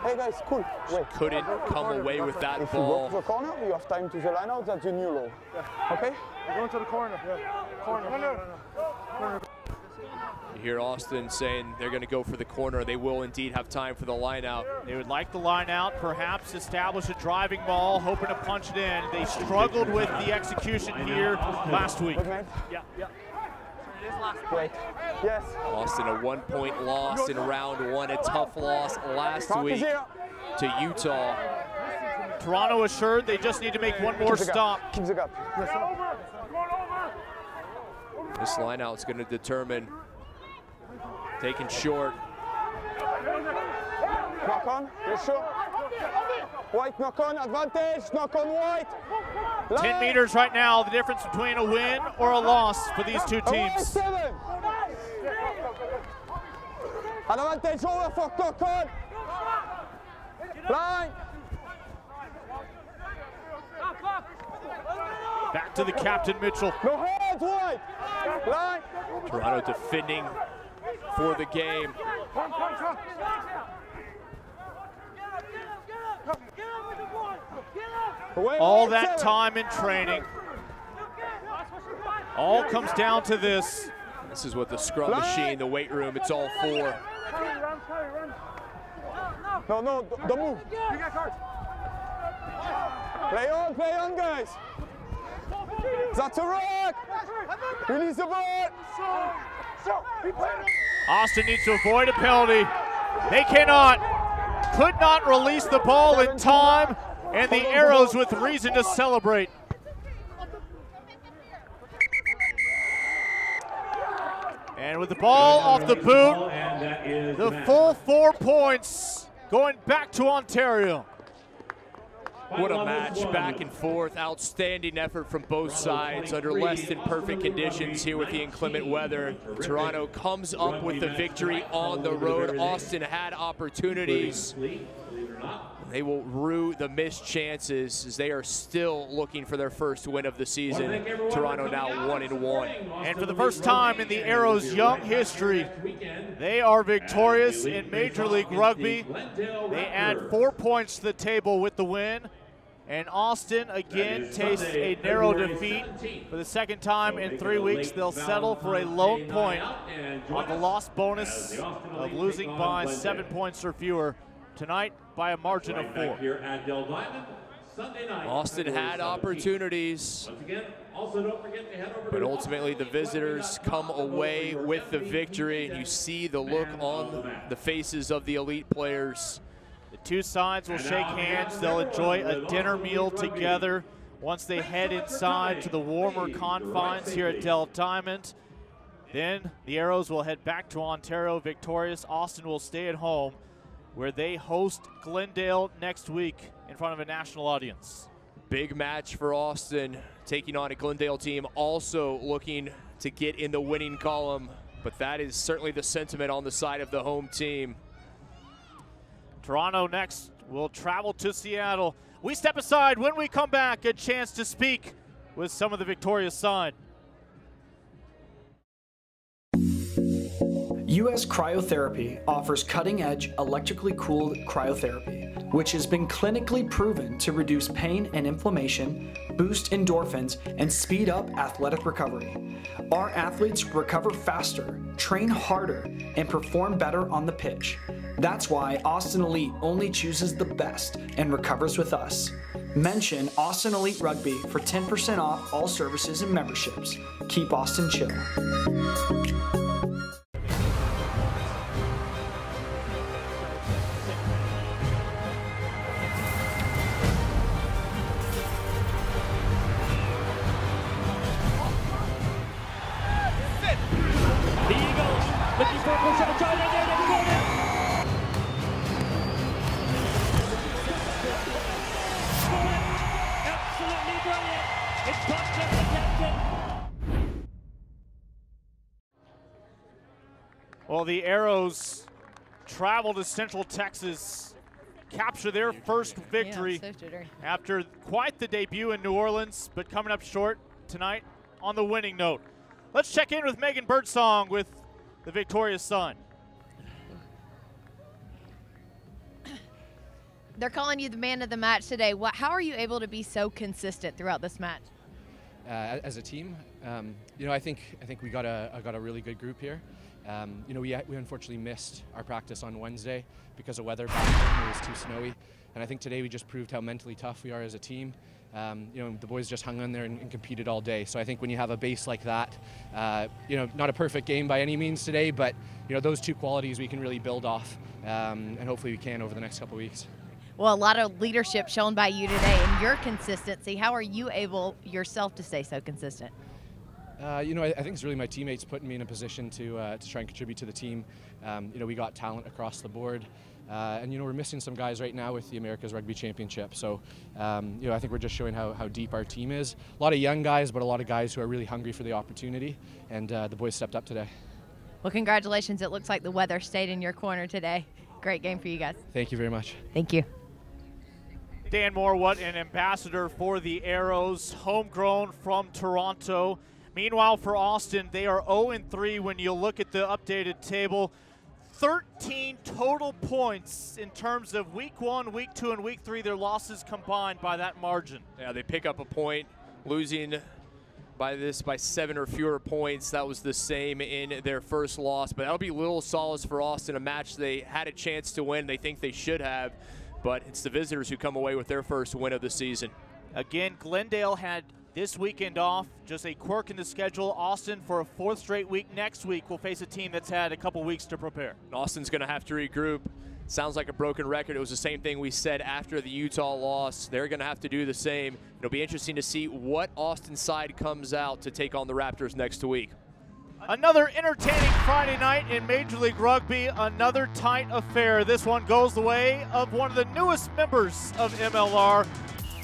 Hey guys, cool. Wait. Couldn't come away with that if ball. If you go to the corner, you have time to the line out, that's the new low. Okay? We're going to the corner. Yeah. Corner. You hear Austin saying they're going to go for the corner. They will indeed have time for the line out. They would like the line out, perhaps establish a driving ball, hoping to punch it in. They struggled with the execution here last week. Yeah. Wait. Yes. Austin, a 1-point loss in round one, a tough loss last week to Utah. Toronto assured they just need to make one more stop. Keep the gap. This lineout is going to determine. Taken short. Knock on, you sure? White knock on, advantage, knock on white. 10 meters right now, the difference between a win or a loss for these two teams. 7. Advantage over for knock on. Line. Back to the captain, Mitchell. No hands, white. Line. Toronto defending for the game. All that time in training. All comes down to this. This is what the scrum machine, the weight room, it's all for. No, don't move. Play on, guys. That's a rock. Release the ball. Austin needs to avoid a penalty. They cannot. Could not release the ball in time, and the Arrows with reason to celebrate. And with the ball off the boot, the full 4 points going back to Ontario. What a match, back and forth. Outstanding effort from both sides under less than perfect conditions here with the inclement weather. Toronto comes up with the victory on the road. Austin had opportunities. They will rue the missed chances as they are still looking for their first win of the season. Toronto now 1-1. And for the first time in the Arrows' young history, they are victorious in Major League Rugby. They add 4 points to the table with the win. And Austin again tastes a narrow defeat for the second time in 3 weeks. They'll settle for a lone point on the loss bonus of losing by 7 points or fewer tonight by a margin of 4. Here at Dell Diamond, Sunday night. Austin had opportunities, but ultimately the visitors come away with the victory, and you see the look on the faces of the elite players. The two sides will shake hands. They'll enjoy a dinner meal together once they head inside to the warmer confines here at Dell Diamond. Then the Arrows will head back to Ontario victorious. Austin will stay at home, where they host Glendale next week in front of a national audience. Big match for Austin, taking on a Glendale team also looking to get in the winning column, but that is certainly the sentiment on the side of the home team. Toronto next will travel to Seattle. We step aside. When we come back, a chance to speak with some of the victorious side. US Cryotherapy offers cutting-edge electrically cooled cryotherapy, which has been clinically proven to reduce pain and inflammation, boost endorphins, and speed up athletic recovery. Our athletes recover faster, train harder, and perform better on the pitch. That's why Austin Elite only chooses the best and recovers with us. Mention Austin Elite Rugby for 10% off all services and memberships. Keep Austin chill. Looking for a push on the try right there, they scored it! Absolutely brilliant! It's punched up the captain! Well, the Arrows travel to Central Texas, capture their first victory after quite the debut in New Orleans, but coming up short tonight on the winning note. Let's check in with Megan Birdsong with the victorious Sun. They're calling you the man of the match today. How are you able to be so consistent throughout this match? As a team, I think we got a really good group here. We unfortunately missed our practice on Wednesday because of weather back home. It was too snowy, and I think today we just proved how mentally tough we are as a team. The boys just hung in there and competed all day. So I think when you have a base like that, not a perfect game by any means today, but those two qualities we can really build off, and hopefully we can over the next couple of weeks. Well, a lot of leadership shown by you today and your consistency. How are you able yourself to stay so consistent? I think it's really my teammates putting me in a position to try and contribute to the team. We got talent across the board. And we're missing some guys right now with the America's Rugby Championship. So, I think we're just showing how deep our team is. A lot of young guys, but a lot of guys who are really hungry for the opportunity. And the boys stepped up today. Well, congratulations. It looks like the weather stayed in your corner today. Great game for you guys. Thank you very much. Thank you. Dan Moore, what an ambassador for the Arrows, homegrown from Toronto. Meanwhile, for Austin, they are 0-3 when you look at the updated table. 13 total points in terms of week 1, week 2, and week 3, their losses combined by that margin. Yeah, they pick up a point, losing by 7 or fewer points. That was the same in their first loss, but that'll be little solace for Austin, a match they had a chance to win. They think they should have, but it's the visitors who come away with their first win of the season. Again, Glendale had this weekend off, just a quirk in the schedule. Austin, for a 4th straight week next week, will face a team that's had a couple weeks to prepare. Austin's going to have to regroup. Sounds like a broken record. It was the same thing we said after the Utah loss. They're going to have to do the same. It'll be interesting to see what Austin side comes out to take on the Raptors next week. Another entertaining Friday night in Major League Rugby, another tight affair. This one goes the way of one of the newest members of MLR,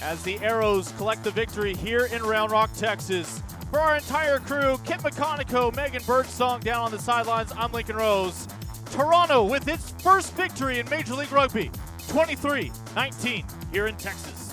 as the Arrows collect the victory here in Round Rock, Texas. For our entire crew, Kit McConico, Megan Birdsong down on the sidelines, I'm Lincoln Rose. Toronto with its first victory in Major League Rugby, 23-19 here in Texas.